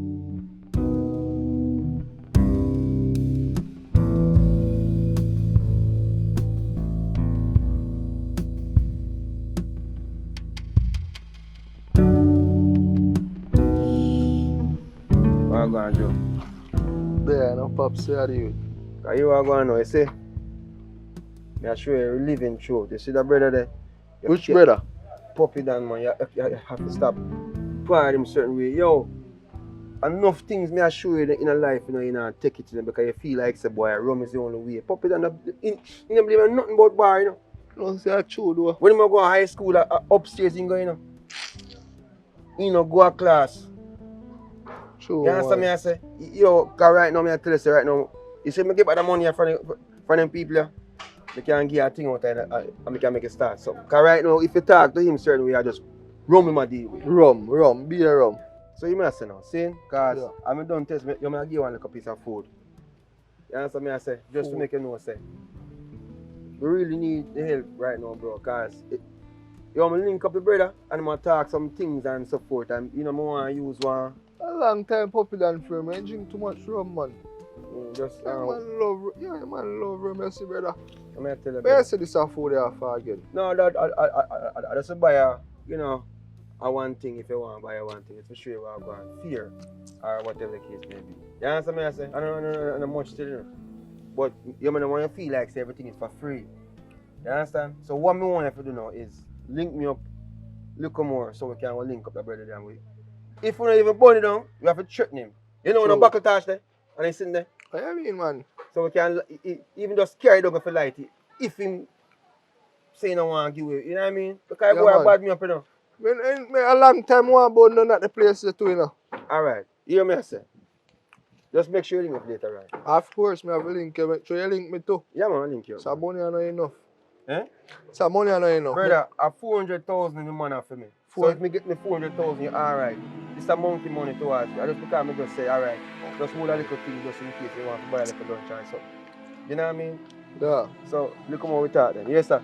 Speaker 4: What you going to do?
Speaker 12: There, no pops, how do you?
Speaker 4: Because you are going now, you see? I show you a living truth. You see that brother there?
Speaker 12: Which brother?
Speaker 4: Puppy down, man. You have to stop prying him certain way. Yo, enough things me I show you in a life, you know, take it to them because you feel like say boy, rum is the only way. Puppy down, you don't believe in nothing about bar, you know.
Speaker 12: No, say that's true, though.
Speaker 4: When you go to high school, upstairs, you go, you know. You know, go to class.
Speaker 12: True,
Speaker 1: You understand me?
Speaker 12: man.
Speaker 1: I say, yo, cause right now, me I tell you, say right now, you see me get back the money from them people, yeah, me can give a thing out and me can make it start. So, cause right now, if you talk to him certain way, I just rum him a deal with.
Speaker 12: Rum, be a rum.
Speaker 1: So you may say now, see? Cause
Speaker 12: Yeah.
Speaker 1: I'm done test me, you may give one like a piece of food. You understand me? I say, just to make you know, say, we really need the help right now, bro, cause you want me link up the brother and I'm gonna talk some things and so forth, and you know, I want to use one.
Speaker 12: A long time popular and firm, man. Drink too much rum, man.
Speaker 1: Just
Speaker 12: man love rum, you see, brother.
Speaker 1: I'm gonna tell you,
Speaker 12: Where you see this food there for again?
Speaker 1: No, that I just buy a, you know, a one thing if you want to buy a one thing. It's for sure you want to go and fear or whatever the case may be. You understand me? I say, I don't know much still, you know. But you know, when you feel like say everything is for free. You understand? So what me want you to do now is link me up, look more, so we can link up the brother then we. If we don't even burn it down, we have to threaten him. You know when a buckle touch there and he's sitting there.
Speaker 12: What you mean, man?
Speaker 1: So we can even just carry it down if you light it. If him say no want to give it, you know what I mean? Because boy
Speaker 12: man.
Speaker 1: bad me up, you know.
Speaker 12: Me a long time want burn down at the place too, you know.
Speaker 1: Alright, you hear me I say? Just make sure you link me later, right?
Speaker 12: Of course, me have a link you. Make sure you link me too.
Speaker 1: Yeah, man, I link you.
Speaker 12: So money are not enough.
Speaker 1: Eh?
Speaker 12: So money are not enough.
Speaker 1: Brother, a 400,000 in the money for me. So if me get me 400,000, you're alright. This a monkey money towards me. I just because me just say, alright, just hold a little thing just in case you want to buy a little lunch or something. You know what I mean?
Speaker 12: Yeah.
Speaker 1: So look how we talk then. Yes, sir?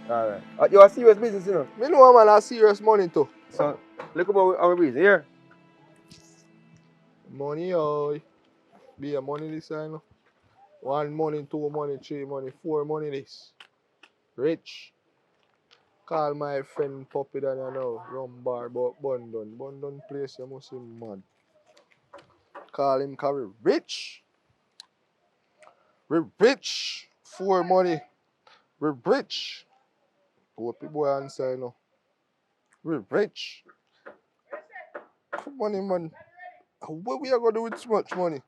Speaker 1: Alright. You're a serious business, you know?
Speaker 12: Me know man, a serious money too.
Speaker 1: So look how we business. Here.
Speaker 12: Money, oh. Be a money this, you know. 1 money, 2 money, 3 money, 4 money this. Rich. Call my friend Puppy than you know. Rum bar but Bundon. Bundon place you must be mad. Call him cause we rich. We rich. 4 money. We rich. Puppy boy answer you know. We rich. For money man. What we are gonna do with so much money?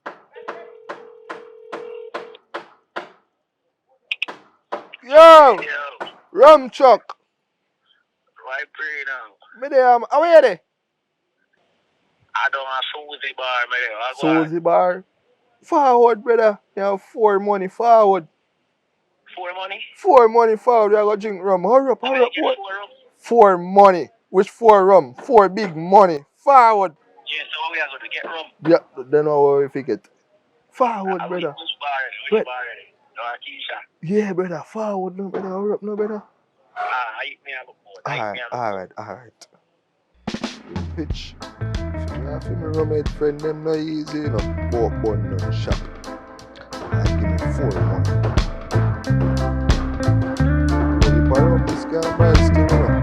Speaker 12: Yo! Rum truck.
Speaker 13: Why pray now?
Speaker 12: Me there, how are you there?
Speaker 13: I don't have Susie bar, me there.
Speaker 12: Susie bar. Forward, brother. You have 4 money forward.
Speaker 13: 4 money?
Speaker 12: 4 money forward. You are gonna drink rum. Hurry up, hurry up.
Speaker 13: Get 4 rum?
Speaker 12: 4 money. Which 4 rum? 4 big money. Forward.
Speaker 13: Yeah, so we are going to get rum.
Speaker 12: Yeah, then how we forget. Forward, brother.
Speaker 13: Which bar? No, Keisha.
Speaker 12: Yeah, brother. Forward, no, brother. Hurry up, no, brother.
Speaker 13: I eat me have a boat.
Speaker 12: Alright. Bitch. I feel my roommate friend them no easy, you know. Walk bun no shop. And give me 4 money. But if I run this guy buy still, you know.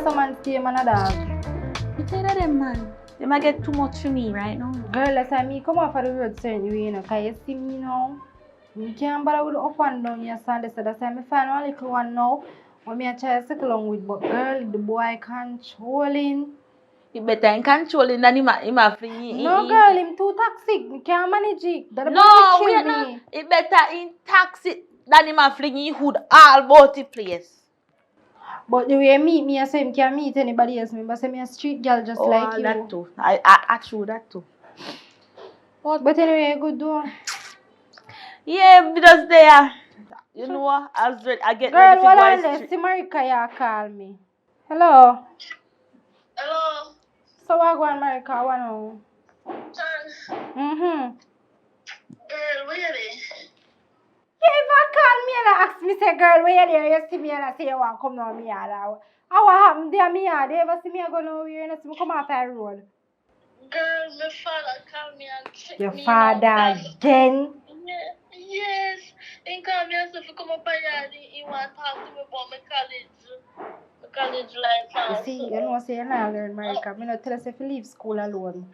Speaker 10: Someone stay man a dog.
Speaker 7: You tell them, man. They might get too much for me right now.
Speaker 10: Girl, that's why me come off of the road certain way, you know. Cause you see me now. Me can't bother with the up and down, you understand? So that's why me find one little one now. What me a try to circle along with. But girl, the boy controlling.
Speaker 7: You better in controlling than him a fling.
Speaker 10: No, girl, him too toxic. Me can't manage it. That
Speaker 7: No,
Speaker 10: boy
Speaker 7: we
Speaker 10: kill
Speaker 7: are
Speaker 10: me.
Speaker 7: not. It better in toxic than him a fling hood all about the place.
Speaker 10: But the way meet me, I say him can't meet anybody else. Remember, say me a street girl just like you.
Speaker 7: That too. I true that too.
Speaker 10: But anyway, good do.
Speaker 7: Yeah, because there. You know what? I get
Speaker 10: girl,
Speaker 7: ready for
Speaker 10: hold
Speaker 7: boy
Speaker 10: on there. See Marika, ya call me. Hello.
Speaker 13: Hello.
Speaker 10: So what go on, Marika? I want to.
Speaker 13: Girl, where are they?
Speaker 10: Yeah, if I call me and ask me, say, girl, where you there? You see me and I say, you want to come down me yard. How what happened there me yard? You ever see me go nowhere and I see me come off the road?
Speaker 13: Girl, my father called me and checked
Speaker 10: Your
Speaker 13: me.
Speaker 10: father again?
Speaker 13: Yes. He called me and said, if you come up here, he want to talk to me about my college life.
Speaker 10: You see, you know, say you not learn, Marika. I not tell us if you leave school alone.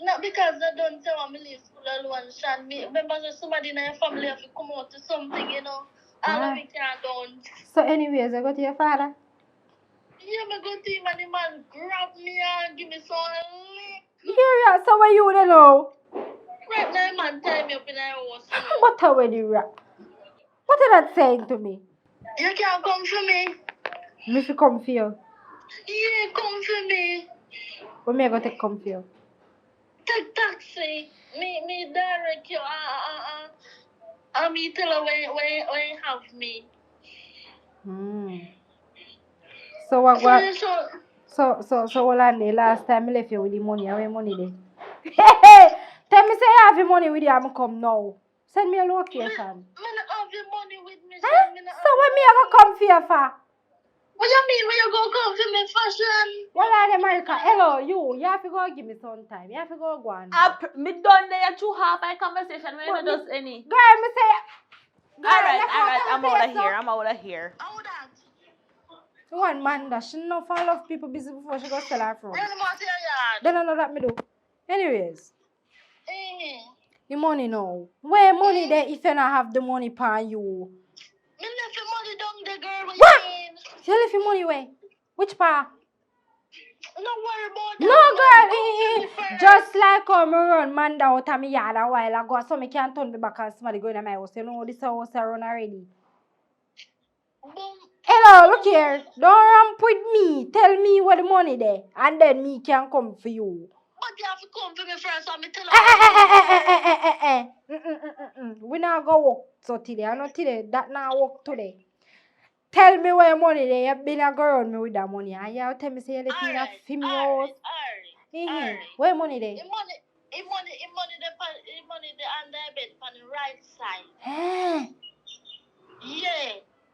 Speaker 13: Not because I don't tell me leave school alone, Sean. Remember, somebody in your family have to come out to something, you know. All of it can't done.
Speaker 10: So anyways, I go to your father?
Speaker 13: Yeah, me go to him and the man grab me and give me some lick.
Speaker 10: Yeah, so what you would know?
Speaker 13: Right now, man tie me up in the house, you know.
Speaker 10: What are you rap? What are that saying to me?
Speaker 13: You can't come for me.
Speaker 10: Me fi come for you.
Speaker 13: Yeah, come for me.
Speaker 10: When me I go take come for you?
Speaker 13: Take taxi. Me direct you. Me tell her where you have me.
Speaker 10: So what?
Speaker 13: So you so.
Speaker 10: So what I did last time I left you with the money. Where money there? Tell me say you have the money with you. I'm come now. Send me a location.
Speaker 13: Me not have the money with me.
Speaker 10: Huh?
Speaker 13: Me not
Speaker 10: So when me I go come for you for?
Speaker 13: What you mean when you go come for me fashion?
Speaker 10: Well, in America, hello, you have to go give me some time. You have to go on.
Speaker 5: Me done there 2 half my conversation. We not just any.
Speaker 10: Girl, me say.
Speaker 5: Alright. I'm out of here.
Speaker 13: How that?
Speaker 10: One man that she know fall off people busy before she go sell her from.
Speaker 13: Run him out of your yard.
Speaker 10: They don't know that me do. Anyways,
Speaker 13: Mm-hmm.
Speaker 10: the money now. Where money there if you not have the money pan you?
Speaker 13: Me left the money down the girl. What
Speaker 10: What?
Speaker 13: you mean?
Speaker 10: You left your money where? Which part?
Speaker 13: No worry about
Speaker 10: No
Speaker 13: that.
Speaker 10: girl, just like how me run man out of me yard a while ago, so me can't turn me back and somebody go in my house. You know this house I run already. Hello, look here. Don't ramp with me. Tell me where the money there, and then me can come for you.
Speaker 13: But you have to come for me first, so me tell you.
Speaker 10: We not go work so today. I know today that not work today. Tell me where money there. You been a go around me with that money, and you tell me say you left me in a film house.
Speaker 13: Alright.
Speaker 10: Where money there?
Speaker 13: The money under the bed on the right side. Yeah.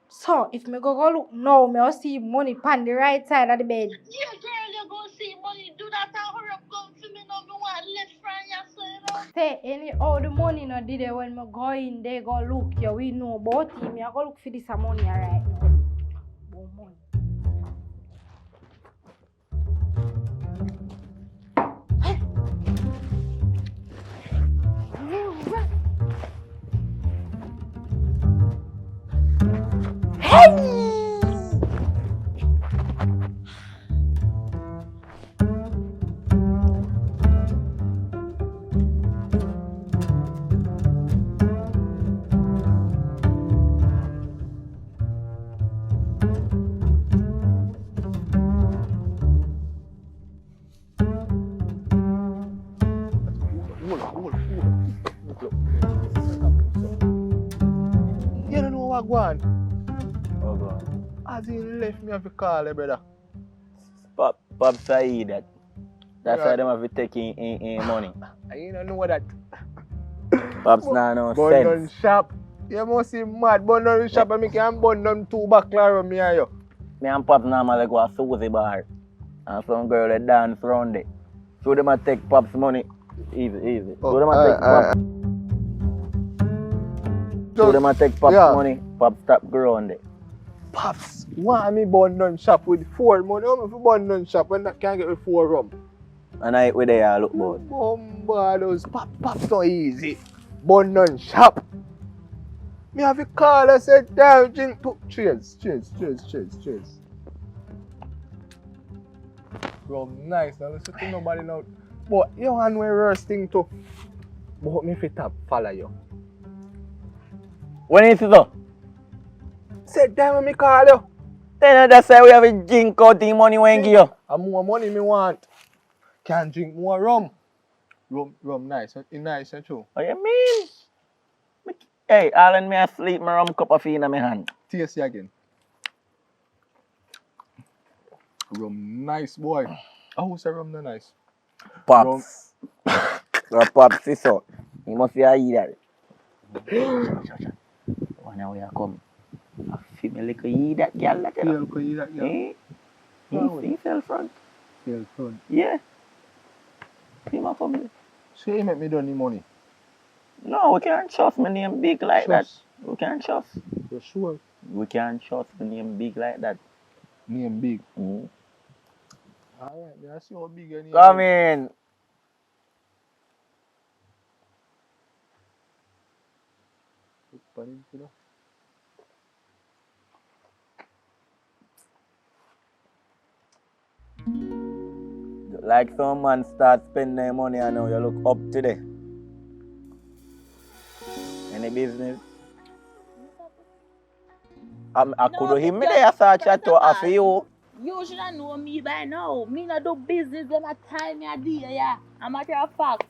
Speaker 10: So if me go look now, me will see money on the right side of the bed.
Speaker 13: Yeah, girl, you go see money. Do that and hurry up, come for me now. Me want left from you, so you know.
Speaker 10: Say any all the money no did it when me go in there go look you we know about him. Me I go look for this money right now. More money.
Speaker 12: You don't know what going on?
Speaker 6: Oh, God.
Speaker 12: As he left me have to call her, brother.
Speaker 6: Pop say that. That's
Speaker 12: Yeah.
Speaker 6: why them have to take in money.
Speaker 12: I don't know that.
Speaker 6: Pops now no
Speaker 12: Bun
Speaker 6: sense.
Speaker 12: down shop. You must be mad. Bun down shop and me can bun down 2 back around me and you.
Speaker 6: Me and Pops normally go a Susie bar. And some girl that dance round it. So them a take Pops money. Easy. So them a take Pops. So them a take Pops money. Pops stop ground it.
Speaker 12: Pops want me bun down shop with 4 money. How me for bun down shop when that can't get with 4 rum?
Speaker 6: And I with there look bored.
Speaker 12: Bombardos. Pops so easy. Bun down shop. Me have to call her say damn drink to cheers. Rum nice now. Listen to nobody now. But you want no worst thing too. But me fit up follow you.
Speaker 6: When is it so?
Speaker 12: Say damn when me call you.
Speaker 6: Then that's why we have a drink out the money when give you.
Speaker 12: And more money me want. Can drink more rum. Rum nice. It nice and true.
Speaker 6: What you mean? Hey, all in me asleep, my rum cup of tea in my hand.
Speaker 12: Taste it again. Rum nice boy. Who say rum no nice?
Speaker 6: Pops. Or Pops is so. He must be a eat that. When now we are come. I feel me like eat that girl like that. Eh? He fell front.
Speaker 12: Fell front.
Speaker 6: Yeah. He must come.
Speaker 12: So he make me done the money.
Speaker 6: No, we can't trust my name big like that. We can't trust.
Speaker 12: You sure?
Speaker 6: We can't trust my name big like that.
Speaker 12: Name big?
Speaker 6: Mm.
Speaker 12: Alright, I see how big your name
Speaker 6: Come
Speaker 12: is.
Speaker 6: in. Like some man start spending their money and now you look up today. Any business? I could have him there, I chat to her for you.
Speaker 14: You should know me by now. Me not do business when I time me a day, yeah. A matter of fact.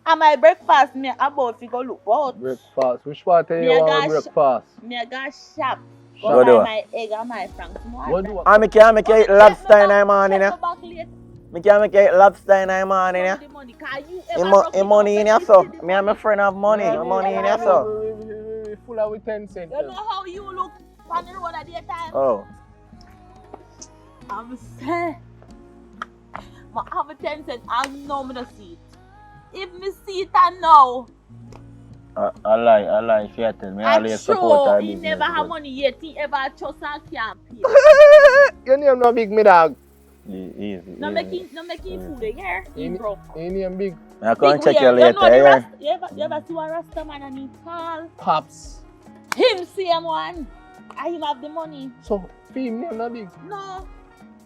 Speaker 14: And my breakfast, me about to go look out.
Speaker 12: Breakfast. Which part of you want breakfast?
Speaker 14: Me go shop.
Speaker 6: Go
Speaker 14: buy my egg and my franks.
Speaker 6: I can't make you eat lobster in the morning. I can't make you eat lobster in the morning. In money in your so. Me and my friend have money. Money in your so.
Speaker 12: Full of with 10 cents.
Speaker 14: You know how you look on the road at the time?
Speaker 6: Oh.
Speaker 14: I'm saying. I have a 10 cents. I know me to see it. If me see it, I know.
Speaker 6: I lie, if you tell me, I always support her
Speaker 14: he
Speaker 6: business.
Speaker 14: never have money yet, he ever trust and can't pay.
Speaker 12: Your name not big, me dog.
Speaker 6: Easy.
Speaker 14: No making food here, he broke.
Speaker 12: Your name big.
Speaker 6: I can't check you later,
Speaker 14: you ever see a Rasta man and he tall?
Speaker 12: Pops.
Speaker 14: Him same one. And him have the money.
Speaker 12: So, him name not big?
Speaker 14: No.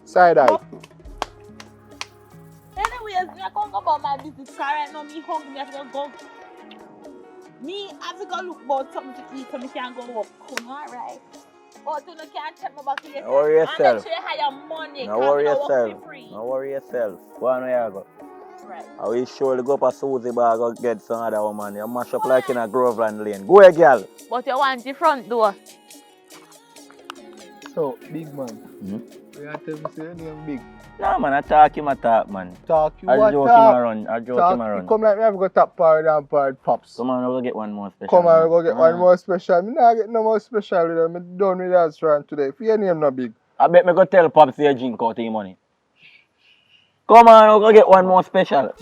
Speaker 12: Side eye.
Speaker 14: Anyways, me I can't go about my business car right now. Me hungry, me have to go. Me have to go look about something to eat so me can go work. Alright. But you can't check my back later.
Speaker 6: Don't worry yourself.
Speaker 14: And make sure you have your money.
Speaker 6: Don't worry yourself. Don't worry yourself. Go on where you go.
Speaker 14: Right.
Speaker 6: I will surely go up a Susie bar go get some other woman. You mash up like in a Groveland Lane. Go here, girl.
Speaker 14: But you want the front door.
Speaker 12: So, big man. You have to tell me say your name big.
Speaker 6: No man, I talk him, man.
Speaker 12: Talk you
Speaker 6: I
Speaker 12: what
Speaker 6: joke
Speaker 12: talk?
Speaker 6: him around. I joke him around.
Speaker 12: Come like me have to go top part and part pops.
Speaker 6: Come on, we'll get one more special.
Speaker 12: Come on, we'll go get one more special. Me not get no more special with them. I'm done with that restaurant today. If your name not big.
Speaker 6: I bet me go tell Pops you drink out your money. Come on, we'll go get one more special.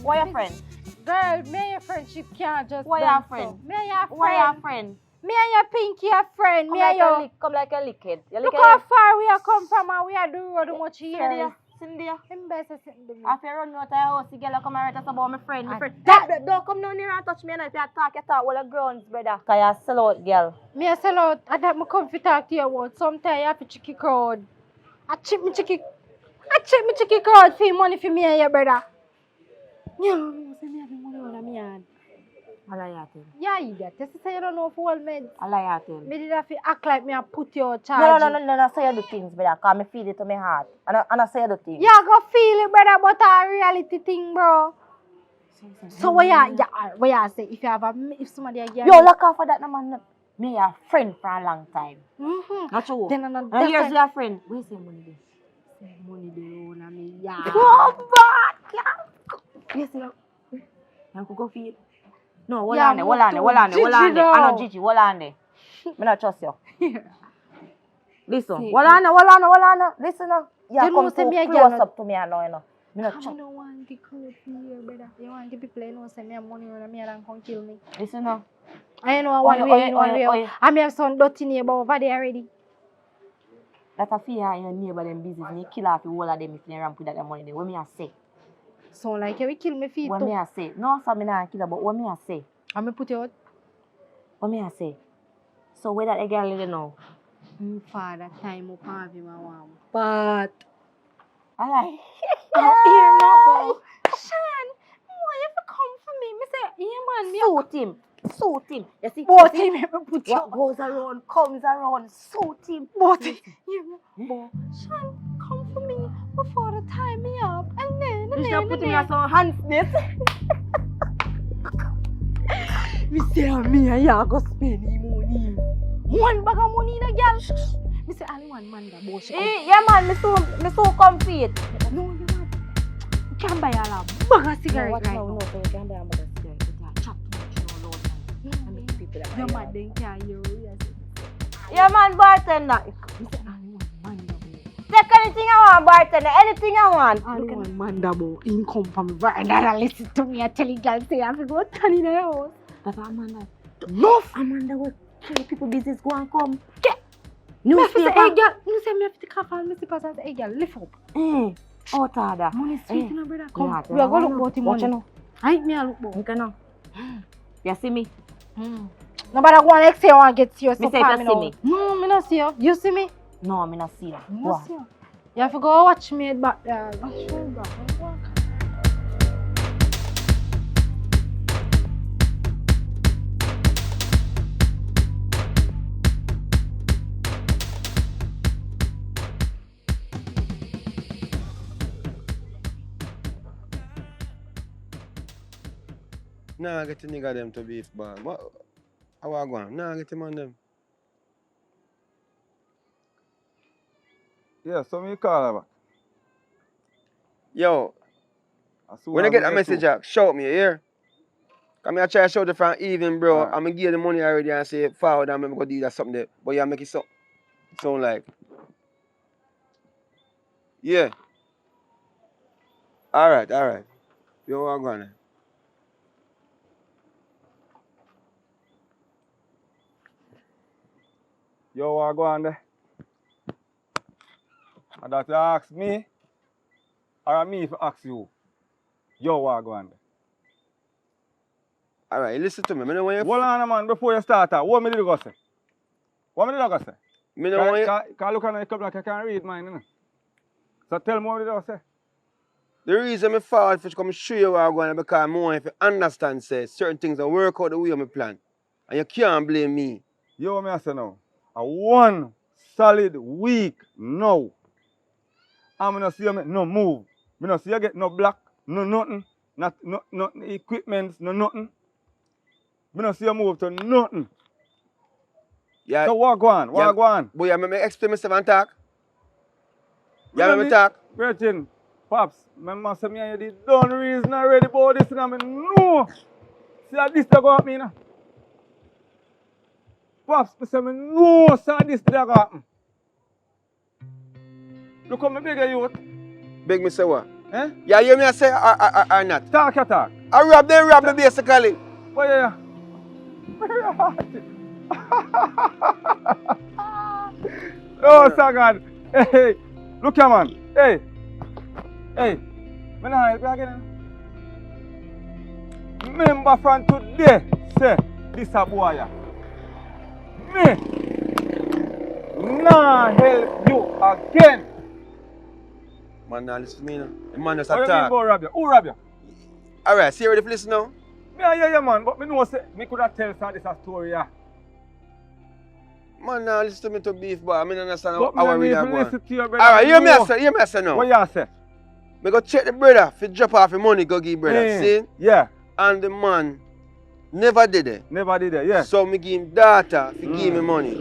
Speaker 5: Why your friend?
Speaker 10: Girl, me and your friendship can't just
Speaker 5: Why your friend?
Speaker 10: Me and your friend.
Speaker 5: Why your friend?
Speaker 10: Me and your pinky a friend. Me and your...
Speaker 5: Come like a liquid.
Speaker 10: Look how far we are come from and we are doing road much here.
Speaker 5: Cindy.
Speaker 10: I'm best at sitting
Speaker 5: I feel run out of the house, the girl come and write us about my friend. Don't come down here and touch me and if you talk all the grounds, brother. Cause you sell out, girl.
Speaker 10: Me a sell out. I that me come to talk to you about. Sometimes you have to check your crowd. I check me crowd for money for me and your brother. You know, say me have money on me hand.
Speaker 5: I lie to you.
Speaker 10: Yeah, idiot. You say you don't know for all meds.
Speaker 5: I lie to you.
Speaker 10: Me did have to act like me and put your charge.
Speaker 5: No, say you do things, brother. Cause me feel it to my heart. And I say you do things.
Speaker 10: Yeah, go feel it, brother, but a reality thing, bro. So what you say? If somebody again.
Speaker 5: Yo, look out for that, no man. Me a friend for a long time. Not true.
Speaker 10: Then
Speaker 5: and here's your friend. Where's your money?
Speaker 10: Money dey on me, yeah.
Speaker 5: Go back, yeah. Yes, you could go feed. No, hold on there. I know Gigi, hold on there. I don't trust you. Listen, hold on. Listen, you come too close up to me now, you know.
Speaker 10: I don't want to come here, brother. You want to people know say me have money on me and come kill me.
Speaker 5: Listen now.
Speaker 10: I know one way. I may have some dirty neighbor over there already.
Speaker 5: That a fear your neighbor them business. Me kill off the whole of them if they ramp with that money. What me I say?
Speaker 10: So like you will kill me feet
Speaker 5: what
Speaker 10: too.
Speaker 5: What me I say? No, so me not kill her, but what me I say?
Speaker 10: I me put you out.
Speaker 5: What me I say? So where that girl live now?
Speaker 10: Father, time up have him a warm. But
Speaker 5: I like.
Speaker 10: Here now, Sean, why you come for me? Me say, yeah man,
Speaker 5: Suit him. You see?
Speaker 10: Both him ever put you.
Speaker 5: What goes around comes around. Suit him.
Speaker 10: Both him. Sean, come for me before the time me up, and then.
Speaker 5: You should put him in some hands, miss.
Speaker 10: Me say, me and you go spend the money. One bag of money in a girl. Me say, only one man that bullshit.
Speaker 5: Yeah man, me so complete.
Speaker 10: No, you man. You can't buy a bag of cigarette right now.
Speaker 5: No, you can't buy a bag of cigarette. You can't chat too much, you know, load.
Speaker 14: people that
Speaker 10: Your man then can't hear you.
Speaker 5: Yeah, man, bartender. Take anything I want, bartender. Anything I want.
Speaker 10: I don't want Mandabo. He come from Veranda. Listen to me. I tell you, girl, say I have to go turn in the house.
Speaker 14: That's Amanda.
Speaker 10: Love.
Speaker 14: Amanda will kill people business go and come.
Speaker 10: Yeah.
Speaker 14: Newspaper.
Speaker 10: Hey, girl. You say me have to cough and me see person say, hey, girl, lift up.
Speaker 14: Out of that.
Speaker 10: Money sweet, you know, brother. Come.
Speaker 14: Yeah,
Speaker 10: We are going to look about the
Speaker 14: watch
Speaker 10: money.
Speaker 14: you know.
Speaker 10: I me a look about.
Speaker 14: Okay now. You see me?
Speaker 10: Nobody go next year want to get serious.
Speaker 14: Me say if you see me.
Speaker 10: No, me not see you. You see me?
Speaker 14: No, me not see that.
Speaker 10: Me
Speaker 14: Go
Speaker 10: not
Speaker 14: on.
Speaker 10: see you. You have to go watch me back there. Watch me back.
Speaker 1: Nah, get the nigga them to beef bar. What? How I go on? Nah, get him on them.
Speaker 4: Yeah, so me call her back.
Speaker 1: Yo,
Speaker 4: As soon
Speaker 1: when I
Speaker 4: as
Speaker 1: get
Speaker 4: me
Speaker 1: a message,
Speaker 4: through.
Speaker 1: Jack, shout me, you hear? Come here, try to shout it from even, bro.
Speaker 4: Alright.
Speaker 1: I'm going to give you the money already and say forward and I'm going to do that something there. But you make it sound like. Yeah. Alright. You are going.
Speaker 4: Yo, what go on there? And that you ask me, or me if I ask you. Yo, what go on there?
Speaker 1: Alright, listen to me. Me know when you
Speaker 4: Hold on, man, before you start, what me did you go say? What me did you go say?
Speaker 1: Me know when you...
Speaker 4: Can look at the cup like I can't read mine, you know? So tell me what did you say?
Speaker 1: The reason I forward for to come show you what I'm going because I want if you understand, say, certain things don't work out the way I plan. And you can't blame me.
Speaker 4: Yo, me I say now, a 1 solid week now. I'm not see you no move. Me not see you get no black, no nothing, no equipment, no nothing. Me not see you move to nothing.
Speaker 1: Yeah.
Speaker 4: So what go on? What go on?
Speaker 1: Boy, you make me explain myself and talk. You make me talk.
Speaker 4: Virgin, Pops, remember say me and you did done reason already about this and I mean no. See how this that go happen, you know? Pops, me say me no, see how this that go happen. Look how me beg you.
Speaker 1: Beg me say what?
Speaker 4: Eh?
Speaker 1: Yeah, you hear me I say or not?
Speaker 4: Talk your talk.
Speaker 1: I rob me basically.
Speaker 4: What yeah. No, Sagan. Hey, look here, man. Hey. Me nah help you again. Remember from today, say, this a boy ya. Me nah help you again.
Speaker 1: Man, now listen to me now. The man just
Speaker 4: What
Speaker 1: a
Speaker 4: do you mean
Speaker 1: talk.
Speaker 4: about rob you? Who rob you?
Speaker 1: Alright, see you ready for listen now?
Speaker 4: Me a hear you, man, but me know say, me coulda tell some this a story ya.
Speaker 1: Man, now listen to me to beef, but I mean understand
Speaker 4: But
Speaker 1: how I
Speaker 4: me
Speaker 1: really
Speaker 4: need
Speaker 1: are
Speaker 4: to
Speaker 1: going.
Speaker 4: listen to you, brother.
Speaker 1: Alright, hear me
Speaker 4: know.
Speaker 1: I say now.
Speaker 4: What you say?
Speaker 1: Me go check the brother for drop off the money go give brother. See?
Speaker 4: Yeah.
Speaker 1: And the man never did it.
Speaker 4: Never did it, yeah.
Speaker 1: So me give him data to give me money.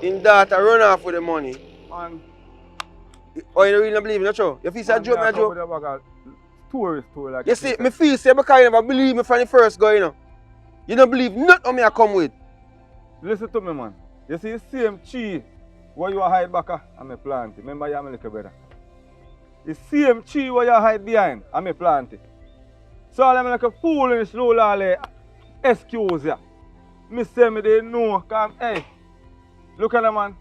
Speaker 1: Him data run off with the money.
Speaker 4: And
Speaker 1: oh, you really don't believe me, not true? You feel say a joke, me a joke?
Speaker 4: Story like
Speaker 1: you see, me feel say because you never believe me from the first go, you know. You don't believe nothing me I come with.
Speaker 4: Listen to me, man. You see the same tree where you hide back and me plant it. Remember you my little brother. The same tree where you hide behind and me plant it. So I'm like a foolish little excuse ya. Me say me they know, come, hey, look at the man.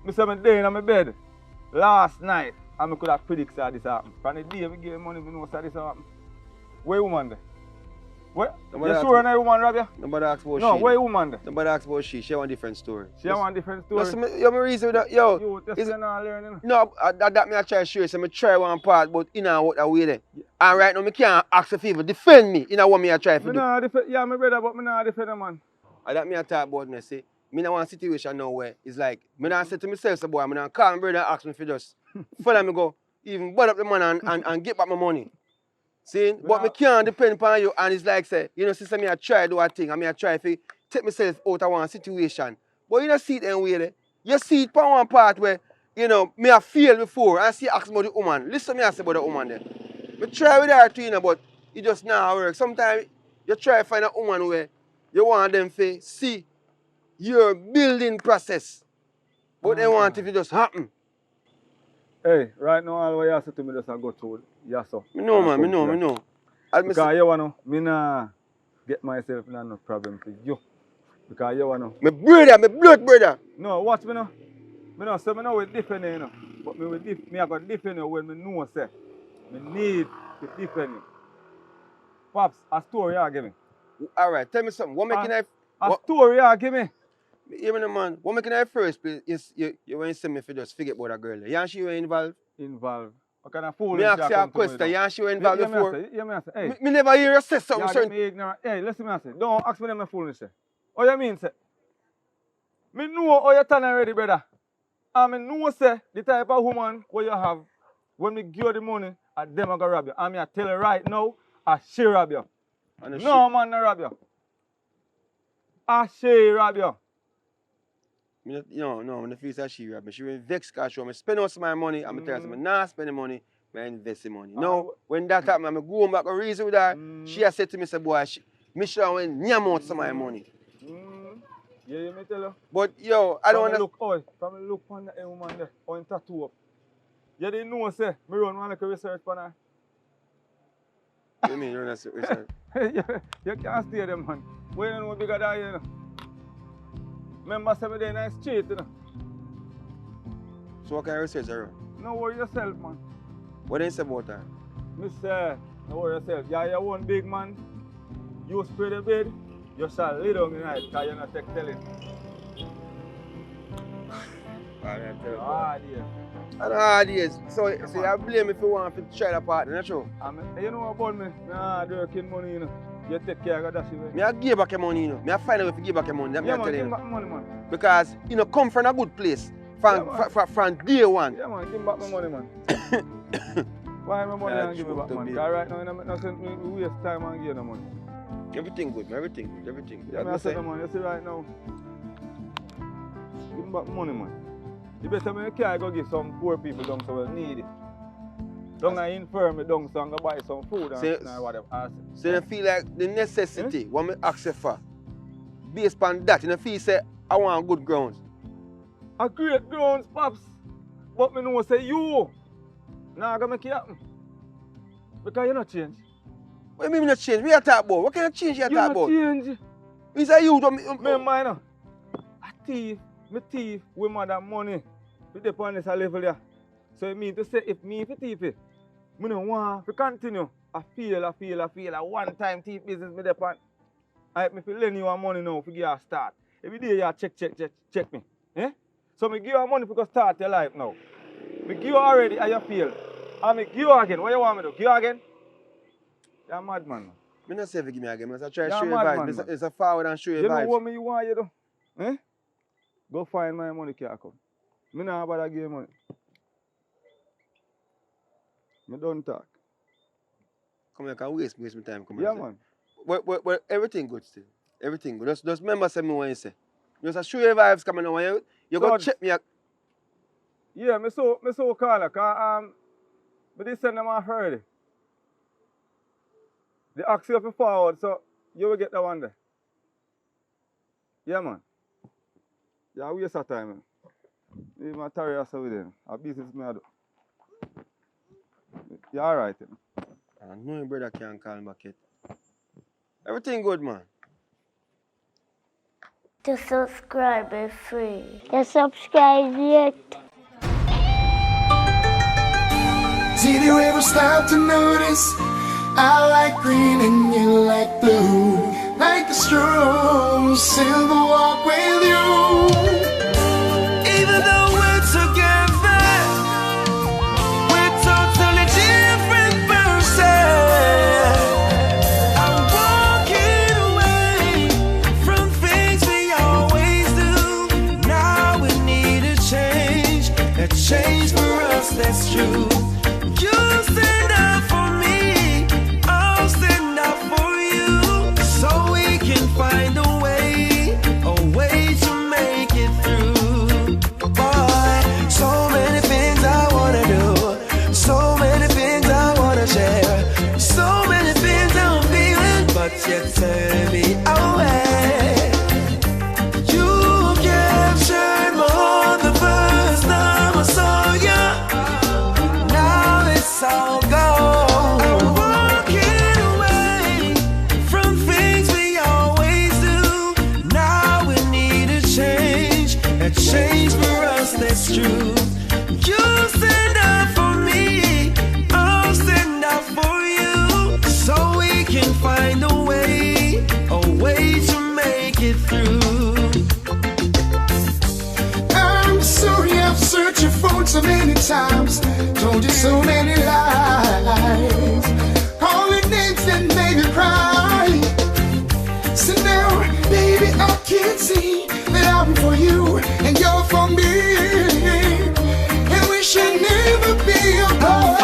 Speaker 4: Me say me day in my bed last night and me could have predicted that this happen. From the day me give money, me know that this happen. Where woman there? Where? You sure no woman rob you?
Speaker 1: Nobody ask about
Speaker 4: no,
Speaker 1: she.
Speaker 4: where woman there?
Speaker 1: Nobody ask about she. She have a different story.
Speaker 4: She have a different story?
Speaker 1: You have a reason with that. Yo,
Speaker 4: you just not learning.
Speaker 1: No, that me I try to show you. So I try one part, but in and out that way there. And right now, I can't ask if you defend me in what me I try to do.
Speaker 4: Nah defend, yeah, my brother, but me not defend the man.
Speaker 1: And that me I talk about me, see. Me not want a situation now where it's like, me not say to myself, so boy, me not call my brother and ask me for just follow me go, even butt up the man and get back my money. See? But me can't depend upon you, and it's like, say, you know, sister, me I try to do a thing, and me I try to take myself out of one situation. But you don't see it anyway there. You see it on one part where, you know, me I failed before, and see ask about the woman. Listen to me I say about the woman there. Me try with her too, you know, but it just not work. Sometimes you try to find a woman where You want them to see your building process. But they want it to just happen.
Speaker 4: Hey, right now all what you say to me just go through. Yes, sir.
Speaker 1: Me know, man, me know.
Speaker 4: Because you wanna, me nah get myself in no problem for you. Because you wanna.
Speaker 1: My brother, my blood brother.
Speaker 4: No, watch me now. Me know, so me know it's different, you know. But me I got different you when me know say me need to defend you. Pops, a story you give me.
Speaker 1: Alright, tell me something. What making
Speaker 4: a story you give me?
Speaker 1: Hear me, man. What making I first place is you when you say me if you just forget about that girl. You and she were involved?
Speaker 4: Involved. What kind of fool
Speaker 1: me ask you a question. You and she were involved before?
Speaker 4: Hey.
Speaker 1: Me never hear you say something.
Speaker 4: Yeah, me ignorant. Hey, listen me say. Don't ask me them foolish. What you mean say? Me know how you turn already, brother. And me know say the type of woman where you have when me give you the money, them are gonna rob you. And me I tell you right now, she rob you. No man no rob you. She rob you.
Speaker 1: No, when the feel say she rob me, she will vex because she want me spend most of my money and me tell her say, not spend the money, I invest the money. No, when that happen, I go home back and reason with her, she has said to me, say, boy, me sure when nyam out some of my money.
Speaker 4: Yeah, you may tell you.
Speaker 1: But yo, I don't want
Speaker 4: to from look on that woman there, on tattoo up. You didn't know, say, me run one like a research on her.
Speaker 1: What do you mean you run a research?
Speaker 4: You can't stay there, man. We don't know bigger than you know. Remember 7 days in the street, you know.
Speaker 1: So what kind of research are you?
Speaker 4: No worry yourself, man.
Speaker 1: What do you say about her?
Speaker 4: Me say, no worry yourself. Yeah, you're one big man. You spray the bed, you shall lay down tonight because you're not telling. Hard years.
Speaker 1: Hard years. So you blame me if you want to try the partner, not true?
Speaker 4: You know about me? Nah, working money, you know. You take care of that shit.
Speaker 1: Me I give back your money, you know. Me I find a way to give back your money.
Speaker 4: Yeah, man, give back money, man.
Speaker 1: Because, you know, come from a good place. From day one.
Speaker 4: Yeah, man, give back my money, man. Why my money and give me back, man? Because right now, I'm not saying we waste time and give no money.
Speaker 1: Everything good, everything good.
Speaker 4: Yeah, I say no money. You see right now, give me back money, man. You better make care go give some poor people down so they need it. Don't I infirm me down so I go buy some food and whatever.
Speaker 1: So you feel like the necessity, what me ask you for, based on that, you feel say I want good grounds.
Speaker 4: A great grounds, Pops. But me know say you now gonna make it happen. Because you not change.
Speaker 1: What do you mean not change? What you talk about? What kind of change you talk about?
Speaker 4: You not change.
Speaker 1: You say you don't...
Speaker 4: Remember, you know, a thief with more than money. We depend on this level there. So it means to say if me if a thief it, I don't want to continue. I feel a one-time thief business me depend. I me feel lend you money now to give you a start. Every day you check me. Eh? So me give you money to start your life now. Me give you already and you feel. And me give you again. What you want me to do? Give you again? You're a madman.
Speaker 1: I don't say if you give me again. I try to show you vibes. It's a forward and show you vibes.
Speaker 4: You know what me you want you do? Eh? Go find my money can come. Me not about to give you money. Me don't talk.
Speaker 1: Come here, I can waste my time. Come
Speaker 4: yeah,
Speaker 1: here,
Speaker 4: man.
Speaker 1: Well, everything good still. Everything good. Just remember something what you say. Just show you vibes coming on. You go check me.
Speaker 4: Yeah, me so call her. Cause me did send them a heard. They ask you to forward, so you will get that one there. Yeah, man. Yeah, waste of time, man. Leave my tarry also with them. A business me I do. You alright, man?
Speaker 1: I know your brother can't call back yet. Everything good, man.
Speaker 2: To subscribe is free. You subscribe yet?
Speaker 3: Did you ever stop to notice I like green and you like blue? Like the strolls in the walk with you. Even though we're together, we're totally different persons. I'm walking away from things we always do. Now we need a change for us, that's true. You stand up for me, I'll stand up for you, so we can find a way to make it ate your phone so many times, told you so many lies, calling names and made you cry. So now, baby, I can't see that I'm for you and you're for me, and we should never be apart.